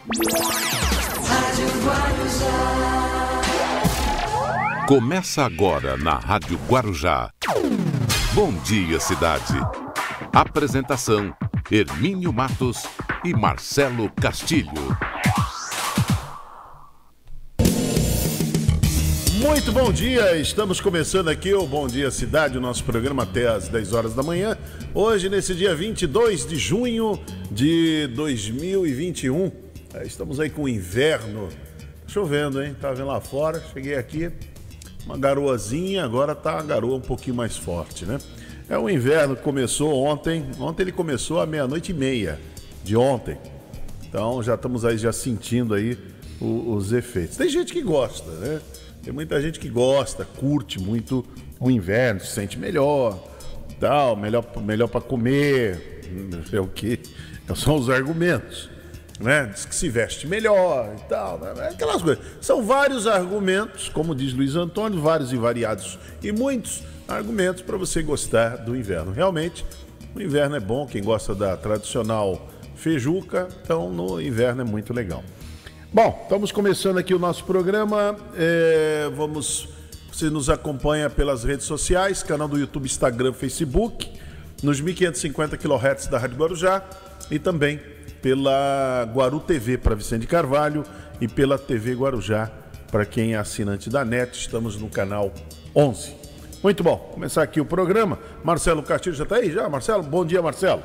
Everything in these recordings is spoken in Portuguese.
Rádio Guarujá. Começa agora na Rádio Guarujá. Bom dia, cidade. Apresentação: Hermínio Matos e Marcelo Castilho. Muito bom dia, estamos começando aqui o Bom Dia Cidade, o nosso programa até às 10 horas da manhã. Hoje, nesse dia 22 de junho de 2021, estamos aí com o inverno. Chovendo, hein? Tá vendo lá fora, cheguei aqui, uma garoazinha, agora tá a garoa um pouquinho mais forte, né? É o inverno que começou ontem ele começou à 00:30 de ontem. Então já estamos aí já sentindo aí os efeitos. Tem gente que gosta, né? Tem muita gente que gosta, curte muito o inverno, se sente melhor, tal, melhor para comer, é o que são os argumentos, né? Diz que se veste melhor e tal, né? Aquelas coisas. São vários argumentos, como diz Luiz Antônio, vários e variados e muitos argumentos para você gostar do inverno. Realmente, o inverno é bom, quem gosta da tradicional feijuca, então no inverno é muito legal. Bom, estamos começando aqui o nosso programa, você nos acompanha pelas redes sociais, canal do YouTube, Instagram, Facebook, nos 1550 kHz da Rádio Guarujá e também pela Guaru TV para Vicente de Carvalho e pela TV Guarujá para quem é assinante da NET, estamos no canal 11. Muito bom, começar aqui o programa. Marcelo Castilho já está aí? Já, Marcelo? Bom dia, Marcelo.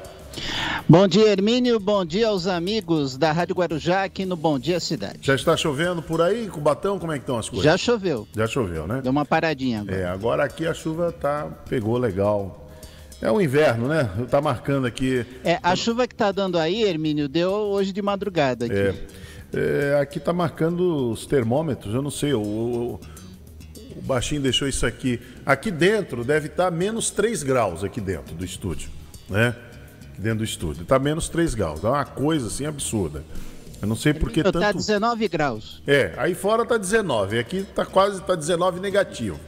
Bom dia, Hermínio. Bom dia aos amigos da Rádio Guarujá aqui no Bom Dia Cidade. Já está chovendo por aí, Cubatão? Como é que estão as coisas? Já choveu. Já choveu, né? Deu uma paradinha agora. Agora aqui a chuva pegou legal. É o inverno, né? Tá marcando aqui. A chuva que tá dando aí, Hermínio, deu hoje de madrugada aqui. Aqui tá marcando os termômetros, eu não sei, o baixinho deixou isso aqui. Aqui dentro deve estar menos 3 graus aqui dentro do estúdio, né? Dentro do estúdio. Tá menos 3 graus. É uma coisa assim absurda. Eu não sei porque tanto... Tá 19 graus. Aí fora tá 19. Aqui tá 19 negativo.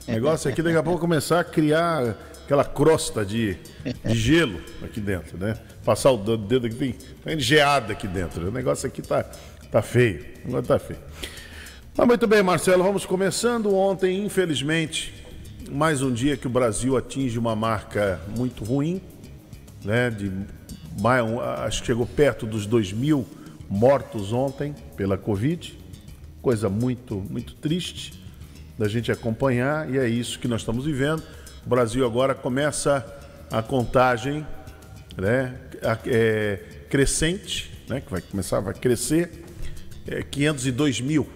O negócio aqui daqui a pouco começar a criar aquela crosta de gelo aqui dentro, né? Passar o dedo aqui, tem geada aqui dentro. O negócio aqui tá feio. O negócio tá feio. Mas muito bem, Marcelo, vamos começando. Ontem, infelizmente, mais um dia que o Brasil atinge uma marca muito ruim, né? Acho que chegou perto dos 2.000 mortos ontem pela Covid. Coisa muito, muito triste da gente acompanhar, e é isso que nós estamos vivendo. O Brasil agora começa a contagem, né? Crescente, né? Que vai crescer, 502 mil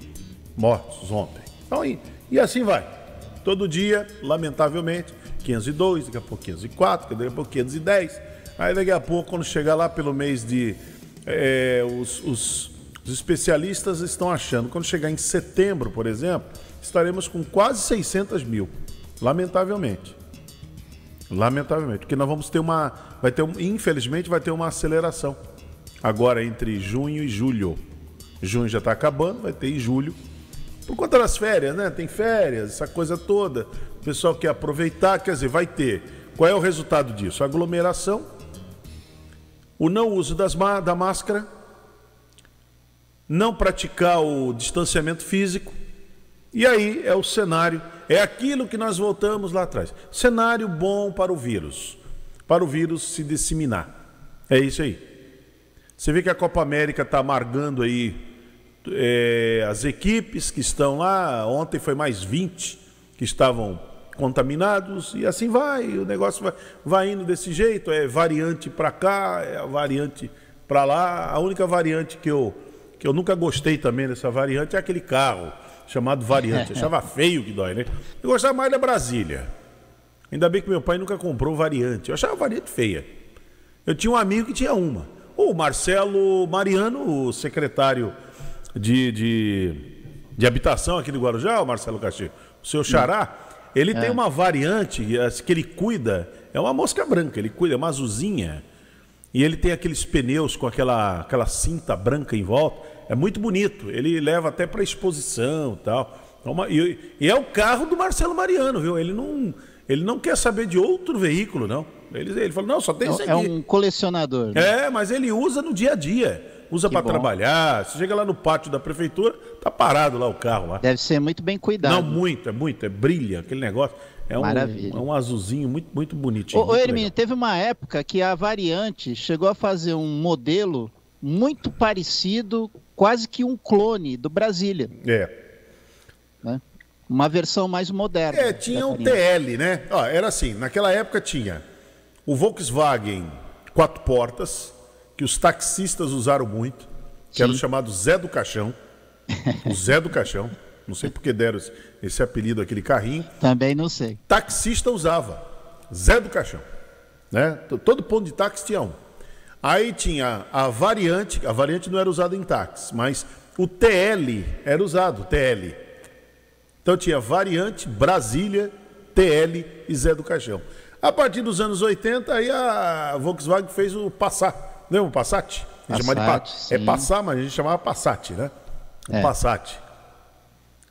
mortos ontem. Então, e assim vai. Todo dia, lamentavelmente, 502, daqui a pouco 504, daqui a pouco 510. Aí daqui a pouco, quando chegar lá pelo mês de... os especialistas estão achando, quando chegar em setembro, por exemplo, estaremos com quase 600 mil. Lamentavelmente. Porque nós vamos ter infelizmente vai ter uma aceleração. Agora entre junho e julho. Junho já está acabando, vai ter em julho. Por conta das férias, né? Tem férias, essa coisa toda. O pessoal quer aproveitar, quer dizer, vai ter. Qual é o resultado disso? Aglomeração, o não uso da máscara, não praticar o distanciamento físico. E aí é o cenário, é aquilo que nós voltamos lá atrás. Cenário bom para o vírus se disseminar. É isso aí. Você vê que a Copa América está amargando aí as equipes que estão lá. Ontem foi mais 20 que estavam contaminados e assim vai. O negócio vai indo desse jeito. É variante para cá, é variante para lá. A única variante que eu nunca gostei também dessa variante é aquele carro chamado variante. Achava feio que dói, né? Eu gostava mais da Brasília. Ainda bem que meu pai nunca comprou variante. Eu achava a variante feia. Eu tinha um amigo que tinha uma. O Marcelo Mariano, o secretário de habitação aqui do Guarujá, o Marcelo Castilho, o seu xará, ele tem uma variante que ele cuida, é uma mosca branca, ele cuida, é uma azulzinha, e ele tem aqueles pneus com aquela cinta branca em volta, é muito bonito, ele leva até para exposição e tal. E é o carro do Marcelo Mariano, viu? Ele não quer saber de outro veículo, não. Ele falou, não, só tem isso aqui. É um colecionador. Né? Mas ele usa no dia a dia. usa Que para bom. trabalhar. Você chega lá no pátio da prefeitura, tá parado lá o carro lá. Deve ser muito bem cuidado. Não, muito, brilha aquele negócio. Maravilha. É um azulzinho muito bonitinho. Ô, muito Hermínio, legal. teve uma época que a Variante chegou a fazer um modelo muito parecido, quase que um clone do Brasília, né? Uma versão mais moderna. Tinha da um Variante. TL, né? Ó, era assim, naquela época tinha o Volkswagen 4 portas, que os taxistas usaram muito, que era o Sim. chamado Zé do Caixão. O Zé do Caixão. Não sei por que deram esse apelido àquele carrinho. Também não sei. Taxista usava. Zé do Caixão. Né? Todo ponto de táxi tinha um. Aí tinha a variante não era usada em táxi, mas o TL era usado, o TL. Então tinha variante, Brasília, TL e Zé do Caixão. A partir dos anos 80, aí a Volkswagen fez o Passat. Lembra o Passat? A gente chama de Passat, É sim. Passat, mas a gente chamava Passat, né? O É. Passat.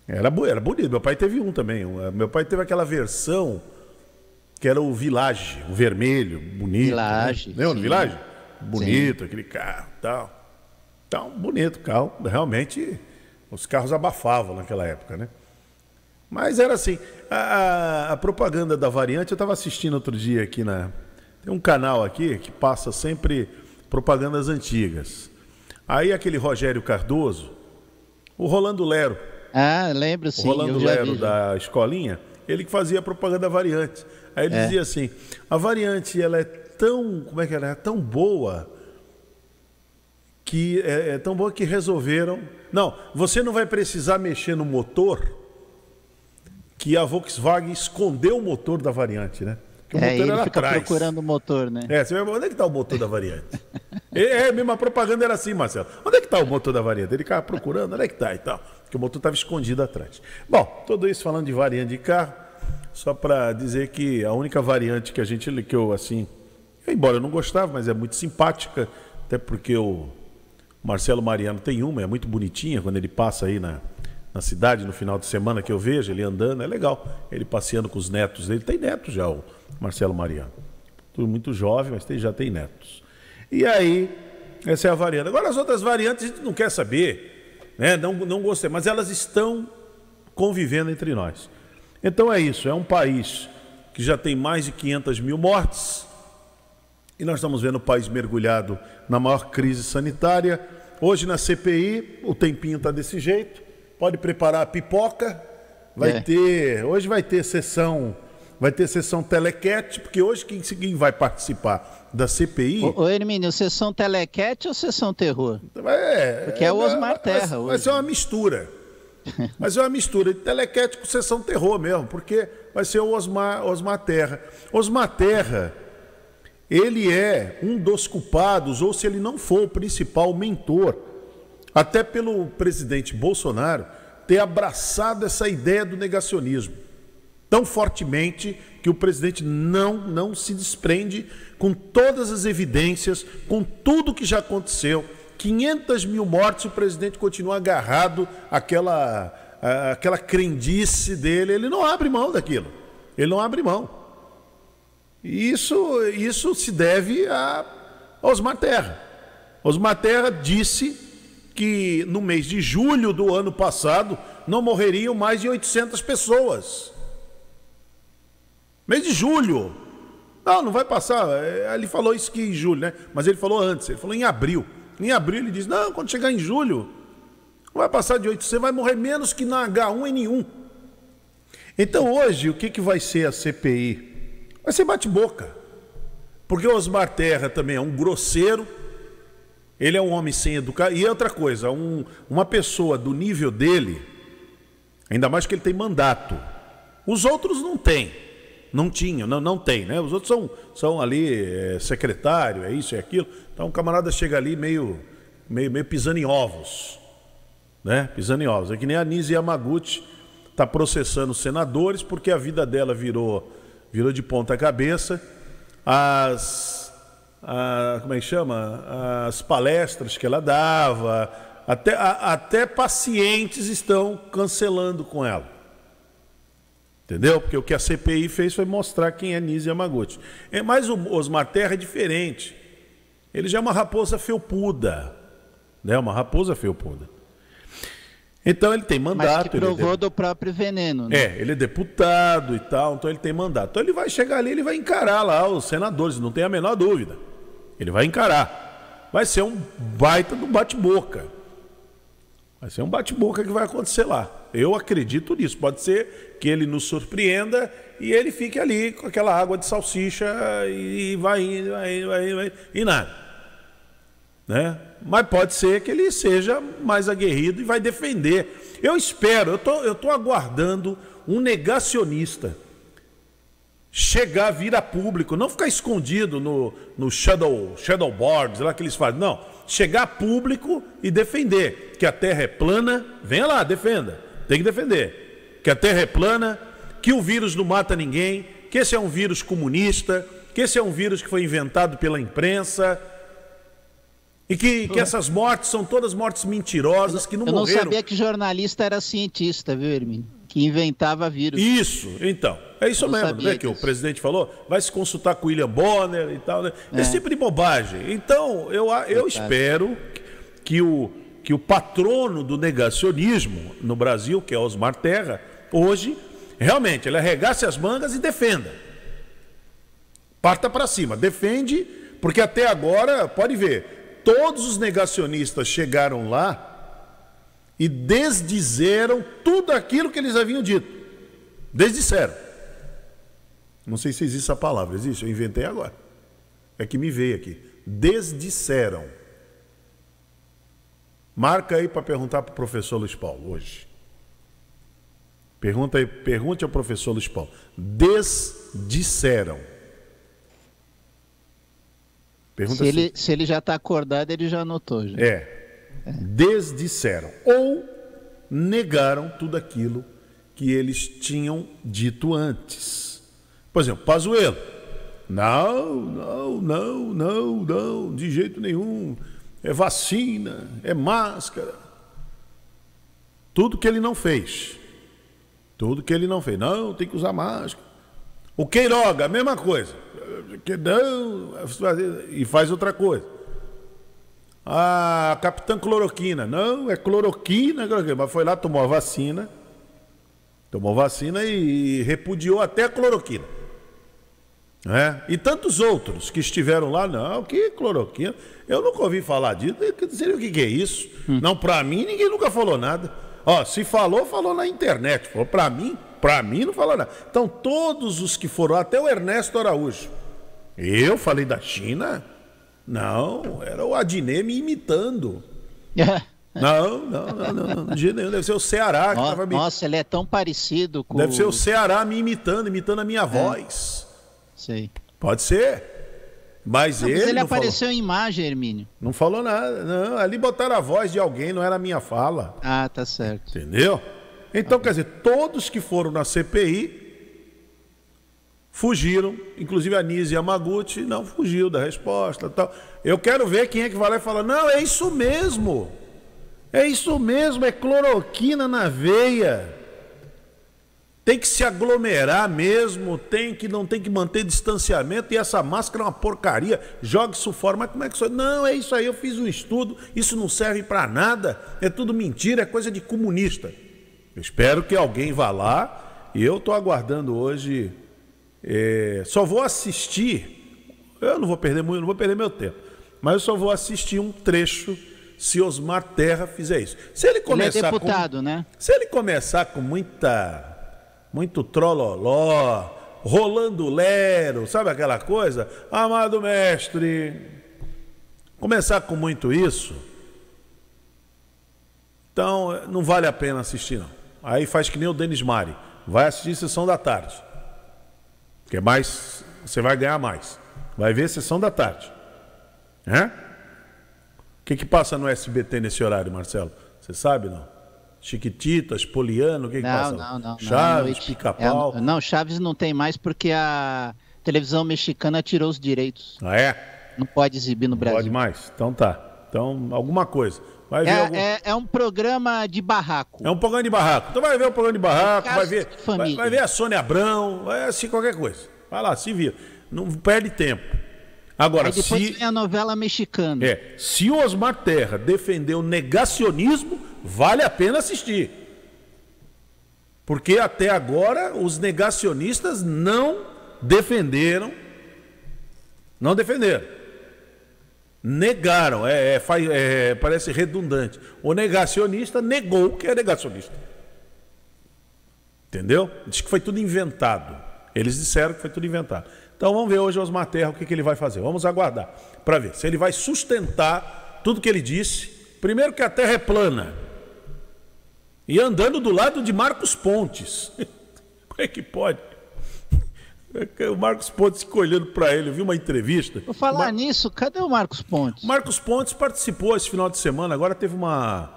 Era bonito. Meu pai teve um também. Meu pai teve aquela versão que era o Village, o vermelho, bonito. Village, Né? Lembra do sim. Village? Bonito, aquele carro e tal. Então, bonito o carro. Realmente, os carros abafavam naquela época, né? Mas era assim, a propaganda da Variante, eu estava assistindo outro dia aqui tem um canal aqui que passa sempre propagandas antigas. Aí aquele Rogério Cardoso, o Rolando Lero, Ah, lembro sim. o Rolando eu já Lero vi, já. da escolinha, ele que fazia a propaganda da Variante. Aí ele dizia assim, a Variante, ela é tão, como é que ela é? Tão boa, que é tão boa que resolveram... Não, você não vai precisar mexer no motor, que a Volkswagen escondeu o motor da Variante, né? Porque o motor Ele era fica atrás. procurando o motor, né? Você vai, onde é que está o motor da Variante? Mesmo a propaganda era assim, Marcelo. Onde é que está o motor da Variante? Ele ficava procurando, onde é que está e tal. Porque o motor estava escondido atrás. Bom, tudo isso falando de variante de carro, só para dizer que a única variante que eu assim, embora eu não gostava, mas é muito simpática, até porque o Marcelo Mariano tem uma, é muito bonitinha quando ele passa aí na cidade no final de semana, que eu vejo ele andando, é legal. Ele passeando com os netos dele, tem netos já, o Marcelo Mariano. Tudo muito jovem, mas já tem netos. E aí, essa é a variante. Agora as outras variantes a gente não quer saber, né? Não gostei, mas elas estão convivendo entre nós. Então é isso, é um país que já tem mais de 500 mil mortes, e nós estamos vendo o país mergulhado na maior crise sanitária. Hoje na CPI, o tempinho está desse jeito, pode preparar a pipoca, hoje vai ter sessão telequete, porque hoje quem vai participar da CPI... Ô Hermínio, sessão telequete ou sessão terror? Porque é o Osmar Terra vai hoje. ser uma mistura. Vai ser uma mistura de telequete com sessão terror mesmo, porque vai ser o Osmar Terra. Osmar Terra, ele é um dos culpados, ou se ele não for o principal mentor, até pelo presidente Bolsonaro, ter abraçado essa ideia do negacionismo tão fortemente que o presidente não se desprende com todas as evidências, com tudo que já aconteceu. 500 mil mortes, o presidente continua agarrado àquela crendice dele. Ele não abre mão daquilo. Ele não abre mão. E isso se deve a Osmar Terra. Osmar Terra disse que no mês de julho do ano passado não morreriam mais de 800 pessoas. Mês de julho. Não vai passar. Ele falou isso que em julho, né? Mas ele falou antes, ele falou em abril. Em abril ele disse, não, quando chegar em julho, não vai passar de 800, vai morrer menos que na H1N1. Então hoje, o que vai ser a CPI? Vai ser bate-boca. Porque o Osmar Terra também é um grosseiro, ele é um homem sem educação. E outra coisa, uma pessoa do nível dele, ainda mais que ele tem mandato, os outros não têm. Não tinham, não tem, né? Os outros são ali secretário, é isso, é aquilo. Então o camarada chega ali meio pisando em ovos, né? Pisando em ovos. É que nem a Nise Yamaguchi está processando os senadores porque a vida dela virou de ponta cabeça. Como é que chama? As palestras que ela dava, até pacientes estão cancelando com ela. Entendeu? Porque o que a CPI fez foi mostrar quem é Nise Yamaguchi. Mas o Osmar Terra é diferente. Ele já é uma raposa felpuda. né? Uma raposa felpuda. Então ele tem mandato. Mas que provou do próprio veneno, né? Ele é deputado e tal, então ele tem mandato. Então ele vai chegar ali, ele vai encarar lá os senadores, não tem a menor dúvida. Ele vai encarar. Vai ser um baita do bate-boca. Vai ser um bate-boca que vai acontecer lá. Eu acredito nisso. Pode ser que ele nos surpreenda e ele fique ali com aquela água de salsicha e vai indo, e nada. Né? Mas pode ser que ele seja mais aguerrido e vai defender. Eu espero, eu tô aguardando um negacionista chegar, vir a público, não ficar escondido no shadow boards, lá que eles fazem, não. Chegar a público e defender que a Terra é plana, venha lá, defenda, tem que defender. Que a Terra é plana, que o vírus não mata ninguém, que esse é um vírus comunista, que esse é um vírus que foi inventado pela imprensa e que essas mortes são todas mortes mentirosas, que não morreram. Eu não sabia que jornalista era cientista, viu, Hermínio? Que inventava vírus. Isso, então. É isso mesmo, né? Que o presidente falou, vai se consultar com o William Bonner e tal, né? Esse tipo de bobagem. Então, eu espero que o patrono do negacionismo no Brasil, que é Osmar Terra, hoje, realmente, ele arregace as mangas e defenda. Parta para cima, defende, porque até agora, pode ver, todos os negacionistas chegaram lá e desdizeram tudo aquilo que eles haviam dito. Desdisseram. Não sei se existe essa palavra. Existe? Eu inventei agora. É que me veio aqui. Desdisseram. Marca aí para perguntar para o professor Luiz Paulo hoje. Pergunte ao professor Luiz Paulo. Desdisseram. Pergunta se ele já está acordado, ele já anotou. Já. Desdisseram ou negaram tudo aquilo que eles tinham dito antes. Por exemplo, Pazuello. Não, de jeito nenhum. É vacina, é máscara. Tudo que ele não fez. Não, tem que usar máscara. O Queiroga, a mesma coisa. Não, e faz outra coisa. A Capitã Cloroquina. Não, é cloroquina, mas foi lá, tomou a vacina. Tomou vacina e repudiou até a cloroquina. E tantos outros que estiveram lá, não, que cloroquina? Eu nunca ouvi falar disso. Eu não sei o que é isso. Não, pra mim, ninguém nunca falou nada. Se falou na internet. Falou pra mim não falou nada. Então, todos os que foram, até o Ernesto Araújo. Eu falei da China? Não, era o Adnet me imitando. Não, de jeito nenhum. Deve ser o Ceará que estava me... Nossa, ele é tão parecido com... Deve ser o Ceará me imitando a minha voz. Sei. Pode ser. Mas ele não apareceu falou. Em imagem, Hermínio. Não falou nada. Não, ali botaram a voz de alguém, não era a minha fala. Ah, tá certo. Entendeu? Então, quer dizer, todos que foram na CPI fugiram, inclusive a Nise Yamaguchi não fugiu da resposta, tal. Eu quero ver quem é que vai lá e fala: não, é isso mesmo, é cloroquina na veia, tem que se aglomerar mesmo, não tem que manter distanciamento, e essa máscara é uma porcaria, joga isso fora. Mas como é que isso? Não, é isso aí, eu fiz um estudo, isso não serve para nada, é tudo mentira, é coisa de comunista. Eu espero que alguém vá lá, e eu estou aguardando hoje. Só vou assistir, eu não vou perder muito, não vou perder meu tempo, mas eu só vou assistir um trecho se Osmar Terra fizer isso. Se ele começar, ele é deputado, né? Se ele começar com muito trololó, rolando lero, sabe aquela coisa? Amado mestre, começar com muito isso, então não vale a pena assistir, não. Aí faz que nem o Denis Mari, vai assistir Sessão da Tarde. Porque mais, você vai ganhar mais. Vai ver Sessão da Tarde. O que passa no SBT nesse horário, Marcelo? Você sabe, não? Chiquititas, Poliano, o que passa? Não. Chaves, Pica-Pau. Não, Chaves não tem mais porque a televisão mexicana tirou os direitos. Ah, é? Não pode exibir no Brasil. Não pode mais? Então tá. Então, alguma coisa. Vai ver é um programa de barraco. É um programa de barraco. Então vai ver o programa de barraco, vai ver a Sônia Abrão, vai assistir qualquer coisa. Vai lá, se vira. Não perde tempo. Agora, aí depois tem a novela mexicana. Se o Osmar Terra defender o negacionismo, vale a pena assistir. Porque até agora os negacionistas não defenderam. Não defenderam. Negaram. Parece redundante. O negacionista negou que é negacionista. Entendeu? Diz que foi tudo inventado. Eles disseram que foi tudo inventado. Então vamos ver hoje o Osmar Terra o que ele vai fazer. Vamos aguardar para ver se ele vai sustentar tudo que ele disse. Primeiro que a Terra é plana. E andando do lado de Marcos Pontes. Como é que pode? O Marcos Pontes ficou olhando para ele. Eu vi uma entrevista. Vou falar nisso, cadê o Marcos Pontes? Marcos Pontes participou esse final de semana. Agora teve uma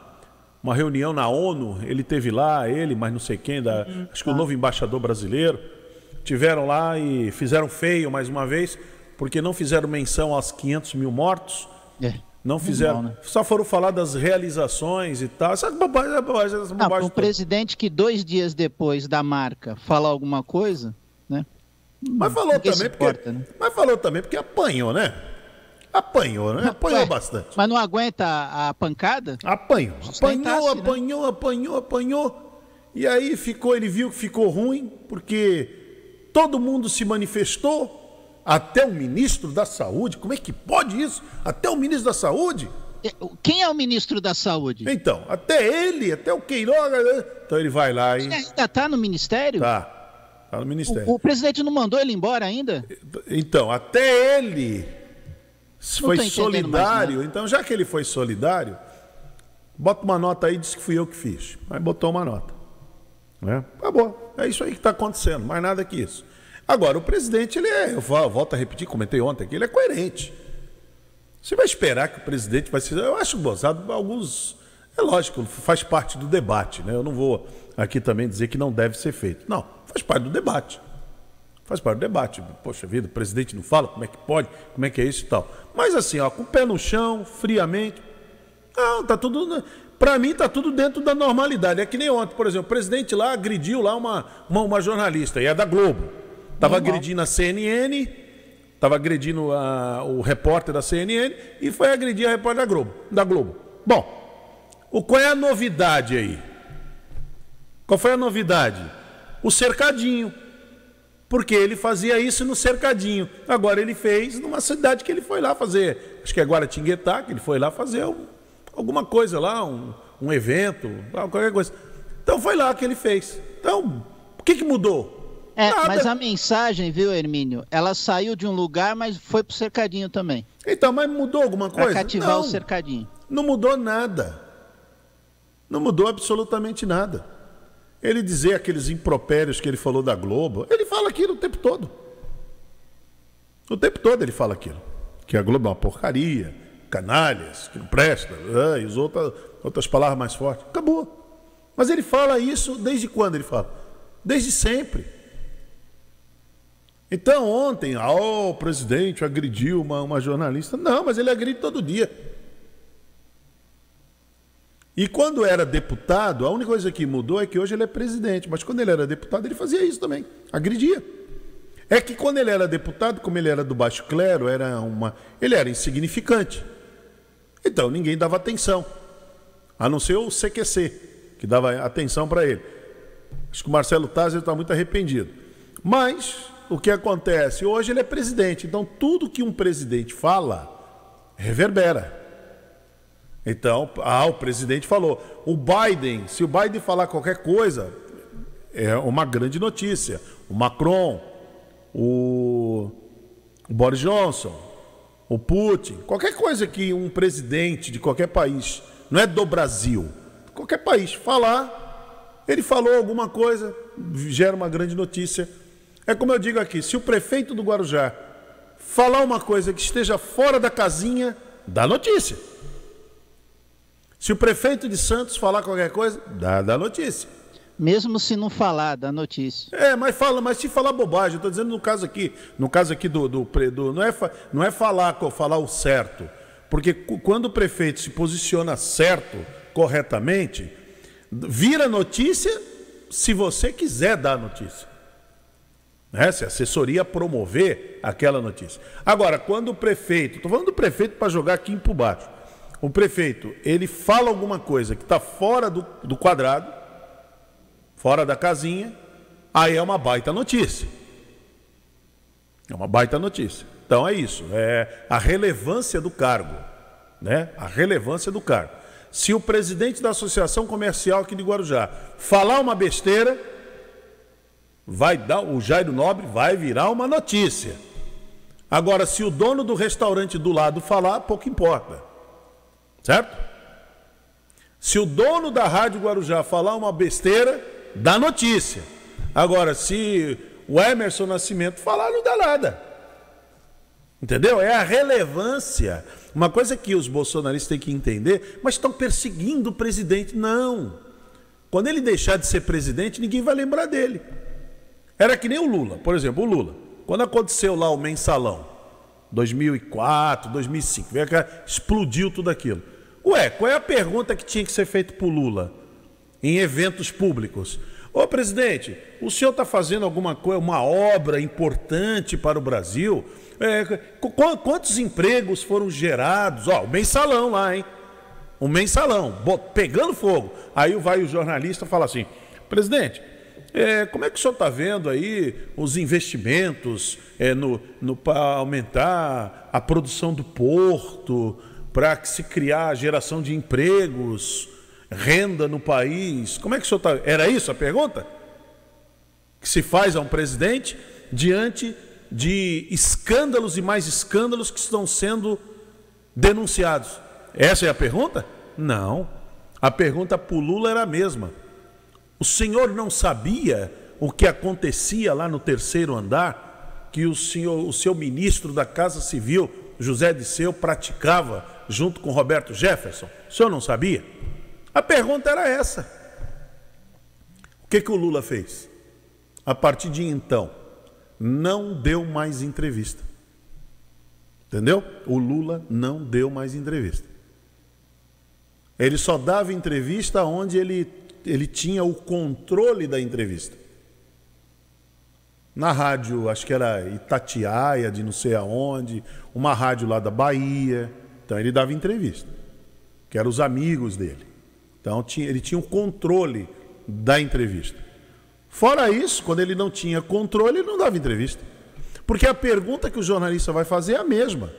reunião na ONU. Ele teve lá, mas não sei quem, acho que o novo embaixador brasileiro. Tiveram lá e fizeram feio mais uma vez, porque não fizeram menção aos 500 mil mortos. Não fizeram, né? Só foram falar das realizações e tal. Essa bobagem. O presidente que 2 dias depois da marca fala alguma coisa, né? Mas falou também porque apanhou, né? Apanhou bastante. Mas não aguenta a pancada? Apanhou. E aí ele viu que ficou ruim, porque todo mundo se manifestou, até o ministro da Saúde. Como é que pode isso? Até o ministro da Saúde? Quem é o ministro da Saúde? Então, até o Queiroga. Então ele vai lá e... Ele ainda está no ministério? Tá no ministério. O presidente não mandou ele embora ainda? Então, até ele foi solidário. Então, já que ele foi solidário, bota uma nota aí, diz que fui eu que fiz. Aí botou uma nota. Acabou. É isso aí que está acontecendo, mais nada que isso. Agora, o presidente, eu volto a repetir, comentei ontem aqui, ele é coerente. Você vai esperar que o presidente vai ser... Eu acho gozado, alguns... É lógico, faz parte do debate, né? Eu não vou aqui também dizer que não deve ser feito. Não, faz parte do debate. Faz parte do debate. Poxa vida, o presidente não fala, como é que pode, como é que é isso e tal. Mas assim, com o pé no chão, friamente... Não, tá tudo... Para mim está tudo dentro da normalidade. É que nem ontem, por exemplo, o presidente lá agrediu lá uma jornalista, e é da Globo. Estava agredindo a CNN, estava agredindo o repórter da CNN e foi agredir a repórter da Globo. Bom, qual é a novidade aí? Qual foi a novidade? O cercadinho. Porque ele fazia isso no cercadinho. Agora ele fez numa cidade que ele foi lá fazer. Acho que é Guaratinguetá, que ele foi lá fazer alguma coisa lá, um evento, qualquer coisa. Então foi lá que ele fez. Então, o que mudou? Nada. Mas a mensagem, viu, Hermínio? Ela saiu de um lugar, mas foi pro cercadinho também. Então, mas mudou alguma coisa? Para cativar o cercadinho. Não mudou nada. Não mudou absolutamente nada. Ele dizer aqueles impropérios que ele falou da Globo, ele fala aquilo o tempo todo. O tempo todo ele fala aquilo. Que a Globo é uma porcaria, canalhas, que não presta, e as outras palavras mais fortes. Acabou. Mas ele fala isso desde quando ele fala? Desde sempre. Então ontem, o presidente agrediu uma jornalista. Não, mas ele agride todo dia. E quando era deputado, a única coisa que mudou é que hoje ele é presidente. Mas quando ele era deputado, ele fazia isso também. Agredia. É que quando ele era deputado, como ele era do baixo clero, ele era insignificante. Então ninguém dava atenção. A não ser o CQC, que dava atenção para ele. Acho que o Marcelo Tazzer está muito arrependido. Mas o que acontece? Hoje ele é presidente. Então tudo que um presidente fala reverbera. Então, o presidente falou. Se o Biden falar qualquer coisa, é uma grande notícia. O Macron, o Boris Johnson, o Putin, qualquer coisa que um presidente de qualquer país, não é do Brasil, qualquer país falar, ele falou alguma coisa, gera uma grande notícia. É como eu digo aqui, se o prefeito do Guarujá falar uma coisa que esteja fora da casinha, dá notícia. Se o prefeito de Santos falar qualquer coisa, dá notícia. Mesmo se não falar, dá notícia. Mas se falar bobagem, eu estou dizendo no caso aqui não é falar o certo. Porque quando o prefeito se posiciona certo, corretamente, vira notícia se você quiser dar notícia. né? Se a assessoria promover aquela notícia. Agora, quando o prefeito, estou falando do prefeito para jogar aqui por baixo, o prefeito, ele fala alguma coisa que está fora do quadrado, fora da casinha, aí é uma baita notícia. É uma baita notícia. Então é isso, é a relevância do cargo, né? A relevância do cargo. Se o presidente da Associação Comercial aqui de Guarujá falar uma besteira, o Jairo Nobre vai virar uma notícia. Agora, se o dono do restaurante do lado falar, pouco importa. Certo? Se o dono da Rádio Guarujá falar uma besteira, dá notícia. Agora, se o Emerson Nascimento falar, não dá nada. Entendeu? É a relevância. Uma coisa que os bolsonaristas têm que entender, mas estão perseguindo o presidente. Não. Quando ele deixar de ser presidente, ninguém vai lembrar dele. Era que nem o Lula. Por exemplo, o Lula. Quando aconteceu lá o mensalão, 2004, 2005, explodiu tudo aquilo. Ué, qual é a pergunta que tinha que ser feita para o Lula em eventos públicos? Ô presidente, o senhor está fazendo alguma coisa, uma obra importante para o Brasil? Quantos empregos foram gerados? Ó, o mensalão lá, hein? O mensalão, pegando fogo. Aí vai o jornalista e fala assim, presidente, como é que o senhor está vendo aí os investimentos para aumentar a produção do porto, para se criar a geração de empregos, renda no país? Como é que o senhor está... Era isso a pergunta? Que se faz a um presidente diante de escândalos e mais escândalos que estão sendo denunciados. Essa é a pergunta? Não. A pergunta para o Lula era a mesma. O senhor não sabia o que acontecia lá no terceiro andar, que o seu ministro da Casa Civil, José Disseu, praticava junto com Roberto Jefferson? O senhor não sabia? A pergunta era essa. O que o Lula fez? A partir de então, não deu mais entrevista. Entendeu? O Lula não deu mais entrevista. Ele só dava entrevista onde ele tinha o controle da entrevista. Na rádio, acho que era Itatiaia, de não sei aonde, uma rádio lá da Bahia. Então ele dava entrevista, que eram os amigos dele. Então ele tinha o controle da entrevista. Fora isso, quando ele não tinha controle, ele não dava entrevista. Porque a pergunta que o jornalista vai fazer é a mesma.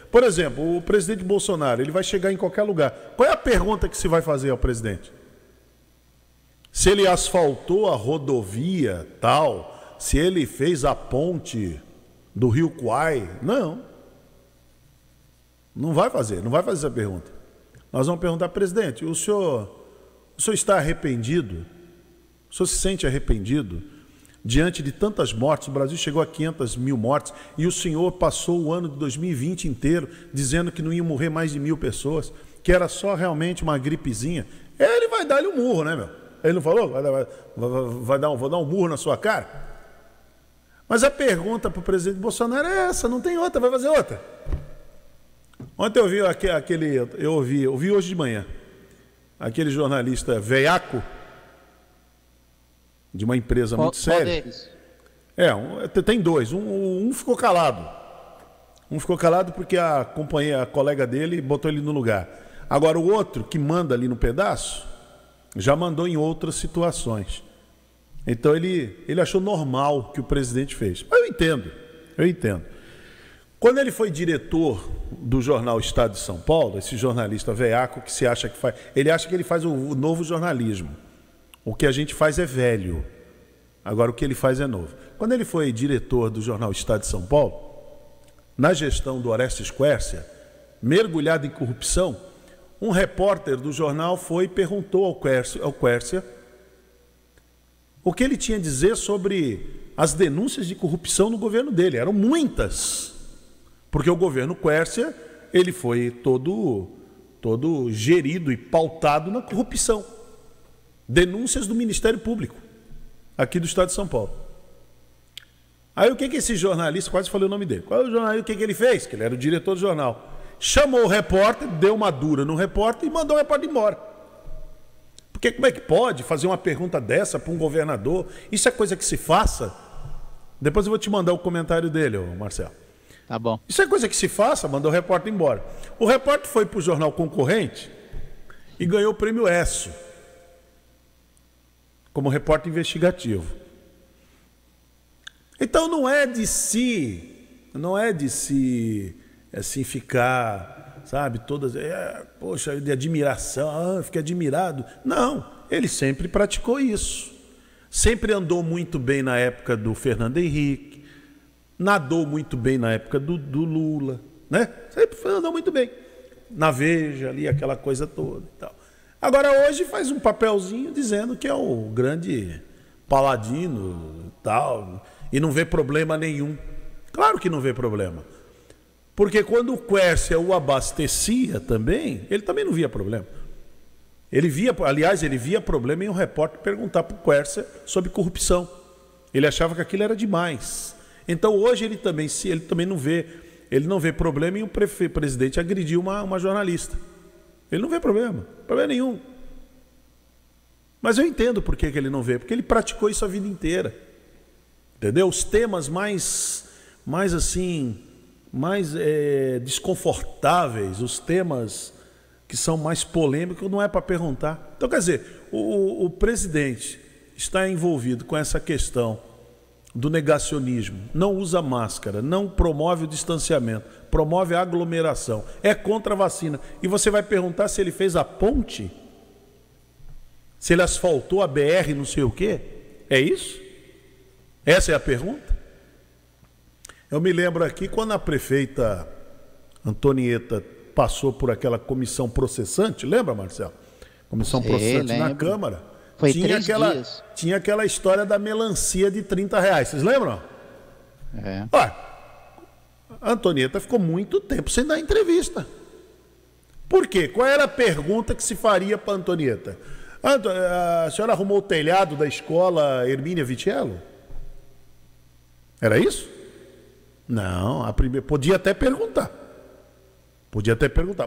Por exemplo, o presidente Bolsonaro, ele vai chegar em qualquer lugar. Qual é a pergunta que se vai fazer ao presidente? Se ele asfaltou a rodovia tal, se ele fez a ponte do Rio Quai. Não. Não vai fazer essa pergunta. Nós vamos perguntar, presidente, o senhor está arrependido? O senhor se sente arrependido? Diante de tantas mortes, o Brasil chegou a 500 mil mortes e o senhor passou o ano de 2020 inteiro dizendo que não ia morrer mais de 1.000 pessoas, que era só realmente uma gripezinha. Ele vai dar-lhe um murro, né, meu? Ele não falou? Vou dar um murro na sua cara? Mas a pergunta para o presidente Bolsonaro é essa, não tem outra, vai fazer outra. Ontem eu ouvi hoje de manhã, aquele jornalista veiaco, de uma empresa muito séria. Qual deles? Tem dois. Um ficou calado. Um ficou calado porque a colega dele botou ele no lugar. Agora o outro, que manda ali no pedaço, já mandou em outras situações. Então ele achou normal o que o presidente fez. Mas eu entendo. Quando ele foi diretor do jornal Estado de São Paulo, esse jornalista veiaco que se acha que faz... Ele acha que ele faz o novo jornalismo. O que a gente faz é velho. Agora o que ele faz é novo. Quando ele foi diretor do jornal Estado de São Paulo, na gestão do Orestes Quércia, mergulhado em corrupção, um repórter do jornal foi e perguntou ao Quércia o que ele tinha a dizer sobre as denúncias de corrupção no governo dele. Eram muitas. Porque o governo Quércia, ele foi todo gerido e pautado na corrupção. Denúncias do Ministério Público, aqui do Estado de São Paulo. Aí o que esse jornalista, quase falei o nome dele, qual é o jornalista, o que ele fez? Que ele era o diretor do jornal. Chamou o repórter, deu uma dura no repórter e mandou o repórter embora. Porque como é que pode fazer uma pergunta dessa para um governador? Isso é coisa que se faça? Depois eu vou te mandar o comentário dele, Marcelo. Tá bom. Isso é coisa que se faça, mandou o repórter embora. O repórter foi para o jornal concorrente e ganhou o prêmio ESSO, como repórter investigativo. Então não é de si assim ficar, sabe, todas, poxa, de admiração, fiquei admirado. Não, ele sempre praticou isso. Sempre andou muito bem na época do Fernando Henrique, nadou muito bem na época do Lula, né? Sempre andou muito bem. Na Veja ali, aquela coisa toda e tal. Agora hoje faz um papelzinho dizendo que é o grande paladino e tal, e não vê problema nenhum. Claro que não vê problema. Porque quando o Quércia o abastecia também, ele também não via problema. Ele via problema em um repórter perguntar para o Quércia sobre corrupção. Ele achava que aquilo era demais. Então hoje ele também não vê problema em um presidente agredir uma jornalista. Ele não vê problema nenhum. Mas eu entendo por que ele não vê, porque ele praticou isso a vida inteira. Entendeu? Os temas mais desconfortáveis, os temas que são mais polêmicos, não é para perguntar. Então, quer dizer, o presidente está envolvido com essa questão do negacionismo, não usa máscara, não promove o distanciamento, promove a aglomeração, é contra a vacina. E você vai perguntar se ele fez a ponte? Se ele asfaltou a BR não sei o quê? É isso? Essa é a pergunta? Eu me lembro aqui quando a prefeita Antonieta passou por aquela comissão processante, lembra, Marcelo? Comissão processante na Câmara. Foi 3 dias. Tinha aquela história da melancia de R$30. Vocês lembram? É. Olha, a Antonieta ficou muito tempo sem dar entrevista. Por quê? Qual era a pergunta que se faria para a Antonieta? A senhora arrumou o telhado da escola Hermínia Vitiello? Era isso? Não, podia até perguntar.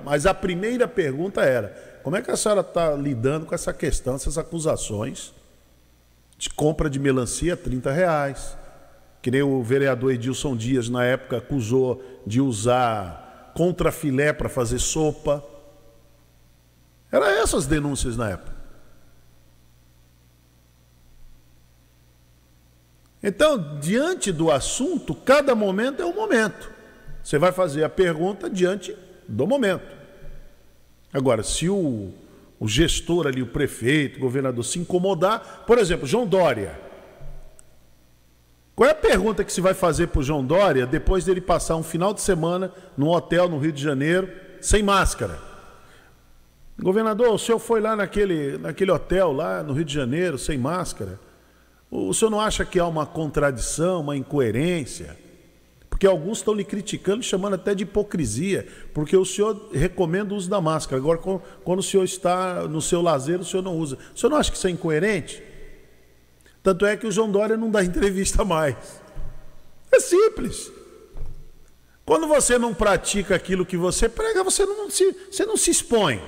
Mas a primeira pergunta era: como é que a senhora está lidando com essa questão, essas acusações de compra de melancia a R$30? Que nem o vereador Edilson Dias, na época, acusou de usar contrafilé para fazer sopa. Eram essas denúncias na época. Então, diante do assunto, cada momento é um momento. Você vai fazer a pergunta diante do momento. Agora, se o gestor ali, o prefeito, o governador se incomodar, por exemplo, João Dória. Qual é a pergunta que se vai fazer para o João Dória depois dele passar um final de semana num hotel no Rio de Janeiro, sem máscara? Governador, o senhor foi lá naquele hotel lá no Rio de Janeiro, sem máscara? O senhor não acha que há uma contradição, uma incoerência? Porque alguns estão lhe criticando, chamando até de hipocrisia, porque o senhor recomenda o uso da máscara. Agora, quando o senhor está no seu lazer, o senhor não usa. O senhor não acha que isso é incoerente? Tanto é que o João Dória não dá entrevista mais. É simples. Quando você não pratica aquilo que você prega, você não se expõe.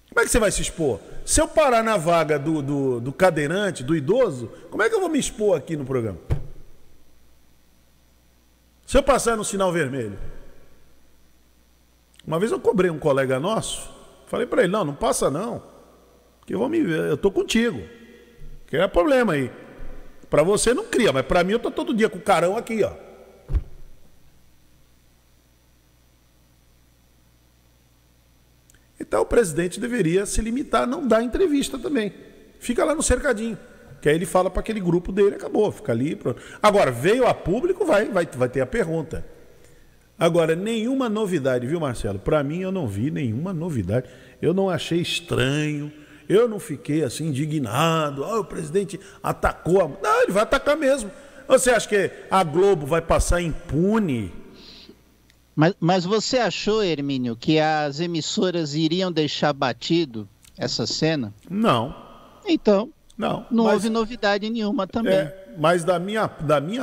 Como é que você vai se expor? Se eu parar na vaga do cadeirante, do idoso, como é que eu vou me expor aqui no programa? Se eu passar no sinal vermelho. Uma vez eu cobrei um colega nosso, falei para ele: não passa não, que eu tô contigo, que é problema aí. Para você não cria, mas para mim eu tô todo dia com o carão aqui, ó. Então o presidente deveria se limitar a não dar entrevista também. Fica lá no cercadinho. Que aí ele fala para aquele grupo dele, acabou, fica ali. Pronto. Agora, veio a público, vai ter a pergunta. Agora, nenhuma novidade, viu, Marcelo? Para mim, eu não vi nenhuma novidade. Eu não achei estranho, eu não fiquei assim indignado. O presidente atacou. Não, ele vai atacar mesmo. Você acha que a Globo vai passar impune? Mas você achou, Hermínio, que as emissoras iriam deixar batido essa cena? Não. Então, não houve novidade nenhuma também. Mas da minha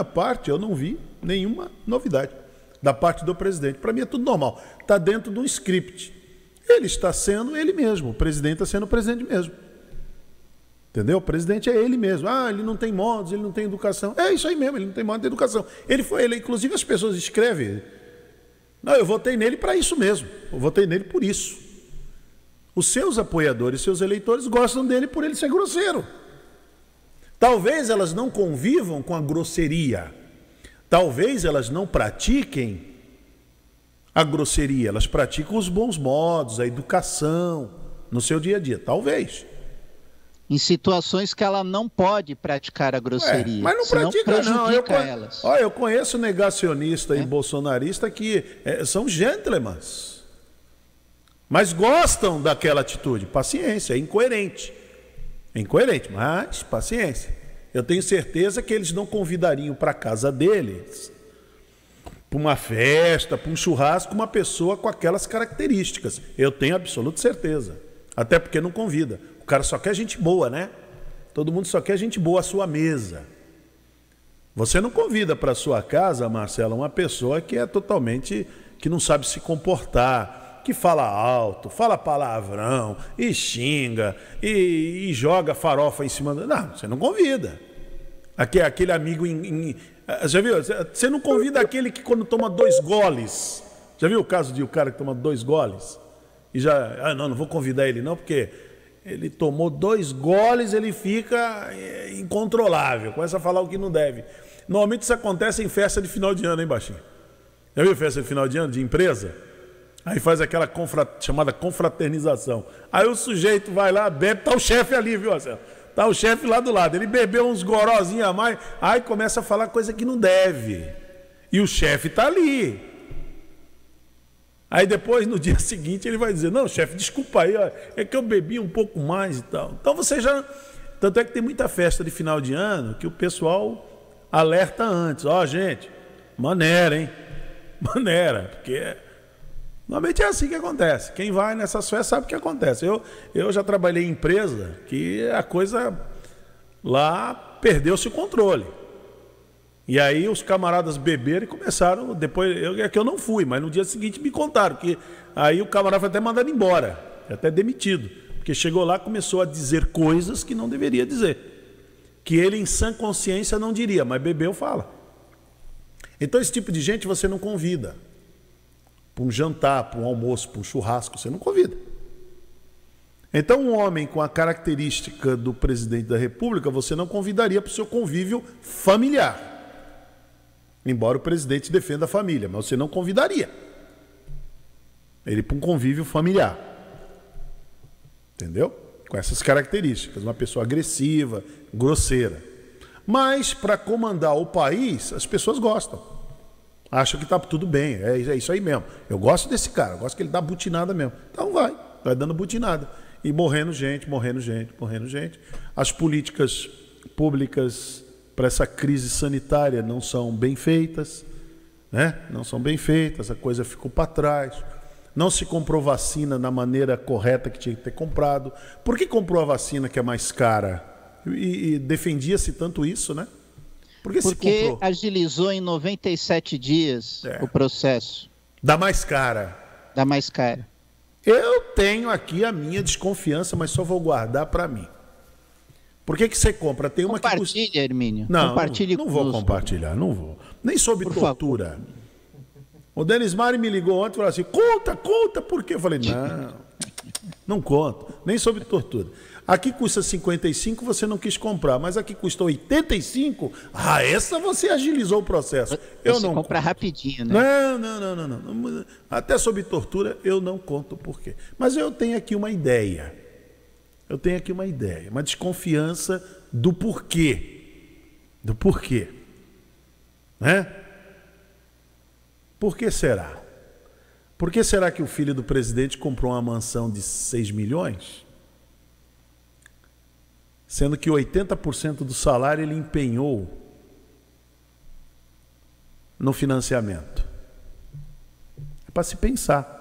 parte, eu não vi nenhuma novidade da parte do presidente. Para mim é tudo normal. Está dentro de um script. Ele está sendo ele mesmo. O presidente está sendo o presidente mesmo. Entendeu? O presidente é ele mesmo. Ah, ele não tem modos, ele não tem educação. É isso aí mesmo, ele não tem modo de educação. Inclusive as pessoas escrevem. Não, eu votei nele para isso mesmo. Eu votei nele por isso. Os seus apoiadores, seus eleitores gostam dele por ele ser grosseiro. Talvez elas não convivam com a grosseria. Talvez elas não pratiquem a grosseria. Elas praticam os bons modos, a educação no seu dia a dia. Talvez. Em situações que ela não pode praticar a grosseria. Mas não pratica, não. Elas. Eu conheço negacionista e bolsonarista que são gentlemen, mas gostam daquela atitude. Paciência, é incoerente. É incoerente, mas paciência. Eu tenho certeza que eles não convidariam para a casa deles, para uma festa, para um churrasco, uma pessoa com aquelas características. Eu tenho absoluta certeza. Até porque não convida. O cara só quer gente boa, né? Todo mundo só quer gente boa à sua mesa. Você não convida para a sua casa, Marcelo, uma pessoa que é totalmente, que não sabe se comportar, que fala alto, fala palavrão, e xinga, e joga farofa em cima do... Não, você não convida. Aquele amigo... Já viu? Você não convida aquele que quando toma 2 goles... Já viu o caso de o cara que toma 2 goles? E já... Ah, não vou convidar ele não, porque ele tomou 2 goles, ele fica incontrolável, começa a falar o que não deve. Normalmente isso acontece em festa de final de ano, hein, baixinho? Já viu festa de final de ano de empresa? Aí faz aquela chamada confraternização. Aí o sujeito vai lá, bebe, tá o chefe ali, viu, Marcelo? Tá o chefe lá do lado. Ele bebeu uns gorozinhos a mais, aí começa a falar coisa que não deve. E o chefe tá ali. Aí depois, no dia seguinte, ele vai dizer, não, chefe, desculpa aí, ó, é que eu bebi um pouco mais e tal. Então você já... Tanto é que tem muita festa de final de ano que o pessoal alerta antes. Ó, gente, maneira, hein? Maneira, porque... Normalmente é assim que acontece. Quem vai nessas festas sabe o que acontece. Eu já trabalhei em empresa que a coisa lá perdeu-se o controle. E aí os camaradas beberam e começaram... Depois, eu não fui, mas no dia seguinte me contaram que aí o camarada foi até mandado embora, até demitido. Porque chegou lá e começou a dizer coisas que não deveria dizer. Que ele em sã consciência não diria, mas bebeu, fala. Então esse tipo de gente você não convida. Para um jantar, para um almoço, para um churrasco, você não convida. Então um homem com a característica do presidente da República, você não convidaria para o seu convívio familiar. Embora o presidente defenda a família, mas você não convidaria ele para um convívio familiar. Entendeu? Com essas características, uma pessoa agressiva, grosseira. Mas para comandar o país, as pessoas gostam. Acham que está tudo bem, é isso aí mesmo. Eu gosto desse cara, eu gosto que ele dá butinada mesmo. Então vai dando butinada. E morrendo gente. As políticas públicas para essa crise sanitária não são bem feitas, né? Não são bem feitas, a coisa ficou para trás. Não se comprou vacina na maneira correta que tinha que ter comprado. Por que comprou a vacina que é mais cara? E defendia-se tanto isso, né? Porque agilizou em 97 dias o processo. Dá mais cara. Dá mais cara. Eu tenho aqui a minha desconfiança, mas só vou guardar para mim. Por que você compra? Tem uma Compartilha, que... Hermínio. Não vou compartilhar, não vou. Nem sobre tortura. Favor. O Denis Mari me ligou ontem e falou assim, conta, por quê? Eu falei, não conto, nem sobre tortura. Aqui custa 55, você não quis comprar, mas aqui custa 85, essa você agilizou o processo. Eu não compra rapidinho, né? Não. Até sobre tortura eu não conto por quê. Mas eu tenho aqui uma ideia. Uma desconfiança do porquê. Né? Por que será? Por que será que o filho do presidente comprou uma mansão de 6 milhões? Sendo que 80% do salário ele empenhou no financiamento. É para se pensar.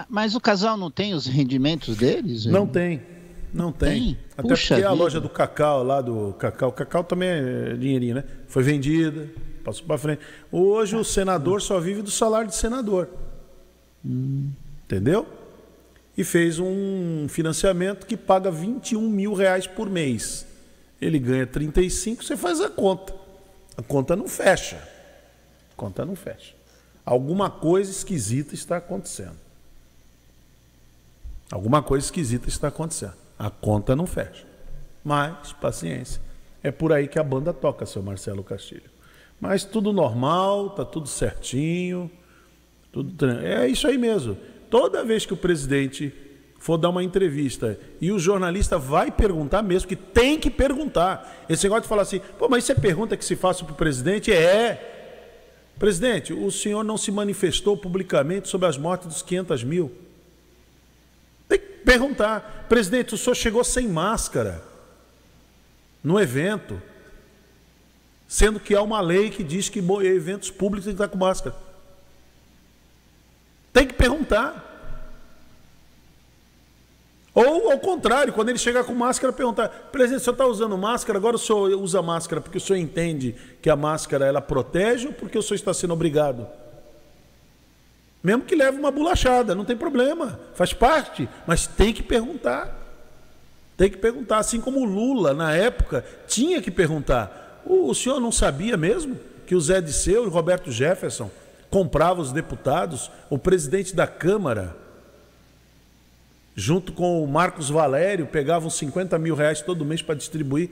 Mas o casal não tem os rendimentos deles? Não tem. Até Puxa porque a vida. loja do Cacau, o Cacau também é dinheirinho, né? Foi vendida, passou para frente. Hoje o senador só vive do salário de senador. Entendeu? e fez um financiamento que paga R$21 mil por mês. Ele ganha 35, você faz a conta. A conta não fecha. A conta não fecha. Alguma coisa esquisita está acontecendo. Alguma coisa esquisita está acontecendo. A conta não fecha. Mas, paciência. É por aí que a banda toca, seu Marcelo Castilho. Mas tudo normal, tá tudo certinho. É isso aí mesmo. Toda vez que o presidente for dar uma entrevista e o jornalista vai perguntar mesmo, que tem que perguntar. Esse negócio de falar assim, pô, mas isso é pergunta que se faça para o presidente? Presidente, o senhor não se manifestou publicamente sobre as mortes dos 500 mil. Tem que perguntar. Presidente, o senhor chegou sem máscara no evento, sendo que há uma lei que diz que eventos públicos tem que estar com máscara. Tem que perguntar. Ou, ao contrário, quando ele chegar com máscara, perguntar, presidente, o senhor está usando máscara, agora o senhor usa máscara porque o senhor entende que a máscara ela protege ou porque o senhor está sendo obrigado? Mesmo que leve uma bolachada, não tem problema, faz parte, mas tem que perguntar. Tem que perguntar, assim como o Lula, na época, tinha que perguntar. O senhor não sabia mesmo que o Zé Disseu e o Roberto Jefferson compravam os deputados, o presidente da Câmara, junto com o Marcos Valério, pegavam 50 mil todo mês para distribuir.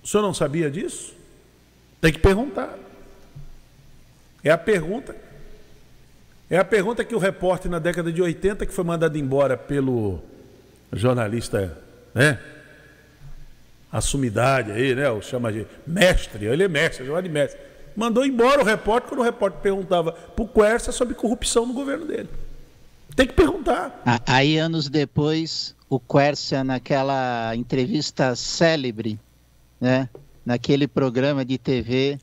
O senhor não sabia disso? Tem que perguntar. É a pergunta que o repórter na década de 80, que foi mandado embora pelo jornalista, né? Assumidade aí, né? O chama de mestre, ele é mestre, chama de mestre. Mandou embora o repórter quando o repórter perguntava para o Quércia sobre corrupção no governo dele. Tem que perguntar. Aí, anos depois, o Quércia, naquela entrevista célebre, né, naquele programa de TV,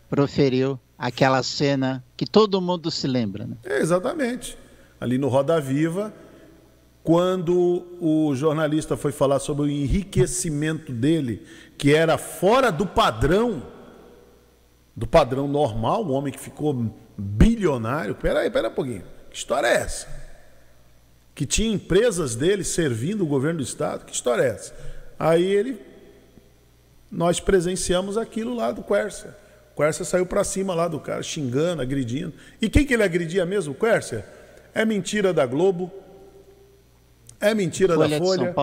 proferiu aquela cena que todo mundo se lembra. Né? Exatamente. Ali no Roda Viva, quando o jornalista foi falar sobre o enriquecimento dele, que era fora do padrão normal, um homem que ficou bilionário. Pera um pouquinho. Que história é essa? Que tinha empresas dele servindo o governo do estado? Que história é essa? Aí nós presenciamos aquilo lá do Quércia. O Quércia saiu para cima lá do cara, xingando, agredindo. E quem que ele agredia mesmo, o Quércia? É mentira da Globo, é mentira da Folha,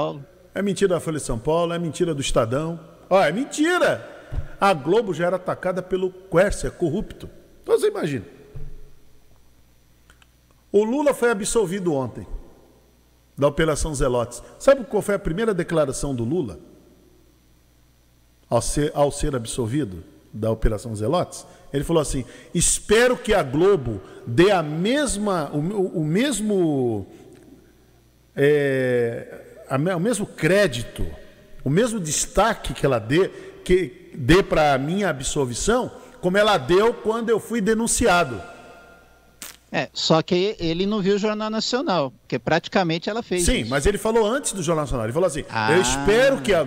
é mentira da Folha de São Paulo, é mentira do Estadão. É mentira! A Globo já era atacada pelo Quércia, corrupto. Então você imagina. O Lula foi absolvido ontem da Operação Zelotes. Sabe qual foi a primeira declaração do Lula ao ser absolvido da Operação Zelotes? Ele falou assim: espero que a Globo dê a mesma, o mesmo crédito, o mesmo destaque que ela dê para a minha absolvição, como ela deu quando eu fui denunciado. Só que ele não viu o Jornal Nacional, porque praticamente ela fez isso. Sim, mas ele falou antes do Jornal Nacional. Ele falou assim, eu espero que a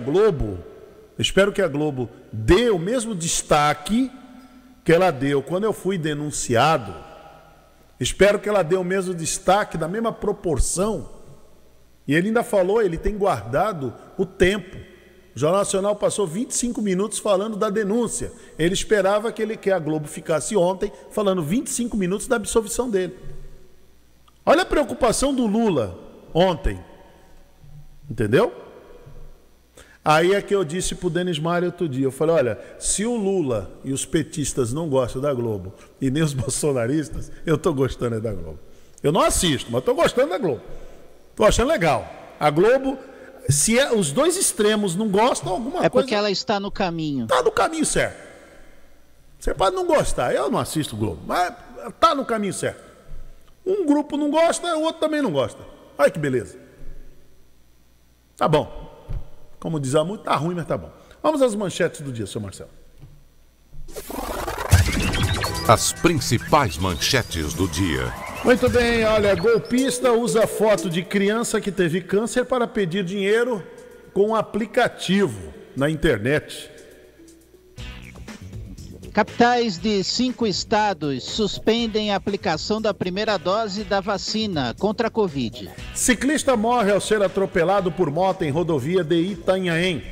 Globo dê o mesmo destaque que ela deu quando eu fui denunciado. Espero que ela dê o mesmo destaque, da mesma proporção. E ele ainda falou, ele tem guardado o tempo. O Jornal Nacional passou 25 minutos falando da denúncia. Ele esperava que a Globo ficasse ontem falando 25 minutos da absolvição dele. Olha a preocupação do Lula ontem. Entendeu? Aí é que eu disse para o Denis Mário outro dia. Eu falei, olha, se o Lula e os petistas não gostam da Globo e nem os bolsonaristas, eu estou gostando da Globo. Eu não assisto, mas estou gostando da Globo. Estou achando legal. A Globo... Se os dois extremos não gostam, alguma coisa... É porque ela está no caminho. Está no caminho certo. Você pode não gostar, eu não assisto Globo, mas está no caminho certo. Um grupo não gosta, o outro também não gosta. Olha que beleza. Tá bom. Como diz a música, tá ruim, mas tá bom. Vamos às manchetes do dia, seu Marcelo. As principais manchetes do dia. Muito bem, olha, golpista usa foto de criança que teve câncer para pedir dinheiro com um aplicativo na internet. Capitais de 5 estados suspendem a aplicação da primeira dose da vacina contra a Covid. Ciclista morre ao ser atropelado por moto em rodovia de Itanhaém.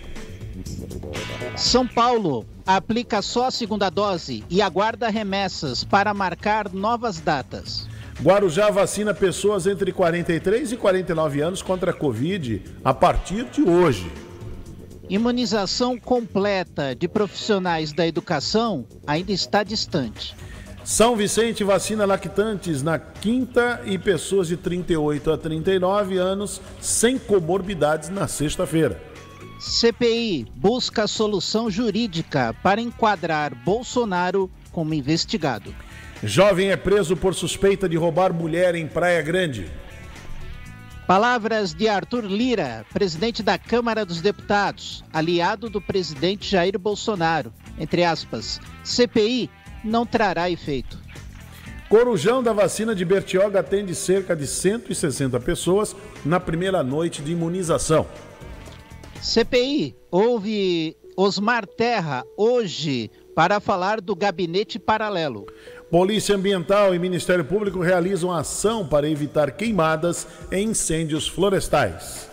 São Paulo aplica só a segunda dose e aguarda remessas para marcar novas datas. Guarujá vacina pessoas entre 43 e 49 anos contra a Covid a partir de hoje. Imunização completa de profissionais da educação ainda está distante. São Vicente vacina lactantes na quinta e pessoas de 38 a 39 anos sem comorbidades na sexta-feira. CPI busca solução jurídica para enquadrar Bolsonaro como investigado. Jovem é preso por suspeita de roubar mulher em Praia Grande. Palavras de Arthur Lira, presidente da Câmara dos Deputados, aliado do presidente Jair Bolsonaro. Entre aspas, CPI não trará efeito. Corujão da vacina de Bertioga atende cerca de 160 pessoas na primeira noite de imunização. CPI ouve Osmar Terra hoje para falar do gabinete paralelo. Polícia Ambiental e Ministério Público realizam ação para evitar queimadas em incêndios florestais.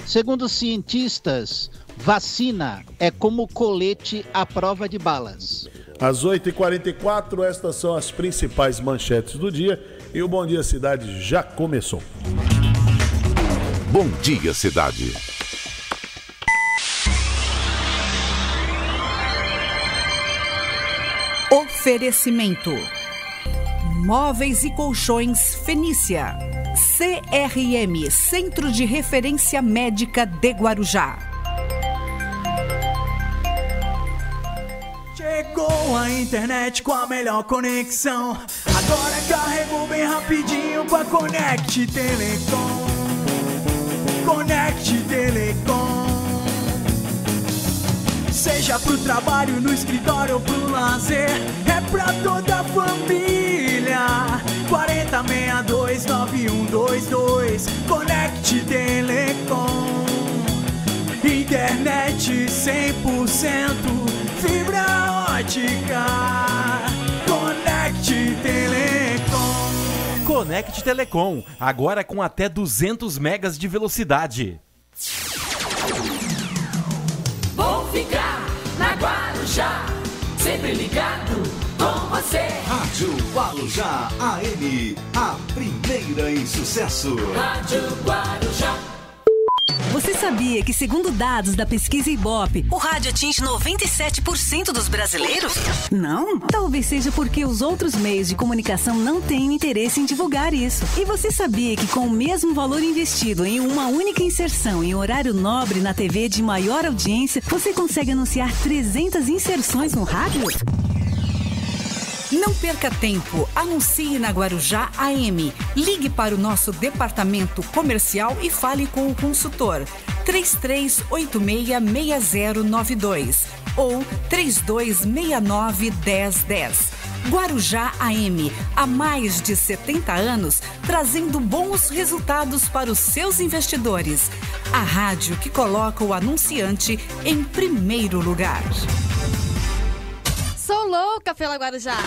Segundo cientistas, vacina é como colete à prova de balas. Às 8h44, estas são as principais manchetes do dia e o Bom Dia Cidade já começou. Bom Dia Cidade. Oferecimento: Móveis e Colchões Fenícia, CRM, Centro de Referência Médica de Guarujá. Chegou a internet com a melhor conexão. Agora carregou bem rapidinho com a Conect Telecom. Conect Telecom. Seja pro trabalho, no escritório ou pro lazer, é pra toda a família. 4062-9122, Conect Telecom. Internet 100%, fibra ótica. Conect Telecom. Conect Telecom, agora com até 200 megas de velocidade. Vou ficar na Guarujá, sempre ligado com você. Rádio Guarujá AM, a primeira em sucesso. Rádio Guarujá. Você sabia que, segundo dados da pesquisa Ibope, o rádio atinge 97% dos brasileiros? Não? Talvez seja porque os outros meios de comunicação não têm interesse em divulgar isso. E você sabia que, com o mesmo valor investido em uma única inserção em horário nobre na TV de maior audiência, você consegue anunciar 300 inserções no rádio? Não perca tempo, anuncie na Guarujá AM. Ligue para o nosso departamento comercial e fale com o consultor 33866092 ou 32691010. Guarujá AM, há mais de 70 anos, trazendo bons resultados para os seus investidores. A rádio que coloca o anunciante em primeiro lugar. Sou louca pela Guarujá.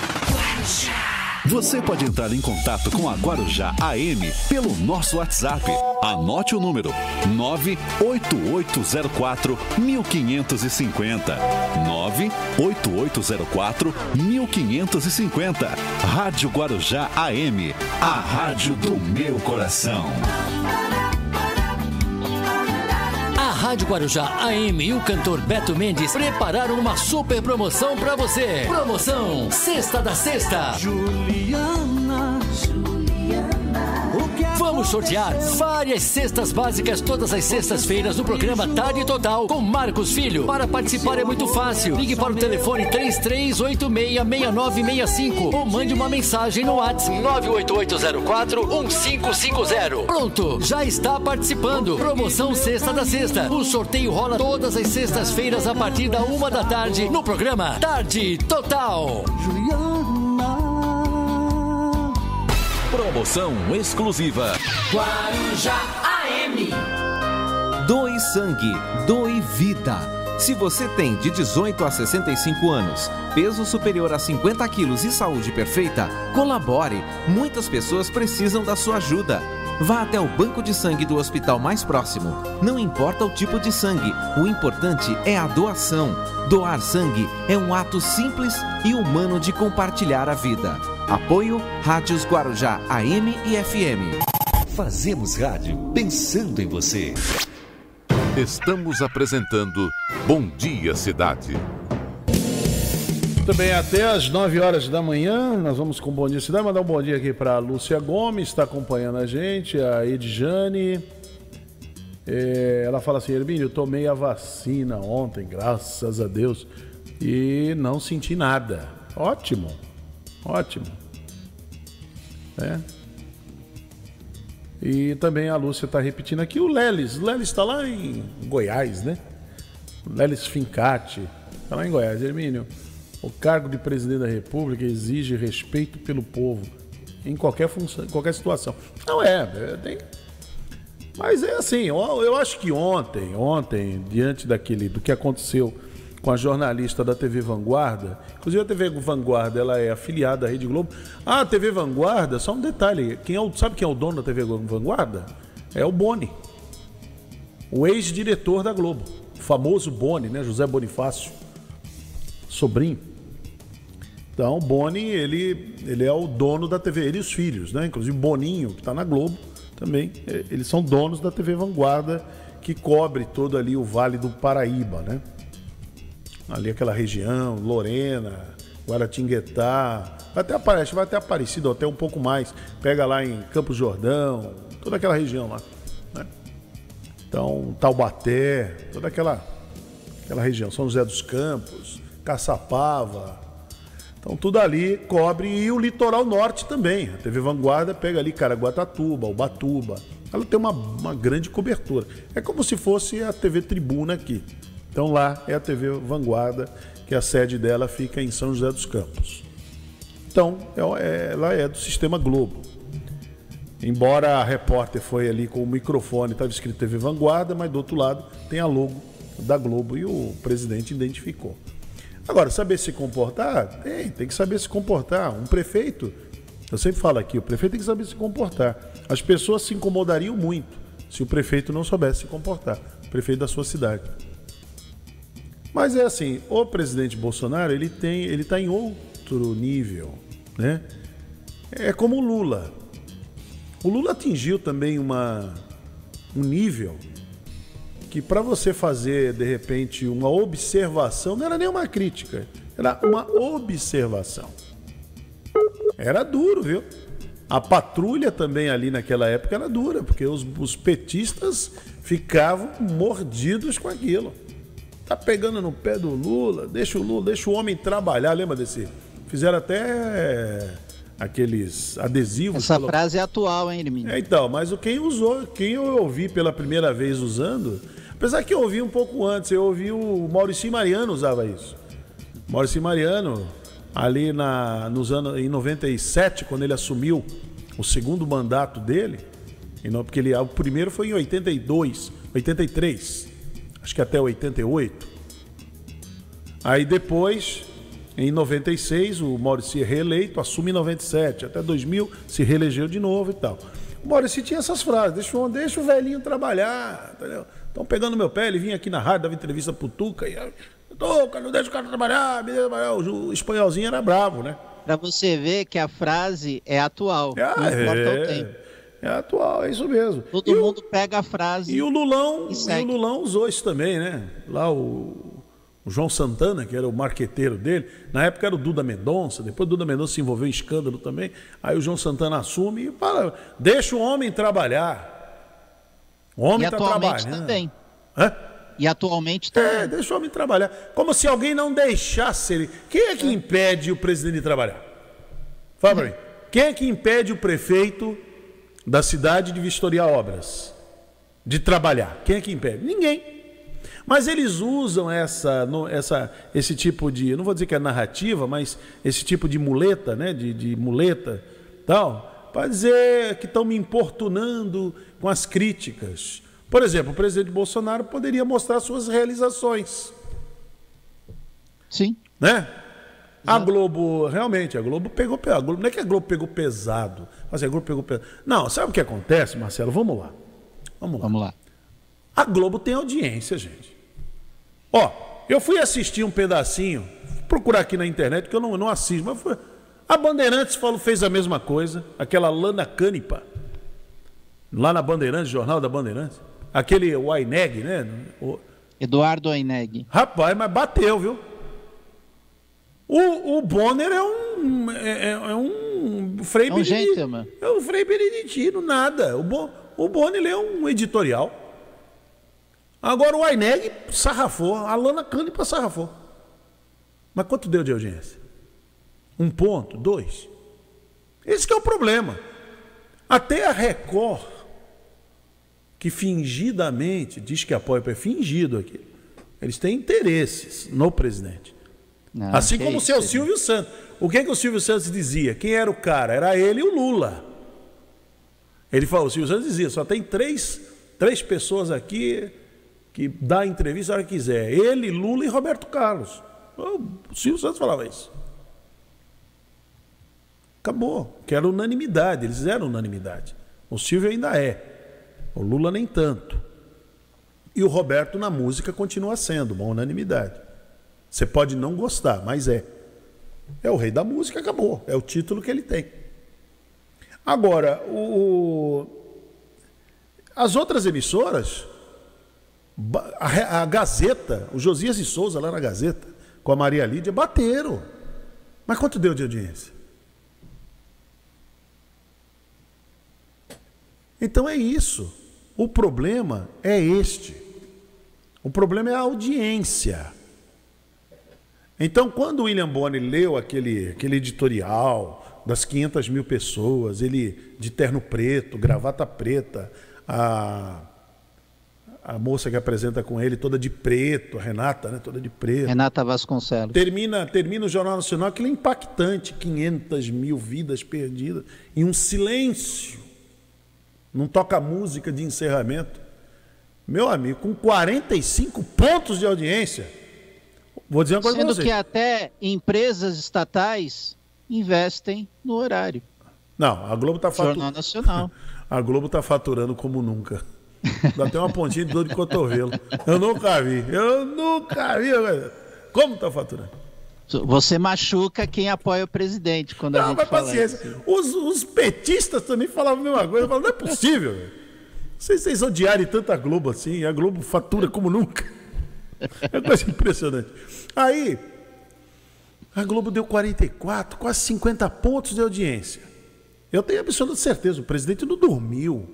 Você pode entrar em contato com a Guarujá AM pelo nosso WhatsApp. Anote o número 98804-1550. 98804-1550. Rádio Guarujá AM, a rádio do meu coração. A Rádio Guarujá AM e o cantor Beto Mendes prepararam uma super promoção pra você. Promoção Sexta da Sexta. Juliana. Vamos sortear várias cestas básicas todas as sextas-feiras no programa Tarde Total com Marcos Filho. Para participar é muito fácil. Ligue para o telefone 3386-6965 ou mande uma mensagem no WhatsApp 98804-1550. Pronto, já está participando. Promoção Sexta da Sexta. O sorteio rola todas as sextas-feiras a partir da 1 da tarde no programa Tarde Total. Promoção exclusiva. Guarujá AM. Doe sangue, doe vida. Se você tem de 18 a 65 anos, peso superior a 50 quilos e saúde perfeita, colabore. Muitas pessoas precisam da sua ajuda. Vá até o banco de sangue do hospital mais próximo. Não importa o tipo de sangue, o importante é a doação. Doar sangue é um ato simples e humano de compartilhar a vida. Apoio Rádios Guarujá AM e FM. Fazemos rádio pensando em você. Estamos apresentando Bom Dia Cidade. Muito bem, até às 9 horas da manhã, nós vamos com Bom Dia Cidade. Mandar um bom dia aqui para a Lúcia Gomes, está acompanhando a gente, a Edjane. Ela fala assim: Hermínio, eu tomei a vacina ontem, graças a Deus, e não senti nada. Ótimo, ótimo. E também a Lúcia está repetindo aqui o Lelis. O Lelis está lá em Goiás, né? O Lelis Fincati está lá em Goiás. Hermínio, o cargo de presidente da República exige respeito pelo povo em qualquer função, em qualquer situação. Não tem... Mas é assim, eu acho que ontem, diante do que aconteceu com a jornalista da TV Vanguarda, inclusive a TV Vanguarda, ela é afiliada à Rede Globo. A TV Vanguarda, só um detalhe, sabe quem é o dono da TV Vanguarda? É o Boni, o ex-diretor da Globo, o famoso Boni, né? José Bonifácio, sobrinho. Então o Boni, ele é o dono da TV, ele e os filhos, né? Inclusive Boninho, que está na Globo, também, eles são donos da TV Vanguarda, que cobre todo ali o Vale do Paraíba, né? Ali aquela região, Lorena, Guaratinguetá, vai até Aparecido, até um pouco mais, pega lá em Campos Jordão, toda aquela região lá, né? Então, Taubaté, toda aquela região, São José dos Campos, Caçapava, então tudo ali cobre, e o litoral norte também. A TV Vanguarda pega ali Caraguatatuba, Ubatuba, ela tem uma grande cobertura, é como se fosse a TV Tribuna aqui. Então lá é a TV Vanguarda, que a sede dela fica em São José dos Campos. Então ela é do Sistema Globo. Embora a repórter foi ali com o microfone, estava escrito TV Vanguarda, mas do outro lado tem a logo da Globo e o presidente identificou. Agora, saber se comportar? Tem que saber se comportar. Um prefeito, eu sempre falo aqui, o prefeito tem que saber se comportar. As pessoas se incomodariam muito se o prefeito não soubesse se comportar, o prefeito da sua cidade. Mas é assim, o presidente Bolsonaro, ele está em outro nível, né? É como o Lula. O Lula atingiu também um nível que, para você fazer, de repente, uma observação, não era nem uma crítica, era uma observação. Era duro, viu? A patrulha também ali naquela época era dura, porque os petistas ficavam mordidos com aquilo. Tá pegando no pé do Lula, deixa o homem trabalhar, lembra desse? Fizeram até aqueles adesivos. Essa frase é atual, hein, Hermínio? Então, mas quem eu ouvi pela primeira vez usando, apesar que eu ouvi um pouco antes, eu ouvi o Maurício Mariano usava isso. Maurício Mariano, ali em 97, quando ele assumiu o segundo mandato dele, porque o primeiro foi em 83, acho que até 88. Aí depois, em 96, o Maurício reeleito, assume em 97, até 2000 se reelegeu de novo e tal. O Maurício tinha essas frases: deixa o velhinho trabalhar, entendeu? Estão pegando meu pé, ele vinha aqui na rádio, dava entrevista pro Tuca, e Tuca, não deixa o cara trabalhar, o espanholzinho era bravo, né? Pra você ver que a frase é atual, não importa o tempo. É atual, é isso mesmo. Todo mundo pega a frase e o Lulão usou isso também, né? Lá o João Santana, que era o marqueteiro dele, na época era o Duda Mendonça, depois o Duda Mendonça se envolveu em escândalo também, aí o João Santana assume e fala: deixa o homem trabalhar. O homem está trabalhando. Também. E atualmente também. Deixa o homem trabalhar. Como se alguém não deixasse ele. Quem é que impede o presidente de trabalhar? Fala pra mim. Quem é que impede o prefeito da cidade de vistoriar obras de trabalhar? Quem é que impede? Ninguém. Mas eles usam esse tipo de, eu não vou dizer que é narrativa, mas esse tipo de muleta, né? De muleta, tal, para dizer que estão me importunando com as críticas. Por exemplo, o presidente Bolsonaro poderia mostrar suas realizações. Sim. Né? A Globo, realmente, a Globo pegou pesado. Não é que a Globo pegou pesado, mas a Globo pegou pesado. Não, sabe o que acontece, Marcelo? Vamos lá. Vamos lá. A Globo tem audiência, gente. Ó, eu fui assistir um pedacinho, procurar aqui na internet, que eu não assisto, mas foi... A Bandeirantes fez a mesma coisa, aquela Lana Canipa, lá na Bandeirantes, Jornal da Bandeirantes. Aquele Waineg, né? Eduardo Waineg. Rapaz, mas bateu, viu? O Bonner é um Frei Beneditino. É um Frei Beneditino, nada. O Bonner é um editorial. Agora o Waineg sarrafou, a Lana Canipa sarrafou. Mas quanto deu de audiência? 1 ponto, 2. Esse que é o problema. Até a Record, que fingidamente diz que apoia, é fingido aqui. Eles têm interesses no presidente. Não, assim como o seu Silvio Santos. O que o Silvio Santos dizia? Quem era o cara? Era ele e o Lula. Ele falou, o Silvio Santos dizia, só tem três pessoas aqui que dá entrevista a hora que quiser. Ele, Lula e Roberto Carlos. O Silvio Santos falava isso. Acabou. Que era unanimidade. Eles eram unanimidade. O Silvio ainda é. O Lula nem tanto. E o Roberto na música continua sendo uma unanimidade. Você pode não gostar, mas é. É o rei da música, acabou. É o título que ele tem. Agora, as outras emissoras, a Gazeta, o Josias de Souza lá na Gazeta, com a Maria Lídia, bateram. Mas quanto deu de audiência? Então é isso. O problema é este. O problema é a audiência. Então, quando o William Bonner leu aquele editorial das 500 mil pessoas, ele de terno preto, gravata preta, a moça que apresenta com ele toda de preto, a Renata, né, toda de preto. Renata Vasconcelos. Termina o Jornal Nacional, aquilo é impactante, 500 mil vidas perdidas, em um silêncio. Não toca música de encerramento. Meu amigo, com 45 pontos de audiência, vou dizer uma coisa para você. Sendo que até empresas estatais investem no horário. Não, a Globo está faturando. Jornal Nacional. A Globo está faturando como nunca. Dá até uma pontinha de dor de cotovelo. Eu nunca vi. Como está faturando? Você machuca quem apoia o presidente quando a gente fala paciência. Assim. Os petistas também falavam a mesma coisa. Eu falo, não é possível. Vocês odiarem tanto a Globo assim. A Globo fatura como nunca. É coisa impressionante. Aí, a Globo deu 44, quase 50 pontos de audiência. Eu tenho absoluta certeza, o presidente não dormiu.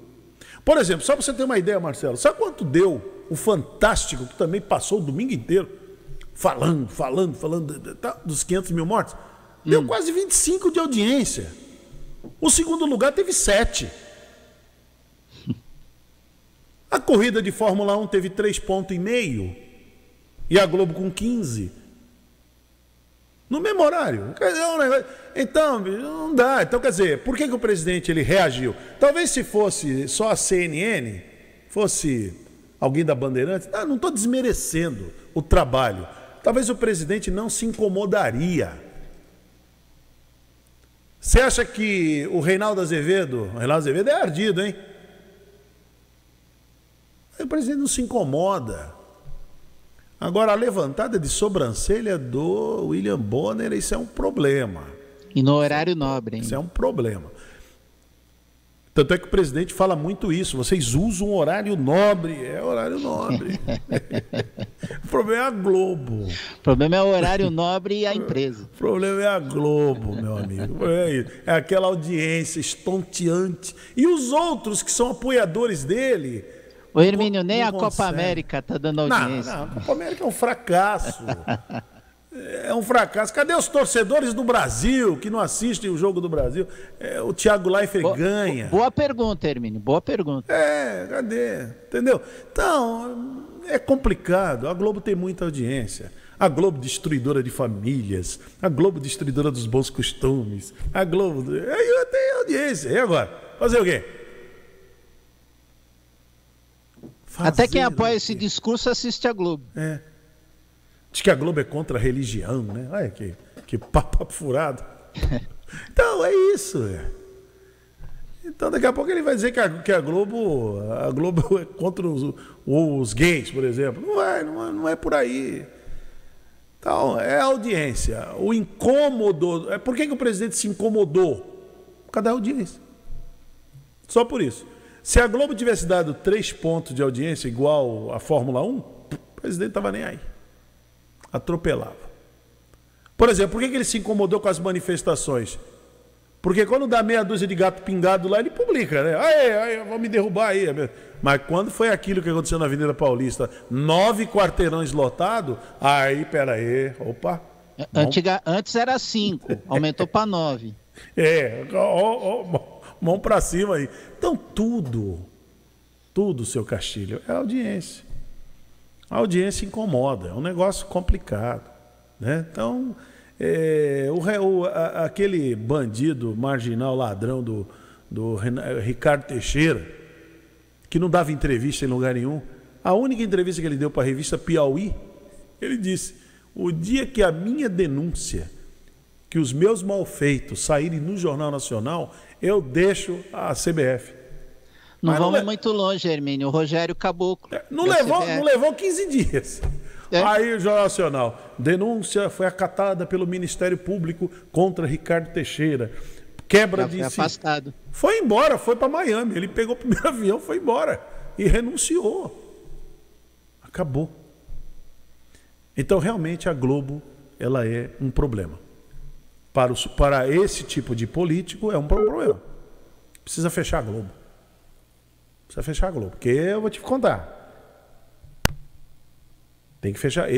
Por exemplo, só para você ter uma ideia, Marcelo, sabe quanto deu o Fantástico, que também passou o domingo inteiro falando dos 500 mil mortes? Deu quase 25 de audiência. O segundo lugar teve 7. A corrida de Fórmula 1 teve 3,5 pontos. E a Globo com 15. No mesmo horário. Então, não dá. Então, quer dizer, por que o presidente ele reagiu? Talvez se fosse só a CNN, fosse alguém da Bandeirantes, não estou desmerecendo o trabalho. Talvez o presidente não se incomodaria. Você acha que o Reinaldo Azevedo é ardido, hein? O presidente não se incomoda. Agora, a levantada de sobrancelha do William Bonner, isso é um problema. E no horário nobre, hein? Isso é um problema. Tanto é que o presidente fala muito isso. Vocês usam um horário nobre. É horário nobre. O problema é a Globo. O problema é o horário nobre e a empresa. O problema é a Globo, meu amigo. É aquela audiência estonteante. E os outros que são apoiadores dele... O Hermínio, nem a Copa América está dando audiência. Não, a Copa América é um fracasso. É um fracasso. Cadê os torcedores do Brasil que não assistem o jogo do Brasil? O Thiago Leifert ganha. Boa pergunta, Hermínio. Boa pergunta. Cadê? Entendeu? Então, é complicado. A Globo tem muita audiência. A Globo destruidora de famílias. A Globo destruidora dos bons costumes. A Globo... Aí tem audiência. E agora? Fazer o quê? Até quem apoia esse discurso assiste a Globo. Diz que a Globo é contra a religião, né? Olha que papo furado. Então, é isso. Então, daqui a pouco ele vai dizer que a Globo é contra os gays, por exemplo. Não é por aí. Então, é a audiência. O incômodo... Por que o presidente se incomodou? Por causa da audiência. Só por isso. Se a Globo tivesse dado 3 pontos de audiência igual a Fórmula 1, o presidente não estava nem aí. Atropelava. Por exemplo, por que ele se incomodou com as manifestações? Porque quando dá meia dúzia de gato pingado lá, ele publica, né? Aí, vão me derrubar aí. Mas quando foi aquilo que aconteceu na Avenida Paulista, 9 quarteirões lotados, aí, peraí, opa. Antes era 5, aumentou para 9. Mão para cima aí. Então, tudo, seu Castilho, é audiência. A audiência incomoda, é um negócio complicado, né? Então... aquele bandido marginal ladrão do Ricardo Teixeira, que não dava entrevista em lugar nenhum, a única entrevista que ele deu para a revista Piauí, ele disse: o dia que a minha denúncia, que os meus malfeitos saírem no Jornal Nacional, eu deixo a CBF. Não vamos muito longe, Hermínio. O Rogério Caboclo. Não levou 15 dias. Aí o Jornal Nacional, denúncia foi acatada pelo Ministério Público contra Ricardo Teixeira. Quebra de... afastado. Foi embora, foi para Miami. Ele pegou o primeiro avião, foi embora e renunciou. Acabou. Então, realmente, a Globo, ela é um problema. Para esse tipo de político, é um problema. Precisa fechar a Globo. Porque eu vou te contar. Tem que fechar.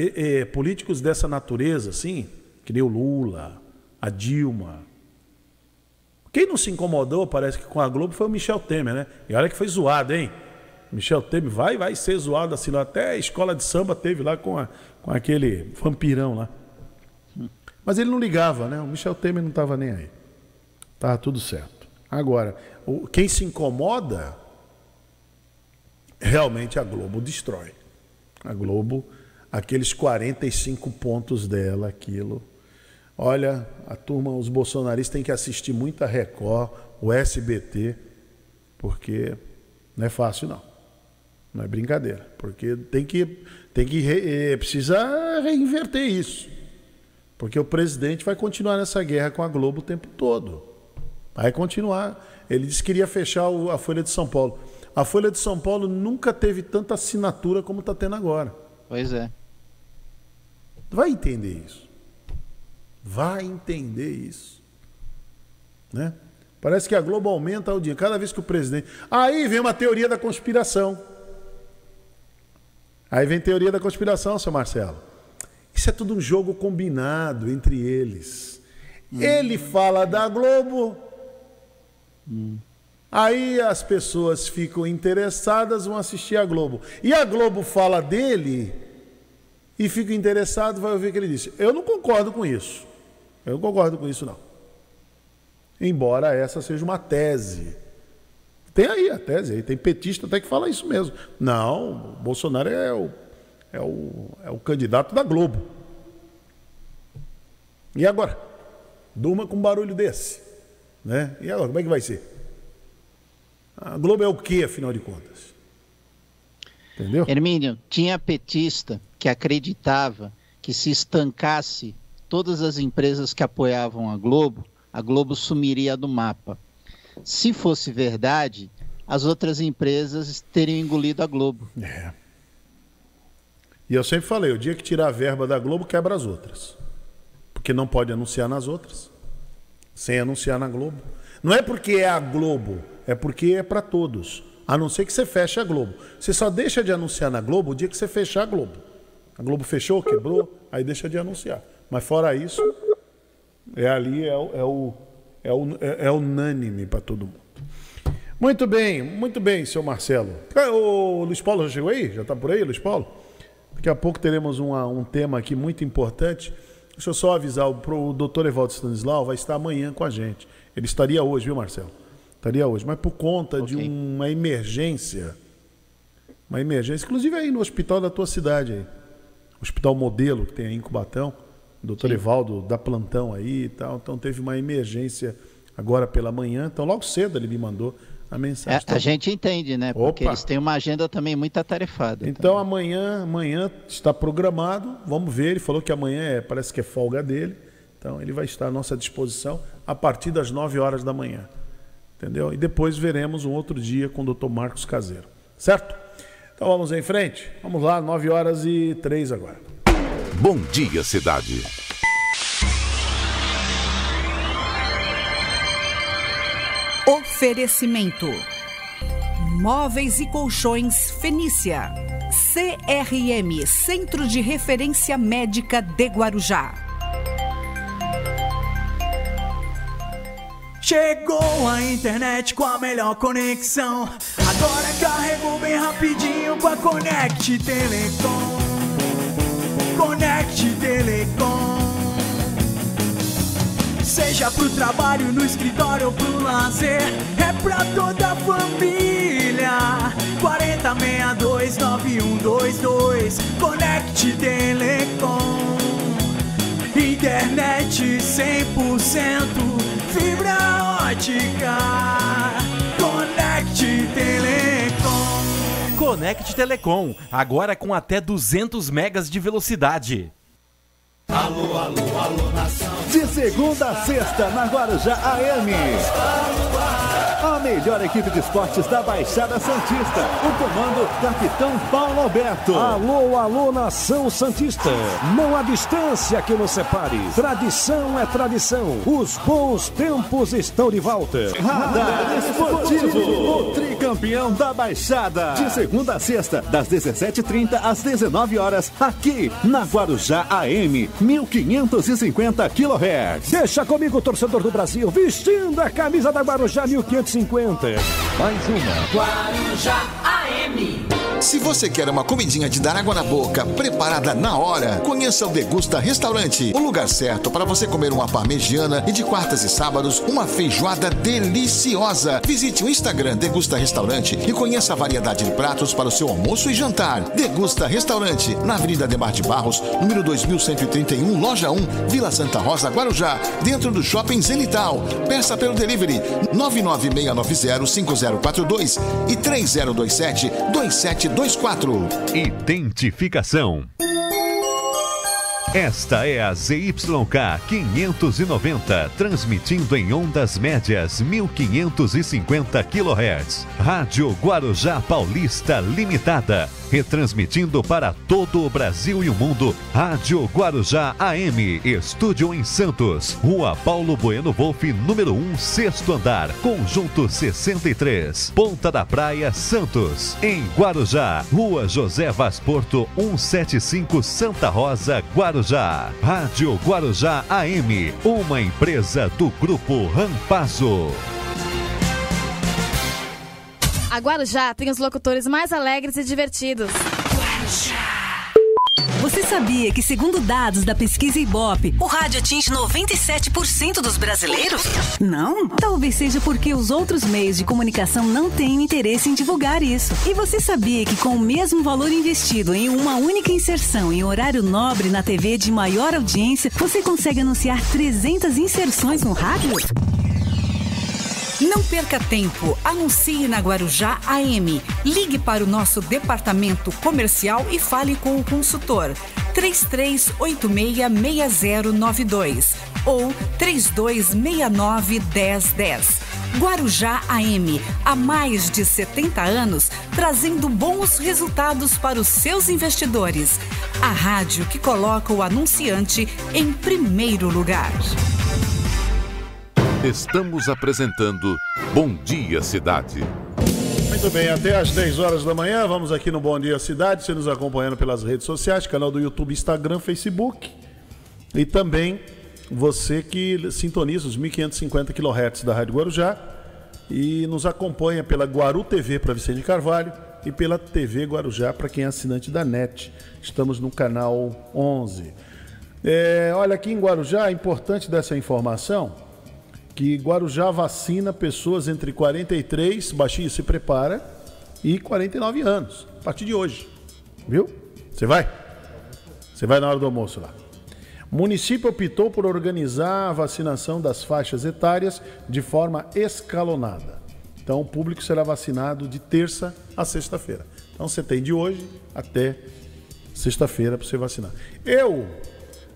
Políticos dessa natureza, assim, que nem o Lula, a Dilma. Quem não se incomodou, parece que com a Globo, foi o Michel Temer, né? E olha que foi zoado, hein? Michel Temer vai ser zoado assim lá. Até a escola de samba teve lá com aquele vampirão lá. Mas ele não ligava, né? O Michel Temer não estava nem aí. Tava tudo certo. Agora, quem se incomoda, realmente a Globo destrói. A Globo... Aqueles 45 pontos dela, aquilo. Olha, a turma, os bolsonaristas têm que assistir muito a Record, o SBT, porque não é fácil, não. Não é brincadeira. Porque precisa reinverter isso. Porque o presidente vai continuar nessa guerra com a Globo o tempo todo. Vai continuar. Ele disse que queria fechar a Folha de São Paulo. A Folha de São Paulo nunca teve tanta assinatura como está tendo agora. Pois é. Vai entender isso. Né? Parece que a Globo aumenta a audiência. Cada vez que o presidente... Aí vem uma teoria da conspiração. Seu Marcelo. Isso é tudo um jogo combinado entre eles. Ele fala da Globo... Aí as pessoas ficam interessadas, vão assistir a Globo. E a Globo fala dele e fica interessado, vai ouvir o que ele disse. Eu não concordo com isso. Não. Embora essa seja uma tese. Tem aí a tese, aí tem petista até que fala isso mesmo. Não, o Bolsonaro é o candidato da Globo. E agora? Durma com um barulho desse. Né? E agora, como é que vai ser? A Globo é o quê, afinal de contas? Entendeu? Hermínio, tinha petista que acreditava que se estancasse todas as empresas que apoiavam a Globo sumiria do mapa. Se fosse verdade, as outras empresas teriam engolido a Globo. E eu sempre falei, o dia que tirar a verba da Globo, quebra as outras. Porque não pode anunciar nas outras, sem anunciar na Globo. Não é porque é a Globo, é porque é para todos. A não ser que você feche a Globo. Você só deixa de anunciar na Globo o dia que você fechar a Globo. A Globo fechou, quebrou, aí deixa de anunciar. Mas fora isso, é unânime para todo mundo. Muito bem, seu Marcelo. O Luiz Paulo já chegou aí? Já está por aí, Luiz Paulo? Daqui a pouco teremos um tema aqui muito importante. Deixa eu só avisar, o doutor Evaldo Stanislau vai estar amanhã com a gente. Ele estaria hoje, viu, Marcelo? Estaria hoje, mas por conta de uma emergência, inclusive aí no hospital da tua cidade, aí, Hospital Modelo, que tem aí em Cubatão, o doutor Evaldo dá plantão aí e tal, então teve uma emergência agora pela manhã, então logo cedo ele me mandou a mensagem. A gente entende, né? Porque eles têm uma agenda também muito atarefada. Então amanhã está programado, vamos ver, ele falou que amanhã parece que é folga dele, então ele vai estar à nossa disposição a partir das 9 horas da manhã, entendeu? E depois veremos um outro dia com o doutor Marcos Caseiro, certo? Então vamos em frente, vamos lá, 9h03 agora. Bom dia, cidade. Oferecimento: Móveis e Colchões Fenícia, CRM, Centro de Referência Médica de Guarujá. Chegou a internet com a melhor conexão. Agora carregou bem rapidinho com a Conect Telecom. Conect Telecom. Seja pro trabalho, no escritório ou pro lazer, é pra toda a família. 4062-9122. Conect Telecom. Internet 100%, fibra ótica. Conect Telecom. Conect Telecom, agora com até 200 megas de velocidade. Alô, alô, alô, nação. De segunda a sexta, na Guarujá AM. A melhor equipe de esportes da Baixada Santista. O comando, Capitão Paulo Alberto. Alô, alô, nação santista. Não há distância que nos separe. Tradição é tradição. Os bons tempos estão de volta. Radar Esportivo, o tricampeão da Baixada. De segunda a sexta, das 17h30 às 19 horas, aqui na Guarujá AM, 1550 kHz. Deixa comigo, torcedor do Brasil, vestindo a camisa da Guarujá 1550. Mais uma. Guarujá AM. Se você quer uma comidinha de dar água na boca, preparada na hora, conheça o Degusta Restaurante, o lugar certo para você comer uma parmegiana e de quartas e sábados uma feijoada deliciosa. Visite o Instagram Degusta Restaurante e conheça a variedade de pratos para o seu almoço e jantar. Degusta Restaurante, na Avenida Ademar de Barros, número 2131, Loja 1, Vila Santa Rosa, Guarujá, dentro do Shopping Zenital. Peça pelo delivery 996905042 e 3027-2724. Identificação. Esta é a ZYK 590, transmitindo em ondas médias 1550 kHz. Rádio Guarujá Paulista Limitada, retransmitindo para todo o Brasil e o mundo. Rádio Guarujá AM, estúdio em Santos, Rua Paulo Bueno Wolff, número 1, sexto andar, Conjunto 63, Ponta da Praia, Santos. Em Guarujá, Rua José Vaz Porto, 175, Santa Rosa, Guarujá. Rádio Guarujá AM, uma empresa do Grupo Rampazo. A Guarujá tem os locutores mais alegres e divertidos. Você sabia que, segundo dados da pesquisa Ibope, o rádio atinge 97% dos brasileiros? Não? Talvez seja porque os outros meios de comunicação não têm interesse em divulgar isso. E você sabia que, com o mesmo valor investido em uma única inserção em horário nobre na TV de maior audiência, você consegue anunciar 300 inserções no rádio? Não perca tempo, anuncie na Guarujá AM. Ligue para o nosso departamento comercial e fale com o consultor 3386-6092 ou 3269-1010. Guarujá AM, há mais de 70 anos, trazendo bons resultados para os seus investidores. A rádio que coloca o anunciante em primeiro lugar. Estamos apresentando Bom Dia Cidade. Muito bem, até às 10 horas da manhã, vamos aqui no Bom Dia Cidade, você nos acompanhando pelas redes sociais, canal do YouTube, Instagram, Facebook, e também você que sintoniza os 1550 kHz da Rádio Guarujá e nos acompanha pela Guaru TV para Vicente Carvalho e pela TV Guarujá para quem é assinante da NET. Estamos no canal 11. Olha, aqui em Guarujá, é importante dessa informação, que Guarujá vacina pessoas entre 43, baixinho se prepara, e 49 anos, a partir de hoje. Viu? Você vai? Você vai na hora do almoço lá. O município optou por organizar a vacinação das faixas etárias de forma escalonada. Então, o público será vacinado de terça a sexta-feira. Então, você tem de hoje até sexta-feira para você vacinar.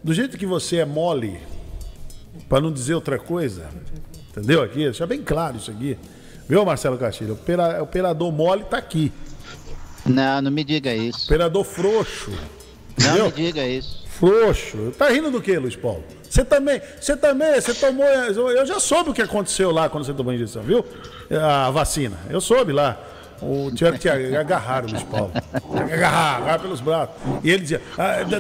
Do jeito que você é mole, para não dizer outra coisa, entendeu aqui? Deixa bem claro isso aqui. Viu, Marcelo Castilho? O operador mole tá aqui. Não me diga isso. Operador frouxo. Não me diga isso. Frouxo. Tá rindo do quê, Luiz Paulo? Você tomou... Eu já soube o que aconteceu lá quando você tomou a injeção, viu? A vacina. Eu soube lá. Tiveram que te agarrar, Luiz Paulo. Agarrar pelos braços. E ele dizia,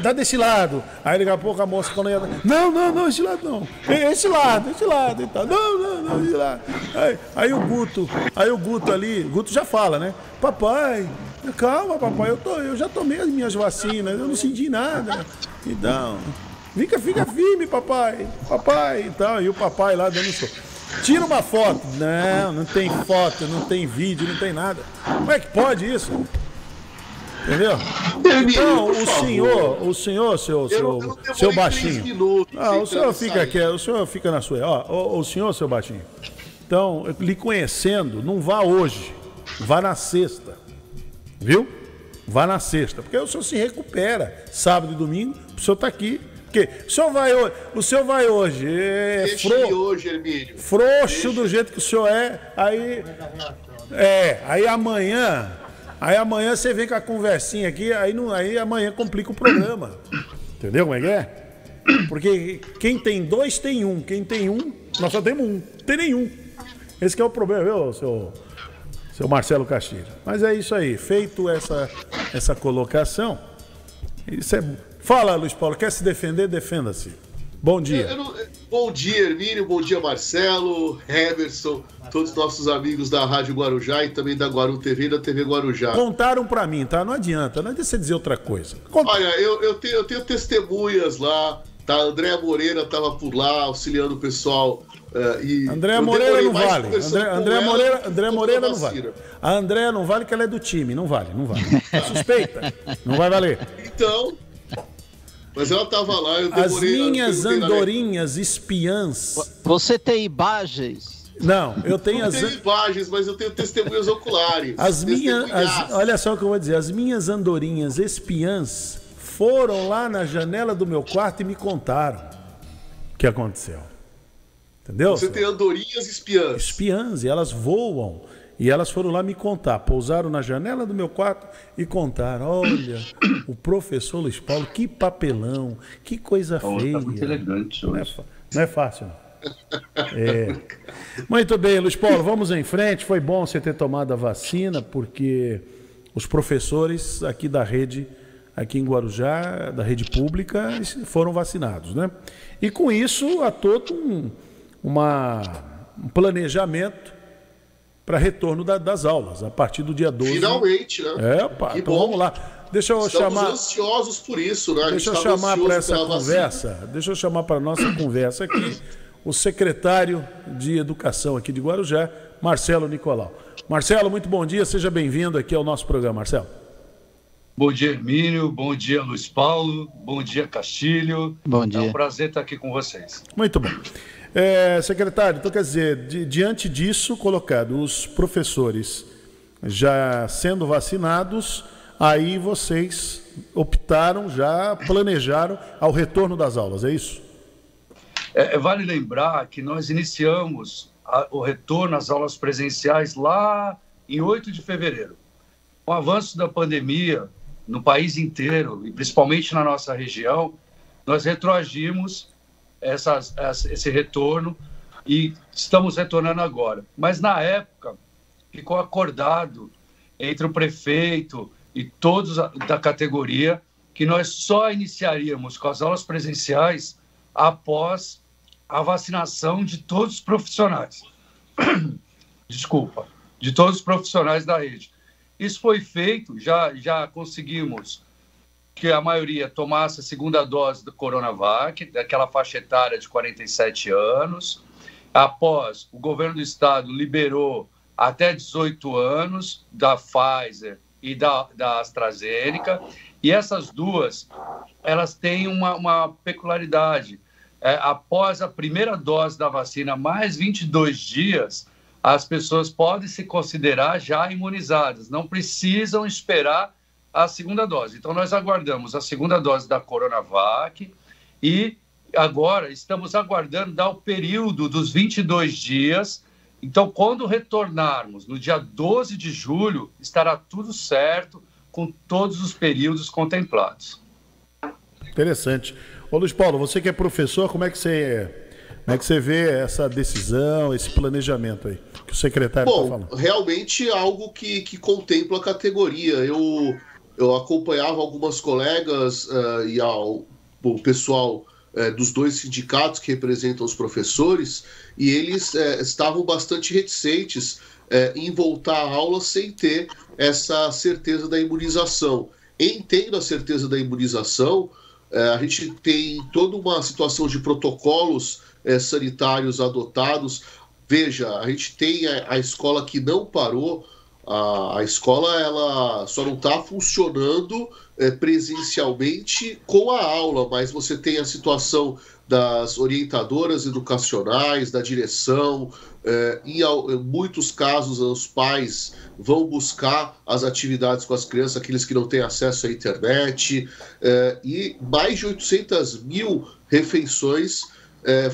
dá desse lado. Aí daqui a pouco a moça, quando ia... Não, esse lado não. Esse lado e tal. Não, esse lado. Aí o Guto ali, o Guto já fala, né? Papai, calma, papai, eu já tomei as minhas vacinas, eu não senti nada. Então, fica firme, papai, e tal. E o papai lá dando soco. Tira uma foto. Não tem foto, não tem vídeo, não tem nada. Como é que pode isso? Entendeu? Então, o senhor, seu baixinho. O senhor fica aqui, o senhor fica na sua. O senhor, seu baixinho. Então, lhe conhecendo, não vá hoje. Vá na sexta. Viu? Vá na sexta. Porque o senhor se recupera. Sábado e domingo, o senhor está aqui. Porque o senhor vai hoje. Hoje, Hermínio. Frouxo do jeito que o senhor é. Aí amanhã você vem com a conversinha aqui, aí amanhã complica o programa. Entendeu como é que é? Porque quem tem dois tem um. Quem tem um, nós só temos um. Não tem nenhum. Esse que é o problema, viu, seu Marcelo Castilho. Mas é isso aí. Feito essa colocação, isso é... Fala, Luiz Paulo, quer se defender? Defenda-se. Bom dia. Bom dia, Hermínio, bom dia, Marcelo, Heverson, todos os nossos amigos da Rádio Guarujá e também da Guaru TV e da TV Guarujá. Contaram pra mim, tá? Não adianta você dizer outra coisa. Olha, eu tenho testemunhas lá, tá? A Andréa Moreira estava por lá, auxiliando o pessoal. Andréa Moreira não vale. Andréa Moreira não vale. A Andréa não vale porque ela é do time, não vale. É suspeita, não vai valer. Então... Mas ela estava lá, eu demorei... As minhas andorinhas espiãs... Você tem imagens? Não, eu tenho as... Não tenho imagens, mas eu tenho testemunhas oculares. Olha só o que eu vou dizer. As minhas andorinhas espiãs foram lá na janela do meu quarto e me contaram o que aconteceu. Entendeu? Você tem andorinhas espiãs? Espiãs, e elas voam. E elas foram lá me contar, pousaram na janela do meu quarto e contaram, olha, o professor Luiz Paulo, que papelão, que coisa feia. Tá muito elegante hoje. Não é fácil, não. Muito bem, Luiz Paulo, vamos em frente. Foi bom você ter tomado a vacina, porque os professores aqui da rede, aqui em Guarujá, da rede pública, foram vacinados, né? E com isso, há todo um planejamento para retorno das aulas, a partir do dia 12. Finalmente, né? Então vamos lá. Estamos ansiosos por isso, né? Deixa eu chamar para essa conversa, deixa eu chamar para a nossa conversa aqui, o secretário de Educação aqui de Guarujá, Marcelo Nicolau. Marcelo, muito bom dia, seja bem-vindo aqui ao nosso programa, Marcelo. Bom dia, Hermínio, bom dia, Luiz Paulo, bom dia, Castilho. Bom dia. É um prazer estar aqui com vocês. Muito bom. Secretário, então quer dizer, diante disso colocado, os professores já sendo vacinados, aí vocês optaram, já planejaram ao retorno das aulas, é isso? Vale lembrar que nós iniciamos o retorno às aulas presenciais lá em 8 de fevereiro. Com o avanço da pandemia no país inteiro, e principalmente na nossa região, nós retroagimos esse retorno e estamos retornando agora. Mas na época ficou acordado entre o prefeito e todos da categoria que nós só iniciaríamos com as aulas presenciais após a vacinação de todos os profissionais. De todos os profissionais da rede. Isso foi feito, já conseguimos que a maioria tomasse a segunda dose do Coronavac, daquela faixa etária de 47 anos. Após, o governo do estado liberou até 18 anos da Pfizer e da AstraZeneca. E essas duas, elas têm uma peculiaridade. Após a primeira dose da vacina, mais 22 dias, as pessoas podem se considerar já imunizadas, não precisam esperar a segunda dose. Então, nós aguardamos a segunda dose da Coronavac e agora estamos aguardando dar o período dos 22 dias. Então, quando retornarmos no dia 12 de julho, estará tudo certo com todos os períodos contemplados. Interessante. Ô Luiz Paulo, você que é professor, como é que você vê essa decisão, esse planejamento aí que o secretário está falando? Bom, realmente é algo que contempla a categoria. Eu acompanhava algumas colegas e o pessoal dos dois sindicatos que representam os professores, e eles estavam bastante reticentes em voltar à aula sem ter essa certeza da imunização. Em tendo a certeza da imunização, a gente tem toda uma situação de protocolos sanitários adotados. Veja, a gente tem a escola que não parou. A escola ela só não está funcionando presencialmente com a aula, mas você tem a situação das orientadoras educacionais, da direção, em muitos casos os pais vão buscar as atividades com as crianças, aqueles que não têm acesso à internet, e mais de 800 mil refeições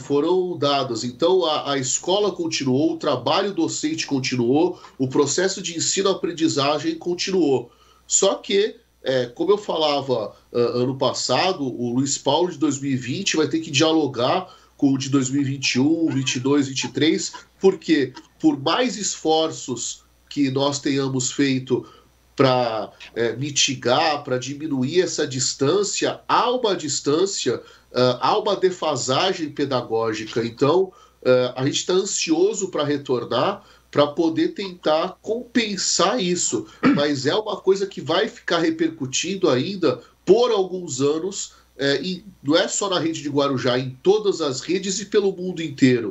foram dadas. Então a escola continuou, o trabalho docente continuou, o processo de ensino-aprendizagem continuou. Só que, como eu falava ano passado, o Luiz Paulo de 2020 vai ter que dialogar com o de 2021, 22, 23, porque por mais esforços que nós tenhamos feito para mitigar, para diminuir essa distância, há uma distância, há uma defasagem pedagógica. Então, a gente está ansioso para retornar, para poder tentar compensar isso. Mas é uma coisa que vai ficar repercutindo ainda por alguns anos, e não é só na rede de Guarujá, em todas as redes e pelo mundo inteiro.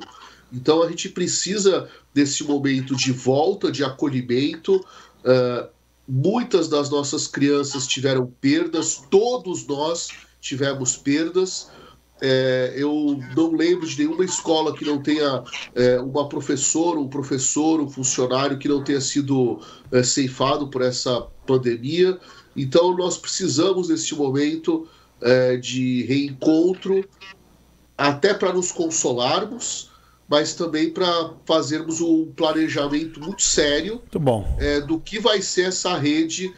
Então, a gente precisa desse momento de volta, de acolhimento. Muitas das nossas crianças tiveram perdas, todos nós tivemos perdas. Eu não lembro de nenhuma escola que não tenha uma professora, um professor, um funcionário que não tenha sido ceifado por essa pandemia. Então, nós precisamos desse momento de reencontro, até para nos consolarmos, mas também para fazermos um planejamento muito sério do que vai ser essa rede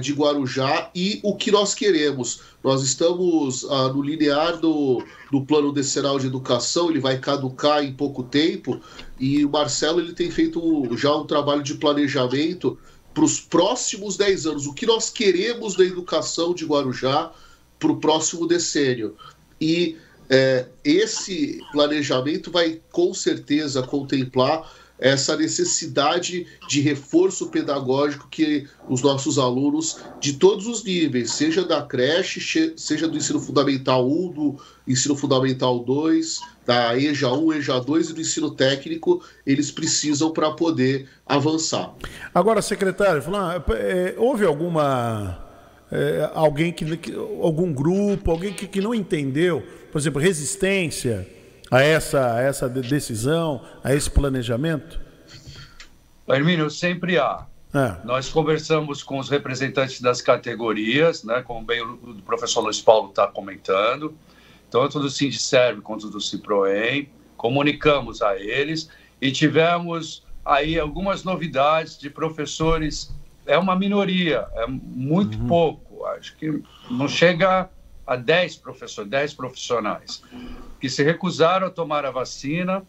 de Guarujá e o que nós queremos. Nós estamos no linear do Plano Decenal de Educação, ele vai caducar em pouco tempo, e o Marcelo ele tem feito já um trabalho de planejamento para os próximos 10 anos, o que nós queremos da educação de Guarujá para o próximo decênio. E esse planejamento vai com certeza contemplar essa necessidade de reforço pedagógico que os nossos alunos de todos os níveis, seja da creche, seja do ensino fundamental 1, do ensino fundamental 2, da EJA 1, EJA 2 e do ensino técnico, eles precisam para poder avançar. Agora, secretário, houve algum grupo, alguém que não entendeu, por exemplo, resistência a essa decisão, a esse planejamento? Hermínio, sempre há. Nós conversamos com os representantes das categorias, né, como bem o professor Luiz Paulo está comentando, tanto do Sindicerv quanto do Ciproem, comunicamos a eles e tivemos aí algumas novidades de professores. É uma minoria, é muito pouco, acho que não chega a 10 profissionais, que se recusaram a tomar a vacina,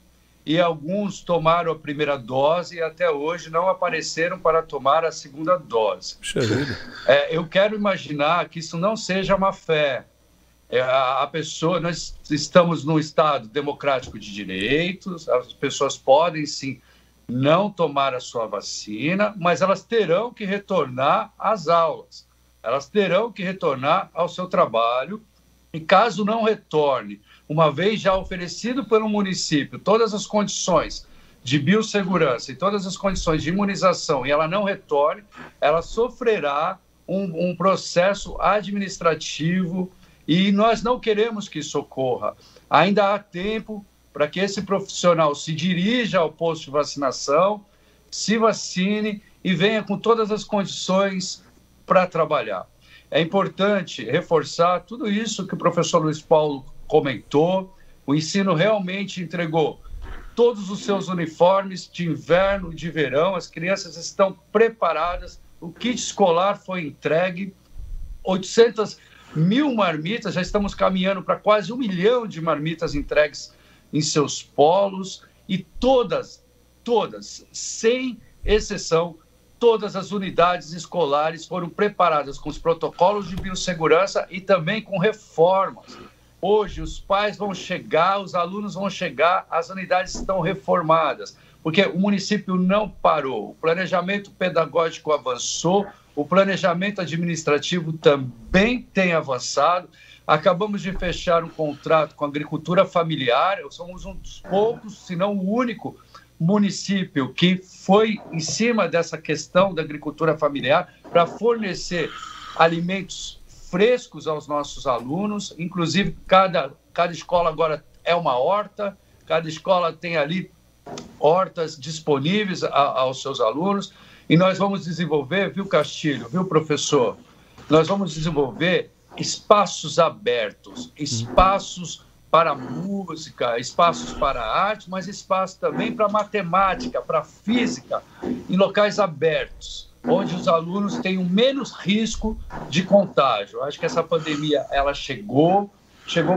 e alguns tomaram a primeira dose e até hoje não apareceram para tomar a segunda dose. Eu quero imaginar que isso não seja má fé. Nós estamos num Estado democrático de direitos, as pessoas podem sim não tomar a sua vacina, mas elas terão que retornar às aulas, elas terão que retornar ao seu trabalho, e caso não retorne, uma vez já oferecido pelo município todas as condições de biossegurança e todas as condições de imunização, e ela não retorne, ela sofrerá um processo administrativo e nós não queremos que isso ocorra. Ainda há tempo para que esse profissional se dirija ao posto de vacinação, se vacine e venha com todas as condições para trabalhar. É importante reforçar tudo isso que o professor Luiz Paulo comentou. O ensino realmente entregou todos os seus uniformes de inverno e de verão, as crianças estão preparadas, o kit escolar foi entregue, 800 mil marmitas, já estamos caminhando para quase 1 milhão de marmitas entregues em seus polos, e todas, sem exceção, todas as unidades escolares foram preparadas com os protocolos de biossegurança e também com reformas. Hoje, os pais vão chegar, os alunos vão chegar, as unidades estão reformadas, porque o município não parou. O planejamento pedagógico avançou, o planejamento administrativo também tem avançado. Acabamos de fechar um contrato com a agricultura familiar, somos um dos poucos, se não o único, município que foi em cima dessa questão da agricultura familiar para fornecer alimentos frescos aos nossos alunos. Inclusive, cada escola agora é uma horta, cada escola tem ali hortas disponíveis aos seus alunos, e nós vamos desenvolver, viu, Castilho, viu, professor? Nós vamos desenvolver espaços abertos, espaços para música, espaços para arte, mas espaço também para matemática, para física, em locais abertos, onde os alunos tenham menos risco de contágio. Acho que essa pandemia ela chegou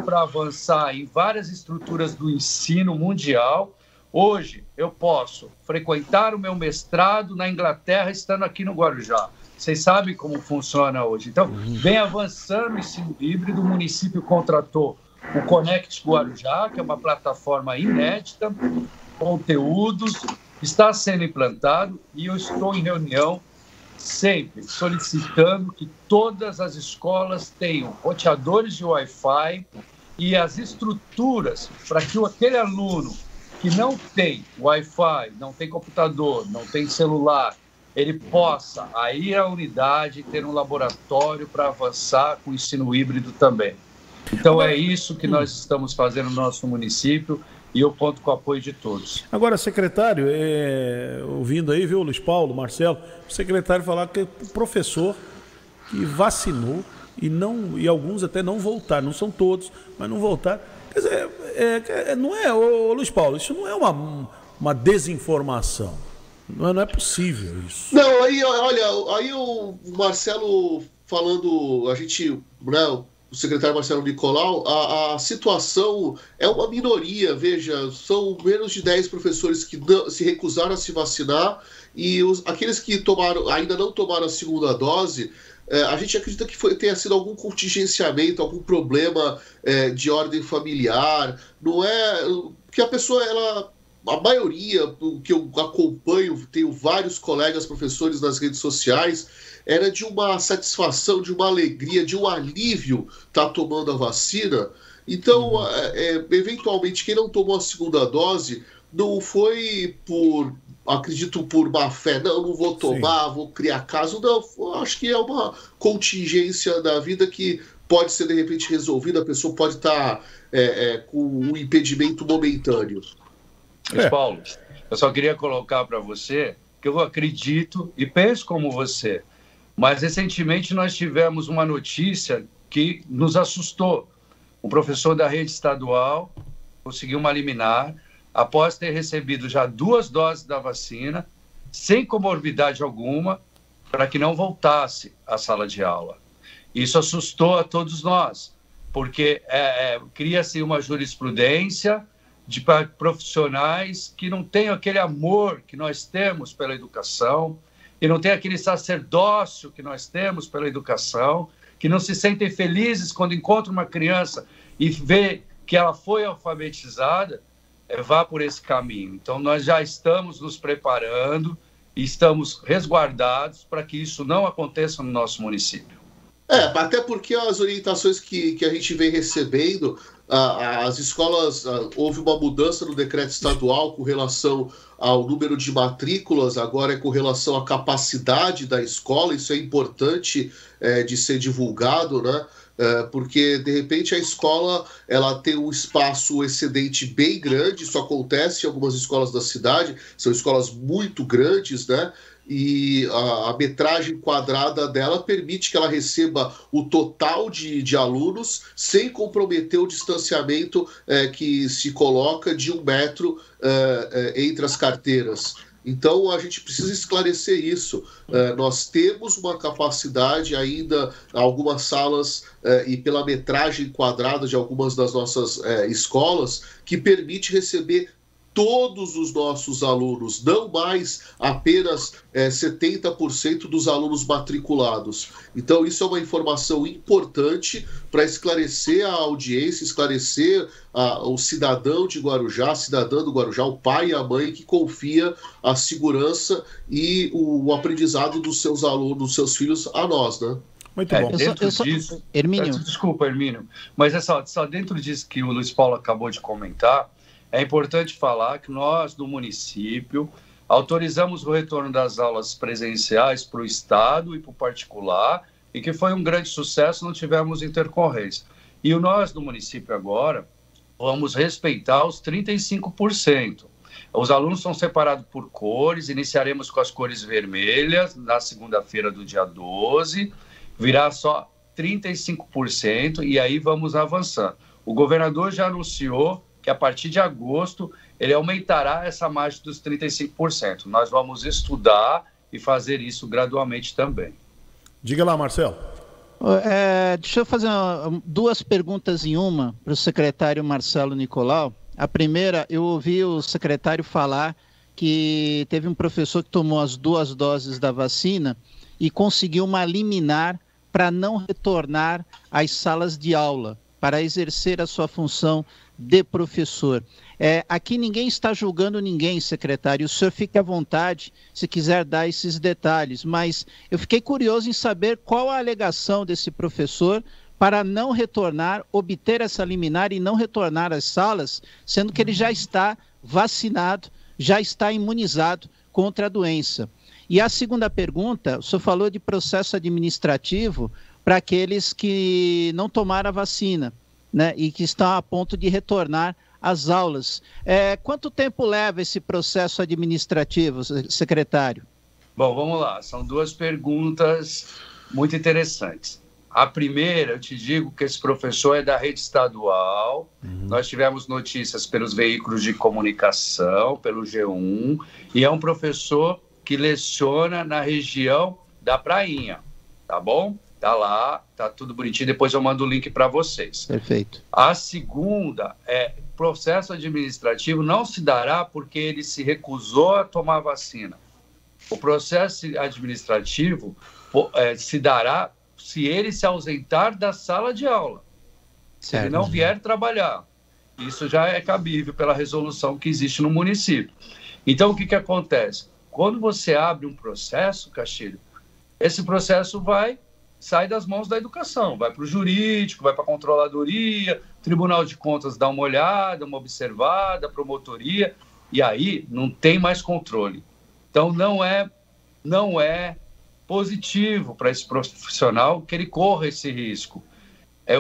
para avançar em várias estruturas do ensino mundial. Hoje eu posso frequentar o meu mestrado na Inglaterra estando aqui no Guarujá. Vocês sabem como funciona hoje. Então, vem avançando o ensino híbrido, o município contratou o Conect Guarujá, que é uma plataforma inédita, conteúdos, está sendo implantado, e eu estou em reunião sempre solicitando que todas as escolas tenham roteadores de Wi-Fi e as estruturas para que aquele aluno que não tem Wi-Fi, não tem computador, não tem celular, ele possa ir à unidade e ter um laboratório para avançar com o ensino híbrido também. Então é isso que nós estamos fazendo no nosso município, e eu conto com o apoio de todos. Agora, secretário, ouvindo aí, viu, Luiz Paulo, Marcelo, o secretário falar que o professor que vacinou e alguns até não voltaram, não são todos, mas não voltaram. Quer dizer, não é, Luiz Paulo, isso não é uma desinformação. Não é possível isso. Não, aí o Marcelo falando, a gente, né, o secretário Marcelo Nicolau, a situação é uma minoria, veja, são menos de 10 professores que se recusaram a se vacinar, e aqueles que ainda não tomaram a segunda dose, a gente acredita que tenha sido algum contingenciamento, algum problema de ordem familiar, não é que a pessoa, a maioria que eu acompanho, tenho vários colegas professores nas redes sociais, era de uma satisfação, de uma alegria, de um alívio estar tomando a vacina. Então, eventualmente, quem não tomou a segunda dose não foi acredito, por má fé. Não vou tomar, vou criar caso. Não, acho que é uma contingência da vida que pode ser, de repente, resolvida. A pessoa pode estar com um impedimento momentâneo. Luiz Paulo, eu só queria colocar para você que eu acredito e penso como você. Mas, recentemente, nós tivemos uma notícia que nos assustou. Um professor da rede estadual conseguiu uma liminar após ter recebido já 2 doses da vacina, sem comorbidade alguma, para que não voltasse à sala de aula. Isso assustou a todos nós, porque cria-se uma jurisprudência de profissionais que não têm aquele amor que nós temos pela educação, que não tem aquele sacerdócio que nós temos pela educação, que não se sentem felizes quando encontram uma criança e vê que ela foi alfabetizada, vá por esse caminho. Então, nós já estamos nos preparando e estamos resguardados para que isso não aconteça no nosso município. Até porque as orientações que a gente vem recebendo, as escolas, houve uma mudança no decreto estadual com relação ao número de matrículas, agora é com relação à capacidade da escola, isso é importante de ser divulgado, né? Porque, de repente, a escola ela tem um espaço excedente bem grande, isso acontece em algumas escolas da cidade, são escolas muito grandes, né? E a metragem quadrada dela permite que ela receba o total de alunos sem comprometer o distanciamento que se coloca de 1 metro entre as carteiras. Então, a gente precisa esclarecer isso. Nós temos uma capacidade ainda, algumas salas e pela metragem quadrada de algumas das nossas escolas, que permite receber todos os nossos alunos, não mais apenas 70% dos alunos matriculados. Então, isso é uma informação importante para esclarecer a audiência, esclarecer o cidadão de Guarujá, a cidadã do Guarujá, o pai e a mãe que confia a segurança e o aprendizado dos seus alunos, dos seus filhos a nós, né? Muito bom. Dentro disso, Hermínio. Desculpa, Hermínio, mas só dentro disso que o Luiz Paulo acabou de comentar, é importante falar que nós, do município, autorizamos o retorno das aulas presenciais para o Estado e para o particular, e que foi um grande sucesso, não tivemos intercorrência. E nós, do município, agora, vamos respeitar os 35%. Os alunos são separados por cores, iniciaremos com as cores vermelhas, na segunda-feira do dia 12, virá só 35%, e aí vamos avançando. O governador já anunciou que a partir de agosto ele aumentará essa margem dos 35%. Nós vamos estudar e fazer isso gradualmente também. Diga lá, Marcelo. Deixa eu fazer duas perguntas em uma para o secretário Marcelo Nicolau. A primeira, eu ouvi o secretário falar que teve um professor que tomou as 2 doses da vacina e conseguiu uma liminar para não retornar às salas de aula, para exercer a sua função de professor. Aqui ninguém está julgando ninguém, secretário. O senhor fique à vontade se quiser dar esses detalhes, mas eu fiquei curioso em saber qual a alegação desse professor para não retornar, obter essa liminar e não retornar às salas, sendo que ele já está vacinado, já está imunizado contra a doença. E a segunda pergunta, o senhor falou de processo administrativo para aqueles que não tomaram a vacina, né, e que estão a ponto de retornar às aulas. Quanto tempo leva esse processo administrativo, secretário? Bom, vamos lá. São 2 perguntas muito interessantes. A primeira, eu te digo que esse professor é da rede estadual. Nós tivemos notícias pelos veículos de comunicação, pelo G1, e é um professor que leciona na região da Prainha, tá bom? Tá lá, tá tudo bonitinho, depois eu mando o link para vocês. Perfeito. A segunda processo administrativo não se dará porque ele se recusou a tomar vacina. O processo administrativo se dará se ele se ausentar da sala de aula, se ele não vier trabalhar. Isso já é cabível pela resolução que existe no município. Então, o que acontece? Quando você abre um processo, Castilho, esse processo sai das mãos da educação, vai para o jurídico, vai para a controladoria, Tribunal de Contas dá uma olhada, uma observada, promotoria, e aí não tem mais controle. Então, não é positivo para esse profissional que ele corra esse risco.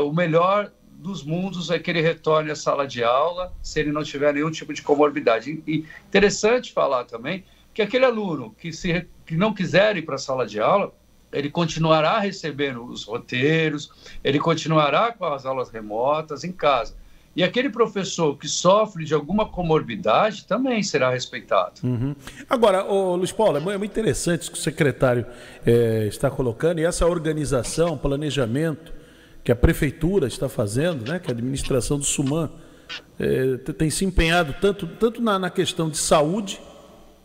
O melhor dos mundos é que ele retorne à sala de aula se ele não tiver nenhum tipo de comorbidade. E interessante falar também que aquele aluno que não quiser ir para a sala de aula, ele continuará recebendo os roteiros, ele continuará com as aulas remotas em casa. E aquele professor que sofre de alguma comorbidade também será respeitado. Agora, Luiz Paulo, é muito interessante isso que o secretário está colocando, e essa organização, planejamento que a prefeitura está fazendo, né, que a administração do SUMAN tem se empenhado tanto na questão de saúde,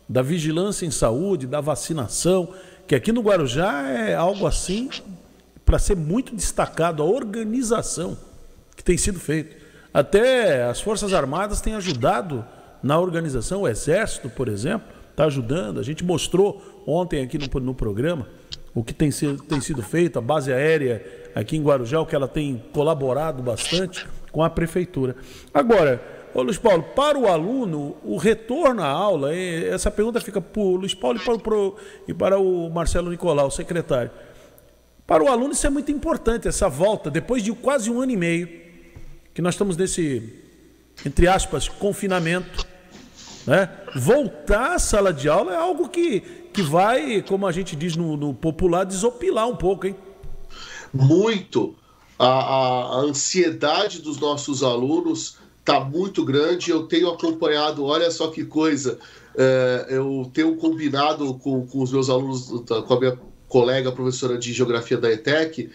da vigilância em saúde, da vacinação, que aqui no Guarujá é algo assim para ser muito destacado, a organização que tem sido feita. Até as Forças Armadas têm ajudado na organização, o Exército, por exemplo, está ajudando. A gente mostrou ontem aqui no programa o que tem sido feito, a base aérea aqui em Guarujá, o que ela tem colaborado bastante com a prefeitura. Agora, ô Luiz Paulo, para o aluno, o retorno à aula, essa pergunta fica para o Luiz Paulo e para o Marcelo Nicolau, o secretário. Para o aluno isso é muito importante, essa volta, depois de quase 1 ano e meio, que nós estamos nesse, entre aspas, confinamento, né? Voltar à sala de aula é algo que vai, como a gente diz no popular, desopilar um pouco, hein? Muito. A ansiedade dos nossos alunos está muito grande. Eu tenho acompanhado, olha só que coisa, eu tenho combinado com os meus alunos, com a minha colega professora de Geografia da ETEC,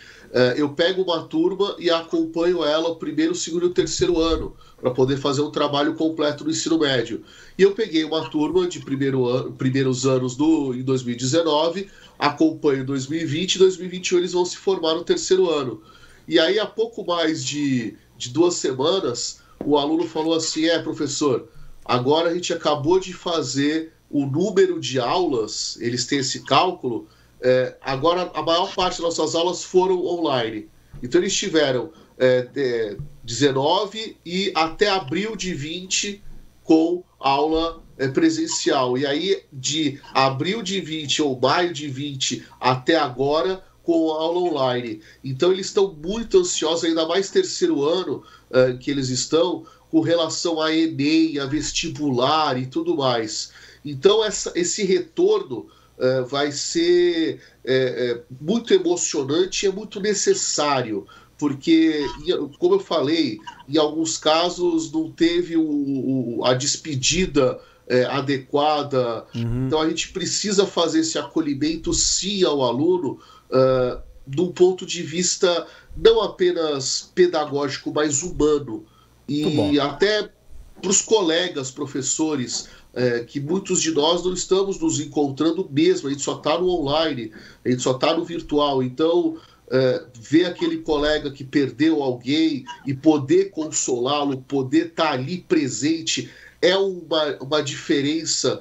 eu pego uma turma e acompanho ela o primeiro, segundo e o terceiro ano, para poder fazer um trabalho completo no ensino médio. E eu peguei uma turma de primeiros anos em 2019, acompanho 2020 e 2021 eles vão se formar no terceiro ano. E aí, há pouco mais de 2 semanas, o aluno falou assim, professor, agora a gente acabou de fazer o número de aulas, eles têm esse cálculo, agora a maior parte das nossas aulas foram online. Então eles tiveram 19 e até abril de 20 com aula presencial. E aí de abril de 20 ou maio de 20 até agora com aula online. Então eles estão muito ansiosos, ainda mais terceiro ano que eles estão, com relação a Enem, a vestibular e tudo mais. Então esse retorno vai ser muito emocionante e é muito necessário, porque, como eu falei, em alguns casos não teve a despedida adequada. Então a gente precisa fazer esse acolhimento sim ao aluno, de um ponto de vista não apenas pedagógico, mas humano. E até para os colegas, professores, que muitos de nós não estamos nos encontrando mesmo, a gente só está no online, a gente só está no virtual. Então, ver aquele colega que perdeu alguém e poder consolá-lo, poder estar ali presente, é uma diferença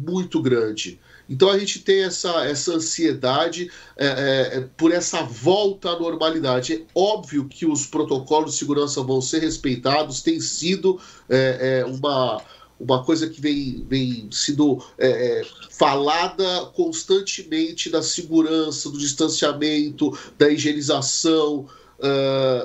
muito grande. Então a gente tem essa ansiedade por essa volta à normalidade. É óbvio que os protocolos de segurança vão ser respeitados, tem sido uma coisa que vem sendo falada constantemente, da segurança, do distanciamento, da higienização,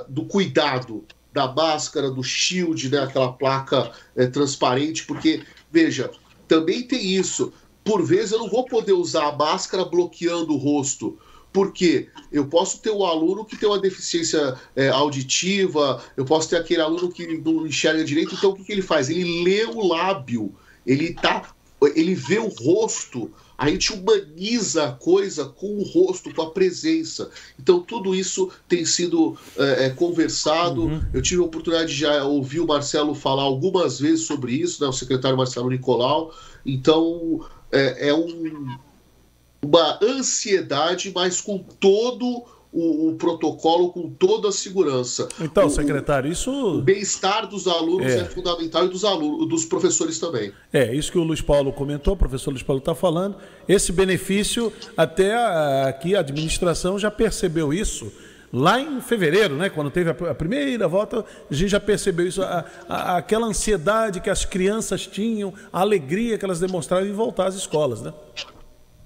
do cuidado, da máscara, do shield, né, aquela placa transparente, porque, veja, também tem isso. Por vezes eu não vou poder usar a máscara bloqueando o rosto, porque eu posso ter um aluno que tem uma deficiência auditiva, eu posso ter aquele aluno que não enxerga direito, então o que ele faz? Ele lê o lábio, ele vê o rosto, a gente humaniza a coisa com o rosto, com a presença. Então tudo isso tem sido conversado. Eu tive a oportunidade de já ouvir o Marcelo falar algumas vezes sobre isso, né, o secretário Marcelo Nicolau. Então uma ansiedade, mas com todo o protocolo, com toda a segurança. Então, secretário, o bem-estar dos alunos é fundamental, e dos professores também. Isso que o Luiz Paulo comentou, o professor Luiz Paulo está falando. Esse benefício, até aqui a administração já percebeu isso. Lá em fevereiro, né, quando teve a primeira volta, a gente já percebeu isso, aquela ansiedade que as crianças tinham, a alegria que elas demonstraram em voltar às escolas, né?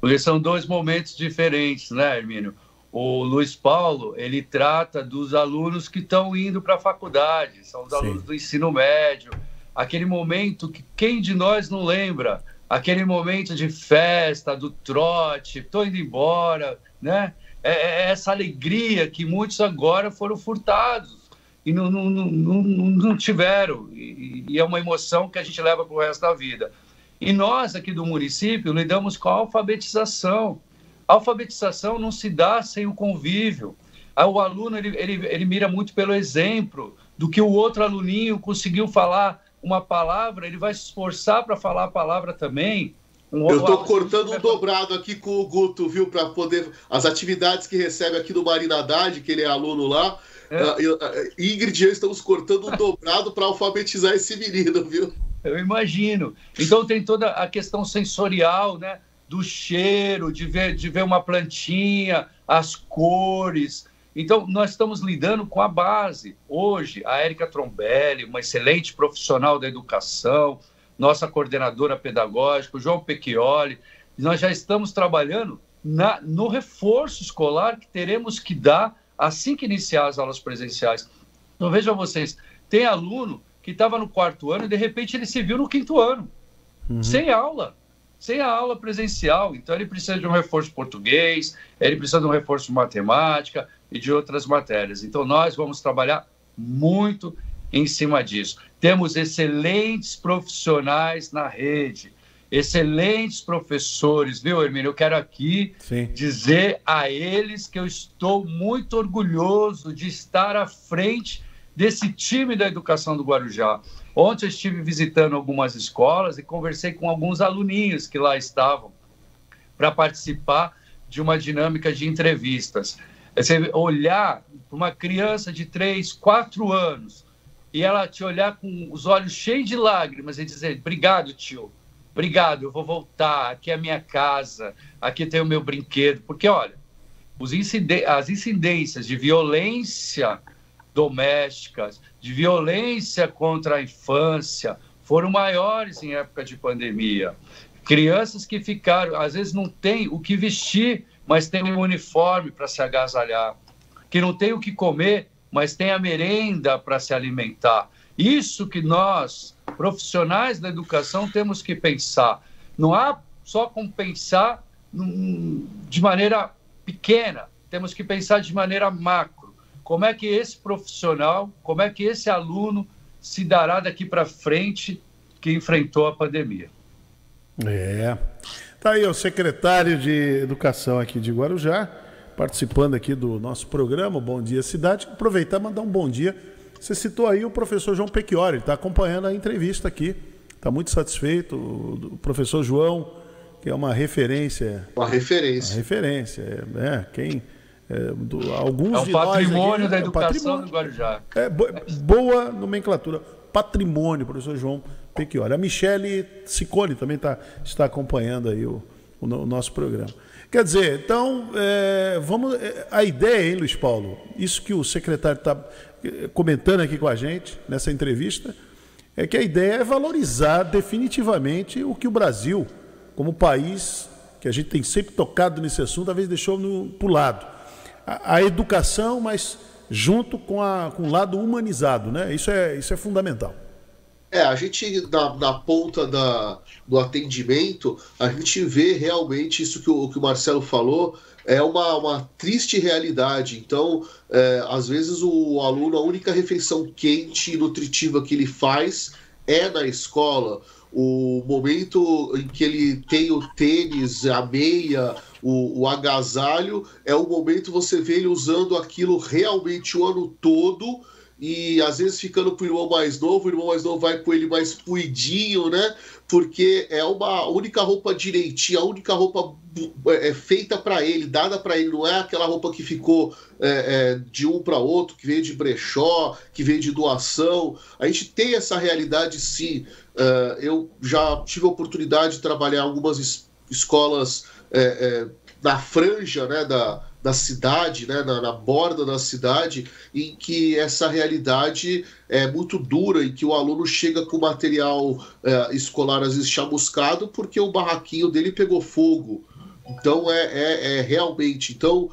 Porque são 2 momentos diferentes, né, Hermínio? O Luiz Paulo, ele trata dos alunos que estão indo para a faculdade, são os alunos do ensino médio, aquele momento que quem de nós não lembra, aquele momento de festa, do trote, estou indo embora, né? Essa alegria que muitos agora foram furtados e não tiveram. E é uma emoção que a gente leva para o resto da vida. E nós, aqui do município, lidamos com a alfabetização. A alfabetização não se dá sem o convívio. O aluno ele mira muito pelo exemplo do que o outro aluninho conseguiu falar uma palavra, ele vai se esforçar para falar a palavra também. Eu estou cortando um dobrado aqui com o Guto, viu? Para poder. As atividades que recebe aqui no Marina Haddad, que ele é aluno lá, Ingrid e eu estamos cortando um dobrado para alfabetizar esse menino, viu? Eu imagino. Então tem toda a questão sensorial, né? do cheiro, de ver uma plantinha, as cores. Então, nós estamos lidando com a base. Hoje, a Érica Trombelli, uma excelente profissional da educação, nossa coordenadora pedagógica, o João Pecchioli, nós já estamos trabalhando no reforço escolar que teremos que dar assim que iniciar as aulas presenciais. Então, vejam vocês, tem aluno que estava no 4º ano e, de repente, ele se viu no 5º ano, sem a aula presencial. Então, ele precisa de um reforço português, ele precisa de um reforço matemática e de outras matérias. Então, nós vamos trabalhar muito em cima disso. Temos excelentes profissionais na rede, excelentes professores, viu, Hermínio? Eu quero aqui dizer a eles que eu estou muito orgulhoso de estar à frente desse time da educação do Guarujá. Ontem eu estive visitando algumas escolas e conversei com alguns aluninhos que lá estavam para participar de uma dinâmica de entrevistas. Você olhar para uma criança de 3, 4 anos e ela te olhar com os olhos cheios de lágrimas e dizer: obrigado, tio, obrigado, eu vou voltar, aqui é a minha casa, aqui tem o meu brinquedo. Porque, olha, as incidências de violência domésticas, de violência contra a infância, foram maiores em época de pandemia. Crianças que ficaram, às vezes não tem o que vestir, mas tem um uniforme para se agasalhar. Que não tem o que comer, mas tem a merenda para se alimentar. Isso que nós, profissionais da educação, temos que pensar. Não há só como pensar de maneira pequena, temos que pensar de maneira macro. Como é que esse profissional, como é que esse aluno se dará daqui para frente que enfrentou a pandemia? Tá aí o secretário de Educação aqui de Guarujá, participando aqui do nosso programa, Bom Dia Cidade. Aproveitar e mandar um bom dia. Você citou aí o professor João Pecchioli, ele está acompanhando a entrevista aqui, está muito satisfeito. O professor João, que é uma referência. Uma referência. Alguns é um patrimônio aqui, da educação do Guarujá. Boa nomenclatura. Patrimônio, professor João Pecchioli. A Michele Ciccone também está acompanhando aí o nosso programa. Quer dizer, então, a ideia, hein, Luiz Paulo, isso que o secretário está comentando aqui com a gente, nessa entrevista, é que a ideia é valorizar definitivamente o que o Brasil, como país, que a gente tem sempre tocado nesse assunto, talvez deixou para o lado. A educação, mas junto com o lado humanizado, né? Isso é fundamental. A gente, na ponta do atendimento, a gente vê realmente isso que o Marcelo falou, é uma triste realidade. Então, às vezes o aluno, a única refeição quente e nutritiva que ele faz é na escola. O momento em que ele tem o tênis, a meia, o agasalho, é o momento você vê ele usando aquilo realmente o ano todo e às vezes ficando pro irmão mais novo, o irmão mais novo vai com ele mais puidinho, né? Porque é uma única roupa direitinha, a única roupa feita para ele, dada para ele, não é aquela roupa que ficou de um para outro, que veio de brechó, que veio de doação. A gente tem essa realidade, sim. Eu já tive a oportunidade de trabalhar em algumas escolas na franja, né, da cidade, né, na borda da cidade, em que essa realidade é muito dura e que o aluno chega com material escolar às vezes chamuscado porque o barraquinho dele pegou fogo. Então realmente, então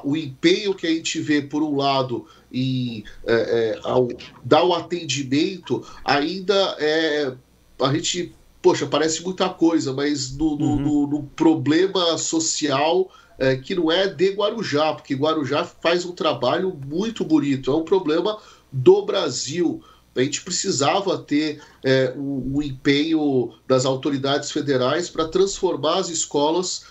o empenho que a gente vê por um lado em dar o atendimento ainda a gente, poxa, parece muita coisa, mas no problema social que não é de Guarujá, porque Guarujá faz um trabalho muito bonito, é um problema do Brasil. A gente precisava ter um empenho das autoridades federais para transformar as escolas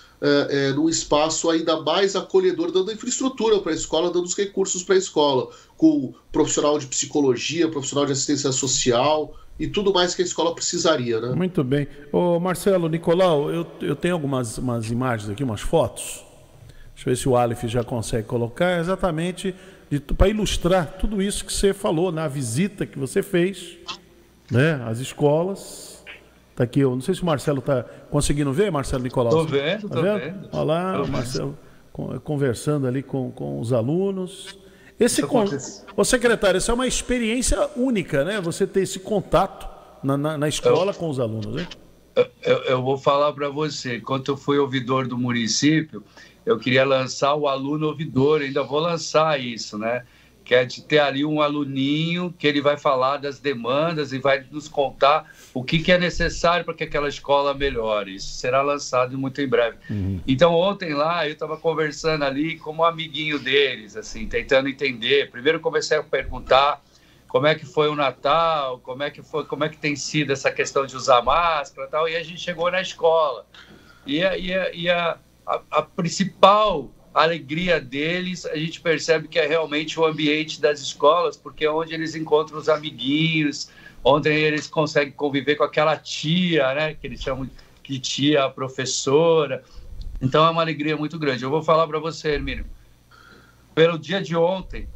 num espaço ainda mais acolhedor, dando infraestrutura para a escola, dando os recursos para a escola, com profissional de psicologia, profissional de assistência social e tudo mais que a escola precisaria, né? Muito bem. Ô Marcelo, Nicolau, eu tenho umas imagens aqui, umas fotos. Deixa eu ver se o Aleph já consegue colocar, exatamente para ilustrar tudo isso que você falou na visita que você fez, né, às escolas. Tá aqui, eu não sei se o Marcelo está conseguindo ver, Marcelo Nicolau. Estou vendo, estou vendo. Olha lá, o Marcelo conversando ali com os alunos. Ô secretário, essa é uma experiência única, né? Você ter esse contato na escola com os alunos, né? Eu vou falar para você, enquanto eu fui ouvidor do município, eu queria lançar o aluno ouvidor, ainda vou lançar isso, né? Que é de ter ali um aluninho que ele vai falar das demandas e vai nos contar o que é necessário para que aquela escola melhore. Isso será lançado muito em breve. Então, ontem lá, eu estava conversando ali como amiguinho deles, assim, tentando entender. Primeiro comecei a perguntar como é que foi o Natal, como é que tem sido essa questão de usar máscara e tal, e a gente chegou na escola. E a principal alegria deles, a gente percebe que é realmente o ambiente das escolas, porque é onde eles encontram os amiguinhos, onde eles conseguem conviver com aquela tia, né, que eles chamam de tia professora. Então é uma alegria muito grande. Eu vou falar para você, Hermínio, pelo dia de ontem,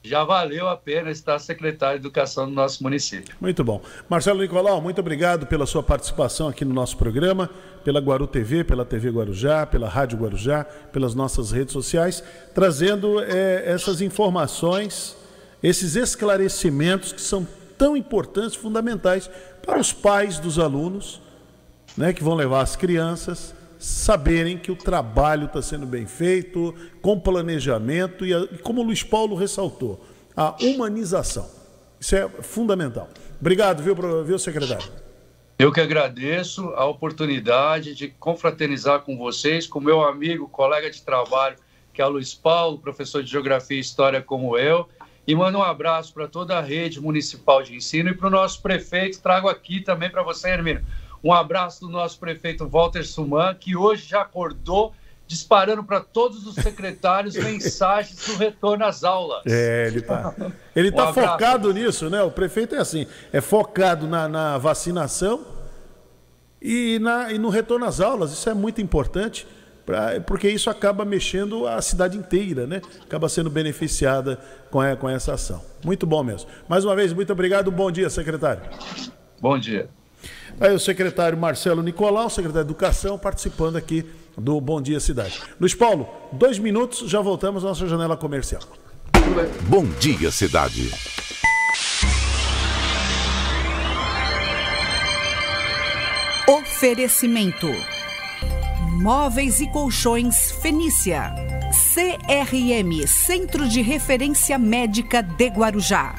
já valeu a pena estar secretário de Educação do nosso município. Muito bom. Marcelo Nicolau, muito obrigado pela sua participação aqui no nosso programa, pela Guaru TV, pela TV Guarujá, pela Rádio Guarujá, pelas nossas redes sociais, trazendo essas informações, esses esclarecimentos que são tão importantes, fundamentais para os pais dos alunos, né, que vão levar as crianças, saberem que o trabalho está sendo bem feito, com planejamento e como o Luiz Paulo ressaltou, a humanização. Isso é fundamental. Obrigado, viu, secretário? Eu que agradeço a oportunidade de confraternizar com vocês, com meu amigo, colega de trabalho, que é o Luiz Paulo, professor de Geografia e História como eu, e mando um abraço para toda a rede municipal de ensino e para o nosso prefeito. Trago aqui também para você, Hermínio, um abraço do nosso prefeito Walter Suman, que hoje já acordou disparando para todos os secretários mensagens do retorno às aulas. Ele tá focado nisso, né? O prefeito é assim, é focado na vacinação e no retorno às aulas. Isso é muito importante, porque isso acaba mexendo a cidade inteira, né? Acaba sendo beneficiada com essa ação. Muito bom mesmo. Mais uma vez, muito obrigado. Bom dia, secretário. Bom dia. Aí o secretário Marcelo Nicolau, secretário de Educação, participando aqui do Bom Dia Cidade. Luiz Paulo, 2 minutos, já voltamos à nossa janela comercial. Bom Dia Cidade. Oferecimento: Móveis e Colchões Fenícia. CRM, Centro de Referência Médica de Guarujá.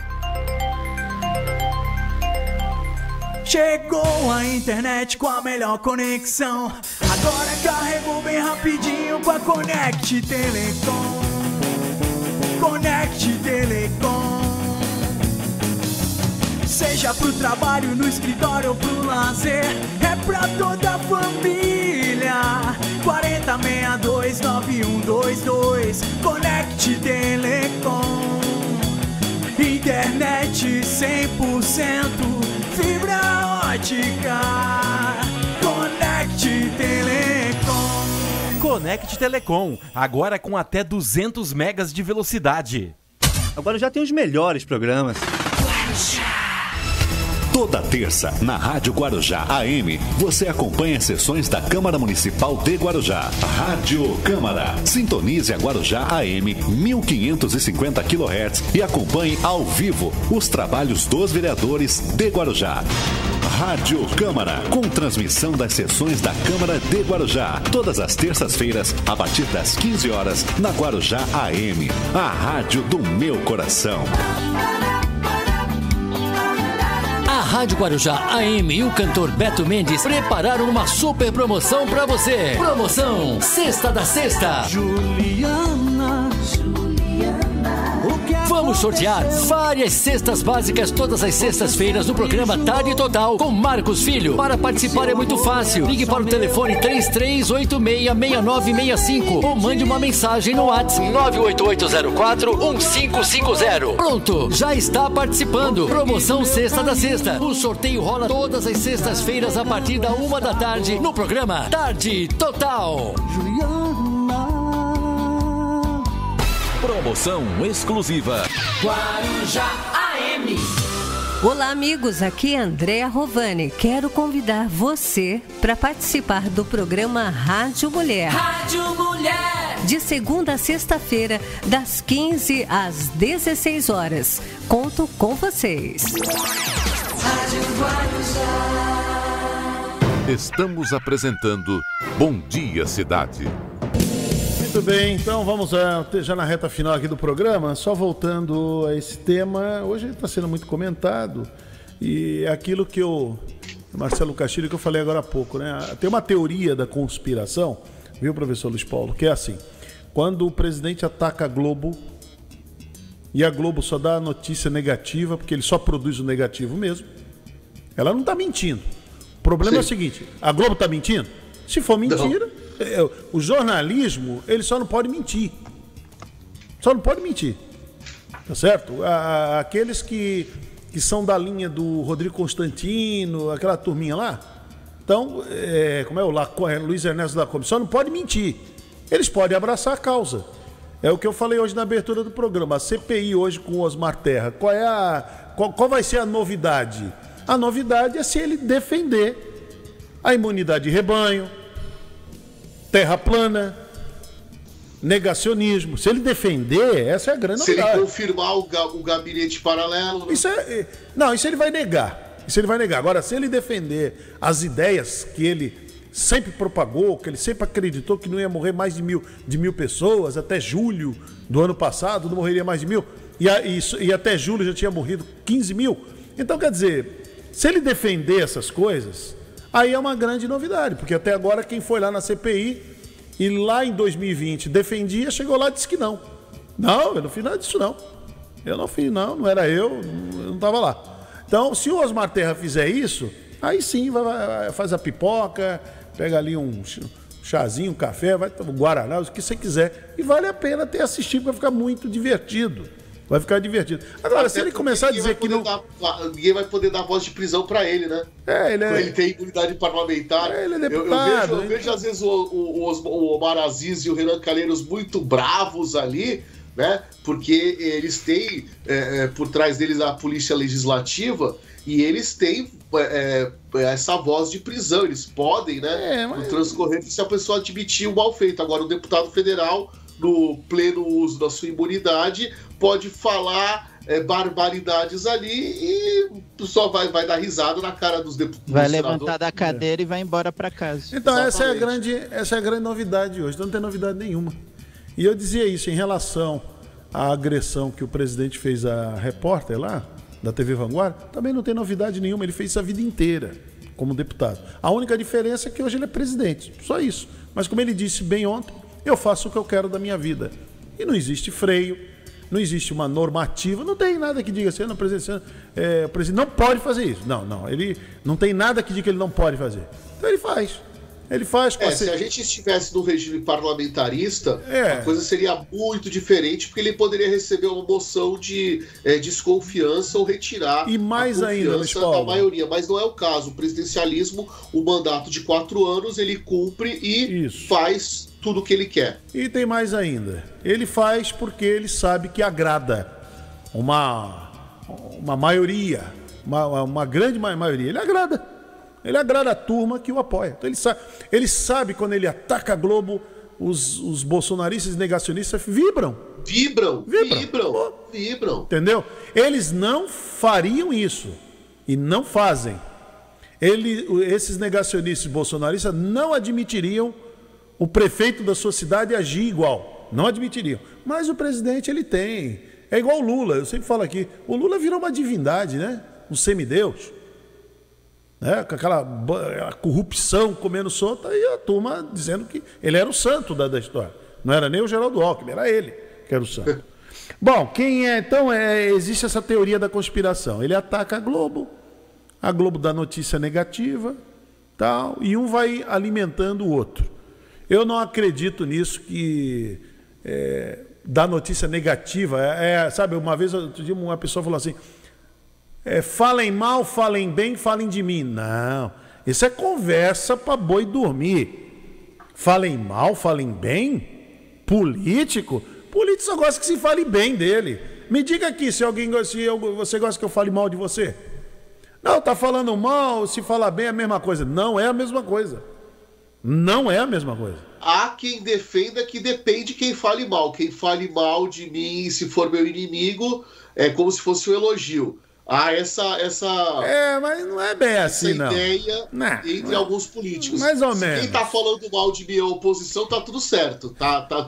Chegou a internet com a melhor conexão. Agora carregou bem rapidinho com a Conect Telecom. Conect Telecom. Seja pro trabalho, no escritório ou pro lazer, é pra toda a família. 4062-9122. Conect Telecom. Internet 100%. Fibra ótica. Conect Telecom. Conect Telecom, agora com até 200 megas de velocidade. Agora já tem os melhores programas. Toda terça, na Rádio Guarujá AM, você acompanha sessões da Câmara Municipal de Guarujá. Rádio Câmara. Sintonize a Guarujá AM 1550 kHz e acompanhe ao vivo os trabalhos dos vereadores de Guarujá. Rádio Câmara, com transmissão das sessões da Câmara de Guarujá, todas as terças-feiras, a partir das 15 horas, na Guarujá AM, a rádio do meu coração. A Rádio Guarujá AM e o cantor Beto Mendes prepararam uma super promoção pra você. Promoção Sexta da Sexta. Juliana. Vamos sortear várias cestas básicas todas as sextas-feiras no programa Tarde Total com Marcos Filho. Para participar é muito fácil. Ligue para o telefone 3386-6965 ou mande uma mensagem no WhatsApp 98804-1550. Pronto, já está participando. Promoção Sexta da Sexta. O sorteio rola todas as sextas-feiras a partir da 1 da tarde no programa Tarde Total. Promoção exclusiva. Guarujá AM. Olá, amigos. Aqui é Andréa Rovani. Quero convidar você para participar do programa Rádio Mulher. Rádio Mulher. De segunda a sexta-feira, das 15 às 16 horas. Conto com vocês. Rádio Guarujá. Estamos apresentando Bom Dia Cidade. Muito bem, então vamos já na reta final aqui do programa, só voltando a esse tema, hoje está sendo muito comentado, e é aquilo que Marcelo Castilho, que eu falei agora há pouco, né? Tem uma teoria da conspiração, viu, professor Luiz Paulo, que é assim, quando o presidente ataca a Globo, e a Globo só dá a notícia negativa, porque ele só produz o negativo mesmo, ela não está mentindo. O problema é o seguinte, a Globo está mentindo? Se for mentira... Não. O jornalismo, ele só não pode mentir. Só não pode mentir. Tá certo? Aqueles que são da linha do Rodrigo Constantino, aquela turminha lá. Então, como é o Luiz Ernesto Lacombe, só não pode mentir. Eles podem abraçar a causa. É o que eu falei hoje na abertura do programa. A CPI hoje com o Osmar Terra. Qual vai ser a novidade? A novidade é se ele defender a imunidade de rebanho, terra plana, negacionismo. Se ele defender, essa é a grande novidade. Se ele confirmar o gabinete paralelo... Isso ele vai negar. Isso ele vai negar. Agora, se ele defender as ideias que ele sempre propagou, que ele sempre acreditou que não ia morrer mais de mil pessoas, até julho do ano passado não morreria mais de 1.000, e até julho já tinha morrido 15 mil. Então, quer dizer, se ele defender essas coisas... Aí é uma grande novidade, porque até agora quem foi lá na CPI e lá em 2020 defendia, chegou lá e disse que não. Não, eu não fiz nada disso não. Eu não fiz, não era eu não estava lá. Então, se o Osmar Terra fizer isso, aí sim, faz a pipoca, pega ali um chazinho, um café, vai tomar um guaraná, o que você quiser. E vale a pena ter assistido, vai ficar muito divertido. Vai ficar divertido. Agora, se ele começar a dizer que não... Ninguém vai poder dar voz de prisão pra ele, né? Ele tem imunidade parlamentar. Ele é deputado. Eu vejo às vezes o Omar Aziz e o Renan Calheiros muito bravos ali, né? Porque eles têm por trás deles a polícia legislativa e eles têm essa voz de prisão. Eles podem, né? No transcorrer, se a pessoa admitir o mal feito. Agora, o deputado federal, no pleno uso da sua imunidade, pode falar barbaridades ali e só vai dar risada na cara dos deputados. Vai levantar da cadeira e vai embora para casa. Então, essa é a grande novidade hoje. Então, não tem novidade nenhuma. E eu dizia isso em relação à agressão que o presidente fez à repórter lá, da TV Vanguarda, também não tem novidade nenhuma. Ele fez isso a vida inteira como deputado. A única diferença é que hoje ele é presidente. Só isso. Mas como ele disse bem ontem, eu faço o que eu quero da minha vida. E não existe freio, não existe uma normativa, não tem nada que diga assim, o presidente não pode fazer isso. Não, ele não tem nada que diga que ele não pode fazer. Então ele faz. Ele faz com se a gente estivesse no regime parlamentarista, a coisa seria muito diferente, porque ele poderia receber uma moção de desconfiança ou retirar e mais a ainda, confiança da maioria. Mas não é o caso. O presidencialismo, o mandato de 4 anos, ele cumpre e faz tudo o que ele quer. E tem mais ainda. Ele faz porque ele sabe que agrada uma maioria, uma grande maioria. Ele agrada a turma que o apoia. Então ele sabe quando ele ataca a Globo, os bolsonaristas negacionistas vibram. Vibram. Entendeu? Eles não fariam isso. E não fazem. Esses negacionistas bolsonaristas não admitiriam o prefeito da sua cidade agir igual. Não admitiriam. Mas o presidente, ele tem. É igual o Lula. Eu sempre falo aqui. O Lula virou uma divindade, né? Um semideus. Com aquela corrupção comendo solta e a turma dizendo que ele era o santo da história. Não era nem o Geraldo Alckmin, era ele que era o santo. Bom, então existe essa teoria da conspiração. Ele ataca a Globo dá notícia negativa, tal, e um vai alimentando o outro. Eu não acredito nisso que dá notícia negativa. Sabe, uma vez uma pessoa falou assim, falem mal, falem bem, falem de mim. Não, isso é conversa para boi dormir. Falem mal, falem bem? Político só gosta que se fale bem dele. Me diga aqui se você gosta que eu fale mal de você. Não, tá falando mal, se falar bem é a mesma coisa. Não é a mesma coisa. Não é a mesma coisa. Há quem defenda que depende quem fale mal. Quem fale mal de mim, se for meu inimigo, é como se fosse um elogio. Há essa mas não é bem assim, não. Ideia entre alguns políticos. Mais ou se menos. Quem tá falando mal de mim, a oposição, tá tudo certo.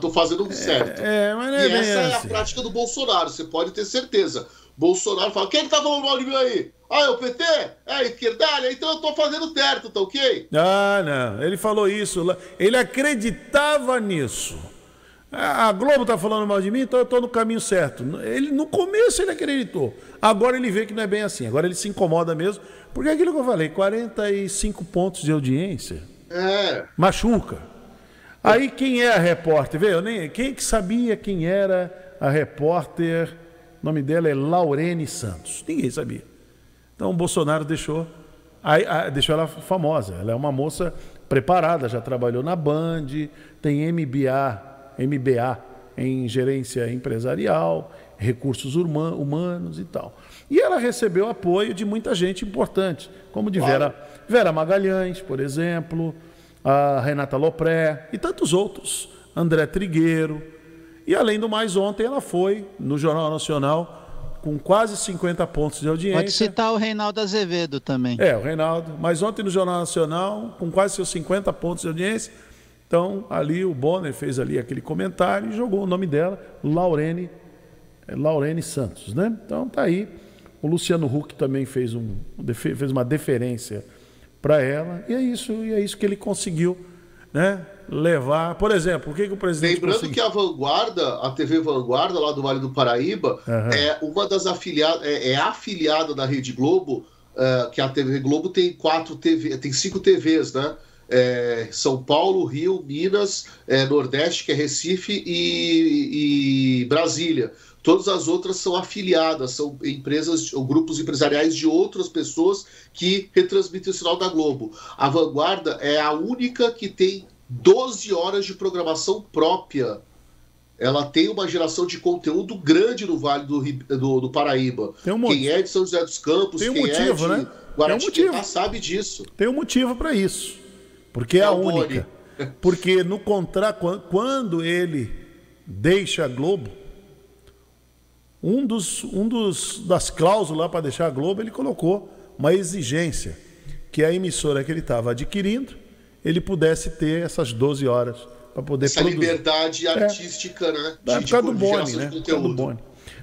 Tô fazendo o certo. Mas não é e bem essa é a assim. prática do Bolsonaro, você pode ter certeza. Bolsonaro fala, quem tá falando mal de mim aí? Ah, é o PT? É a esquerdalha? Então eu tô fazendo certo, tá ok? Ah, não. Ele falou isso. Ele acreditava nisso. A Globo tá falando mal de mim, então eu tô no caminho certo. No começo ele acreditou. Agora ele vê que não é bem assim. Agora ele se incomoda mesmo. Porque é aquilo que eu falei, 45 pontos de audiência. Machuca. Aí quem é a repórter? Quem que sabia quem era a repórter? O nome dela é Laurene Santos. Ninguém sabia. Então o Bolsonaro deixou ela famosa. Ela é uma moça preparada, já trabalhou na Band, tem MBA em gerência empresarial, recursos humanos e tal. E ela recebeu apoio de muita gente importante, como de Vera Magalhães, por exemplo, a Renata Lopré e tantos outros, André Trigueiro. E além do mais, ontem ela foi no Jornal Nacional com quase 50 pontos de audiência. Pode citar o Reinaldo Azevedo também. O Reinaldo. Mas ontem no Jornal Nacional, com quase seus 50 pontos de audiência, então ali o Bonner fez ali aquele comentário e jogou o nome dela, Laurene Santos, né? Então tá aí. O Luciano Huck também fez uma deferência para ela, e é isso que ele conseguiu, né? Levar, por exemplo, o que o presidente Lembrando que a Vanguarda, a TV Vanguarda, lá do Vale do Paraíba, é uma das afiliadas, é afiliada da Rede Globo, que a TV Globo tem 5 TVs, né? São Paulo, Rio, Minas, Nordeste, que é Recife, e Brasília. Todas as outras são afiliadas, são empresas ou grupos empresariais de outras pessoas que retransmitem o sinal da Globo. A Vanguarda é a única que tem 12 horas de programação própria. Ela tem uma geração de conteúdo grande no Vale do Paraíba. Quem é de São José dos Campos, quem é de Guaratinguetá sabe disso. Tem um motivo para isso. Porque é a única. Porque no contrato, quando ele deixa a Globo, das cláusulas para deixar a Globo, ele colocou uma exigência que a emissora que ele estava adquirindo, ele pudesse ter essas 12 horas para poder essa produzir. Liberdade artística, né? Por causa do Boni, né? Do Boni.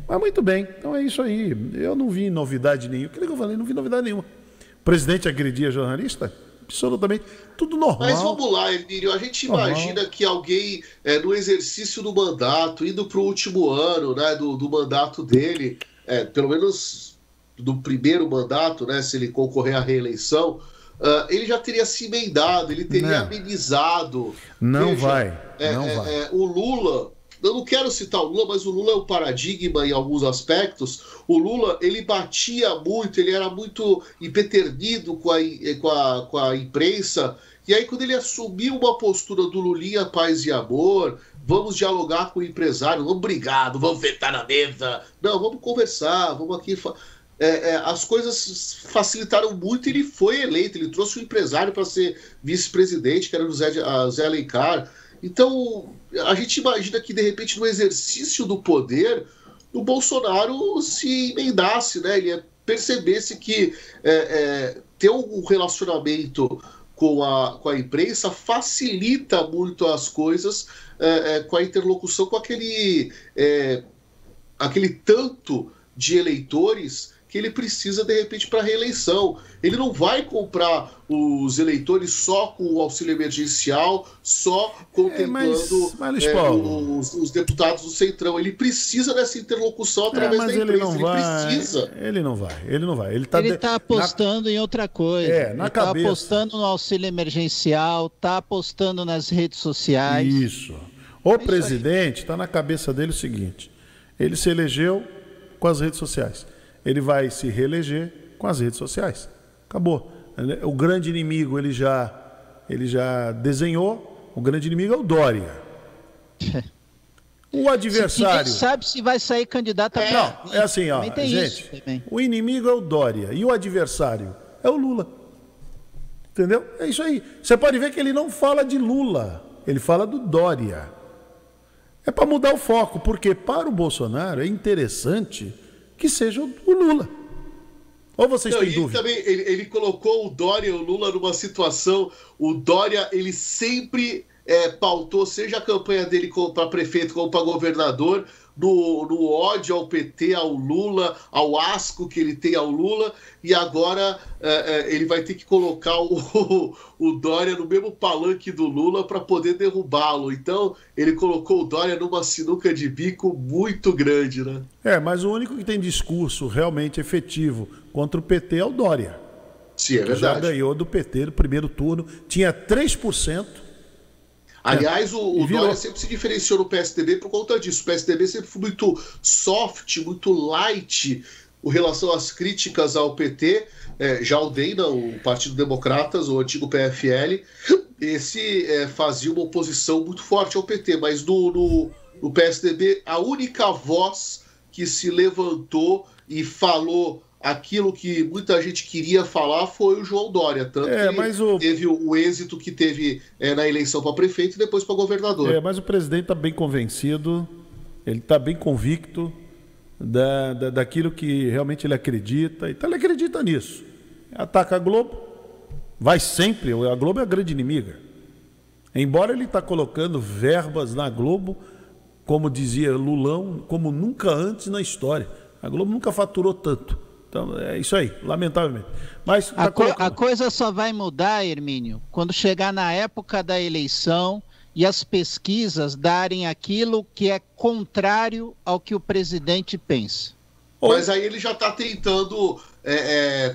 Mas muito bem, então é isso aí. Eu não vi novidade nenhuma. Aquilo que eu falei, não vi novidade nenhuma. O presidente agredia jornalista? Absolutamente. Tudo normal. Mas vamos lá, Emílio. A gente imagina que alguém, no exercício do mandato, indo para o último ano, né, do mandato dele, pelo menos do primeiro mandato, né, se ele concorrer à reeleição, ele já teria se emendado, ele teria amenizado. Não vai. O Lula, eu não quero citar o Lula, mas o Lula é um paradigma em alguns aspectos. O Lula, ele batia muito, ele era muito impeternido com a imprensa. E aí, quando ele assumiu uma postura do Lulinha, paz e amor, vamos dialogar com o empresário, vamos brigar, não vamos vetar na mesa. Não, vamos conversar, vamos aqui... as coisas facilitaram muito e ele foi eleito. Ele trouxe um empresário para ser vice-presidente, que era o Zé Alencar. Então, a gente imagina que, de repente, no exercício do poder, o Bolsonaro se emendasse, né? Ele percebesse que ter um relacionamento com a imprensa facilita muito as coisas, com a interlocução com aquele tanto de eleitores que ele precisa, de repente, para a reeleição. Ele não vai comprar os eleitores só com o auxílio emergencial, só contemplando os deputados do Centrão. Ele precisa dessa interlocução através da imprensa. Ele não vai. Ele está apostando em outra coisa. Ele está apostando no auxílio emergencial, está apostando nas redes sociais. Isso. O presidente está na cabeça dele o seguinte: ele se elegeu com as redes sociais. Ele vai se reeleger com as redes sociais. Acabou. O grande inimigo ele já desenhou. O grande inimigo é o Dória. O adversário... Ninguém sabe se vai sair candidato a Não, é assim, ó, gente, o inimigo é o Dória e o adversário é o Lula. Entendeu? É isso aí. Você pode ver que ele não fala de Lula, ele fala do Dória. É para mudar o foco, porque para o Bolsonaro é interessante que seja o Lula. Ou vocês têm dúvida? Também, ele colocou o Dória e o Lula numa situação... O Dória, ele sempre pautou, seja a campanha dele para prefeito como para governador, no ódio ao PT, ao Lula, ao asco que ele tem ao Lula, e agora ele vai ter que colocar o Dória no mesmo palanque do Lula para poder derrubá-lo. Então, ele colocou o Dória numa sinuca de bico muito grande, né? Mas o único que tem discurso realmente efetivo contra o PT é o Dória. Sim, é verdade. Já ganhou do PT no primeiro turno, tinha 3%. Aliás, o Dória sempre se diferenciou no PSDB por conta disso. O PSDB sempre foi muito soft, muito light com relação às críticas ao PT. Já o DEM, o Partido Democratas, o antigo PFL, esse fazia uma oposição muito forte ao PT. Mas no PSDB, a única voz que se levantou e falou aquilo que muita gente queria falar foi o João Dória, tanto que teve o êxito que teve na eleição para prefeito e depois para governador. Mas o presidente está bem convencido, ele está bem convicto daquilo que realmente ele acredita, então ele acredita nisso. Ataca a Globo, vai sempre, a Globo é a grande inimiga. Embora ele está colocando verbas na Globo, como dizia Lulão, como nunca antes na história. A Globo nunca faturou tanto. Então, é isso aí, lamentavelmente. Mas a coisa só vai mudar, Hermínio, quando chegar na época da eleição e as pesquisas darem aquilo que é contrário ao que o presidente pensa. Mas aí ele já está tentando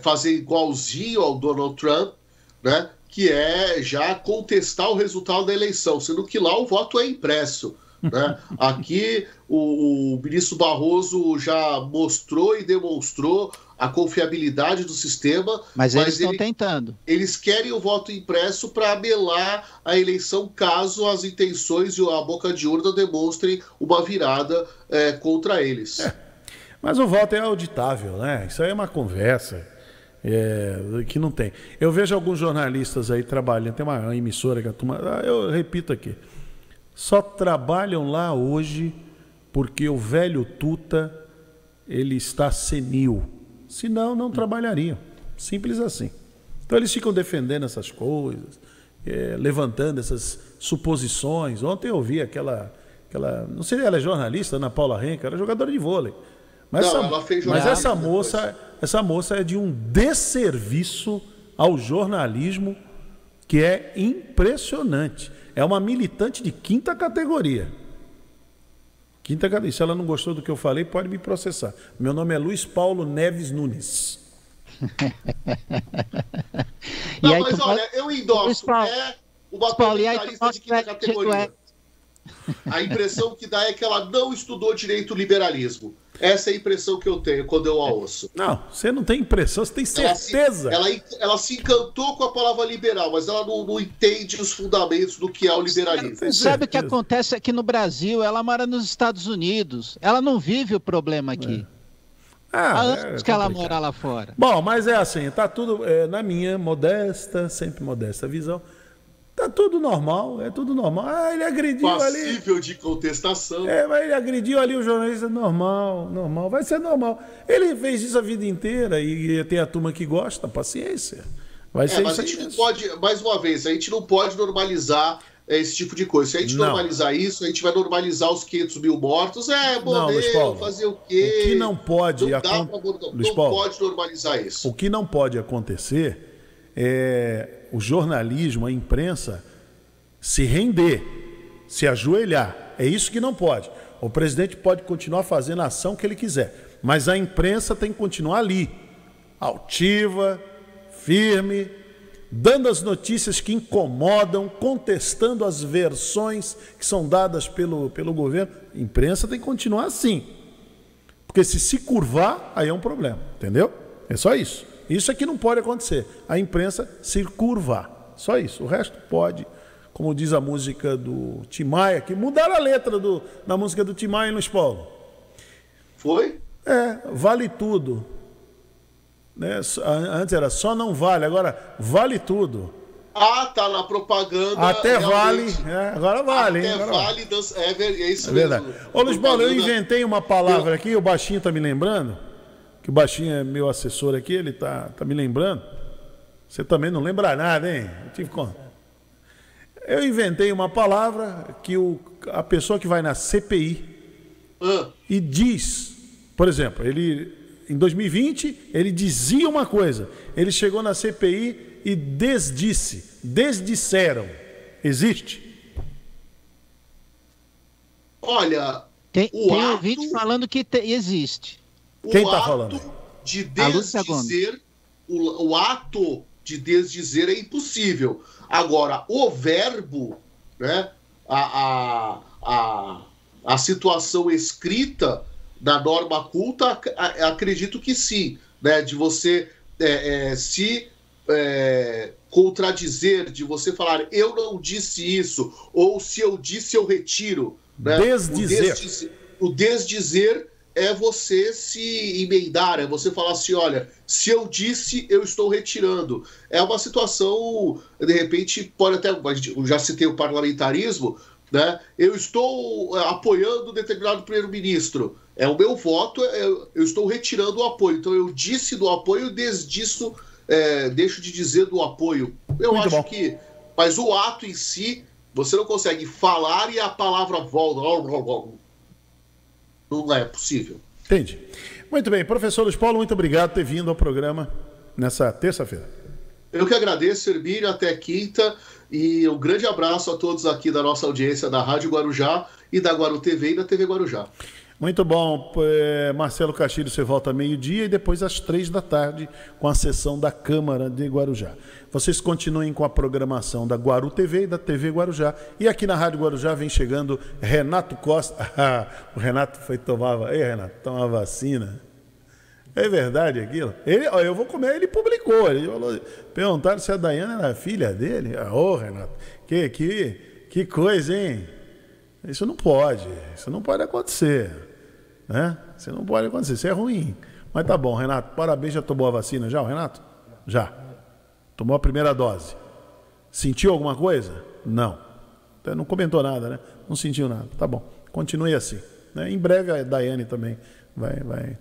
fazer igualzinho ao Donald Trump, né? Que é já contestar o resultado da eleição, sendo que lá o voto é impresso. Né? Aqui o ministro Barroso já mostrou e demonstrou a confiabilidade do sistema, mas eles estão tentando. Eles querem o voto impresso para abelar a eleição caso as intenções e a boca de urna demonstrem uma virada contra eles. Mas o voto é auditável, né? Isso aí é uma conversa que não tem. Eu vejo alguns jornalistas aí trabalhando, tem uma emissora que a turma, eu repito aqui, só trabalham lá hoje porque o velho Tuta ele está senil. Senão, não trabalhariam. Simples assim. Então eles ficam defendendo essas coisas, levantando essas suposições. Ontem eu ouvi aquela não sei se ela é jornalista, Ana Paula Henke, era jogadora de vôlei. Mas, essa moça é de um desserviço ao jornalismo que é impressionante. É uma militante de quinta categoria. Se ela não gostou do que eu falei, pode me processar. Meu nome é Luiz Paulo Neves Nunes. Não, mas olha, eu endosso. Uma comentarista de quinta categoria. A impressão que dá é que ela não estudou direito o liberalismo. Essa é a impressão que eu tenho quando eu a ouço. Não, você não tem impressão, você tem certeza. Ela se encantou com a palavra liberal, mas ela não entende os fundamentos do que é o liberalismo. Você sabe o que acontece aqui no Brasil? Ela mora nos Estados Unidos. Ela não vive o problema aqui. Há anos que ela mora lá fora. Bom, mas é assim, tá tudo na minha sempre modesta visão. Tá tudo normal, é tudo normal. Ele agrediu ali. Passível de contestação. Mas ele agrediu ali o jornalista, normal, vai ser normal. Ele fez isso a vida inteira e tem a turma que gosta, paciência. Vai ser mas isso a gente não pode, mais uma vez, a gente não pode normalizar esse tipo de coisa. Se a gente normalizar isso, a gente vai normalizar os 500 mil mortos. Morreu, fazer o quê? O que não pode não pode normalizar isso. O que não pode acontecer é o jornalismo, a imprensa, se render, se ajoelhar. É isso que não pode. O presidente pode continuar fazendo a ação que ele quiser, mas a imprensa tem que continuar ali, altiva, firme, dando as notícias que incomodam, contestando as versões que são dadas pelo governo. A imprensa tem que continuar assim. Porque se curvar, aí é um problema, entendeu? É só isso. Isso é que não pode acontecer. A imprensa se curvar. Só isso. O resto pode como diz a música do Tim Maia, que mudaram a letra da música do Tim Maia, Luiz Paulo. Foi? Vale tudo. Né? Antes era só não vale, agora vale tudo. Tá na propaganda. Até vale, agora vale. Até agora vale, é isso verdade. mesmo. Ô Luiz Paulo, eu inventei uma palavra aqui, o Baixinho tá me lembrando, que o Baixinho é meu assessor aqui, ele tá me lembrando. Você também não lembra nada, hein? Eu inventei uma palavra que a pessoa que vai na CPI e diz, por exemplo, ele em 2020 ele dizia uma coisa, ele chegou na CPI e desdisseram. Existe? Olha, tem ouvinte falando que existe. Quem está falando? De desdizer, o ato de desdizer é impossível. Agora, o verbo, né, a situação escrita da norma culta, acredito que sim, né, de você se contradizer, de você falar eu não disse isso, ou se eu disse eu retiro. Né? Desdizer. O desdizer é você se emendar, é você falar assim, olha, se eu disse, eu estou retirando. É uma situação, de repente, pode até, eu já citei o parlamentarismo, né? Eu estou apoiando determinado primeiro-ministro. É o meu voto, eu estou retirando o apoio. Então eu disse do apoio, desdisso, deixo de dizer do apoio. Eu Muito acho bom. que... Mas o ato em si, você não consegue falar e a palavra volta. Não é possível. Entendi. Muito bem, professor Luiz Paulo, muito obrigado por ter vindo ao programa nessa terça-feira. Eu que agradeço, Hermínio, até quinta, e um grande abraço a todos aqui da nossa audiência da Rádio Guarujá e da Guaru TV e da TV Guarujá. Muito bom. Marcelo Castilho, você volta meio-dia e depois às 3h com a sessão da Câmara de Guarujá. Vocês continuem com a programação da Guaru TV e da TV Guarujá. E aqui na Rádio Guarujá vem chegando Renato Costa. O Renato foi tomar... Ei, Renato, tomar vacina. É verdade aquilo? Eu vou comer, ele publicou. Ele falou, perguntaram se a Daiane era filha dele. Renato, que coisa, hein? Isso não pode acontecer. Né? Isso não pode acontecer, isso é ruim. Mas tá bom, Renato, parabéns, já tomou a vacina já, o Renato? Já. Tomou a primeira dose. Sentiu alguma coisa? Não. Não comentou nada, né? Não sentiu nada. Tá bom, continue assim. Né? Em breve a Daiane também vai...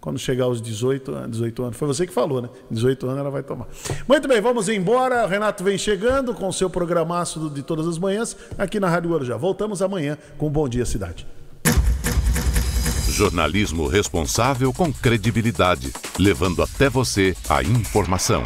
Quando chegar aos 18 anos, foi você que falou, né? 18 anos ela vai tomar. Muito bem, vamos embora. O Renato vem chegando com o seu programaço de todas as manhãs aqui na Rádio Guarujá. Voltamos amanhã com Bom Dia Cidade. Jornalismo responsável com credibilidade, levando até você a informação.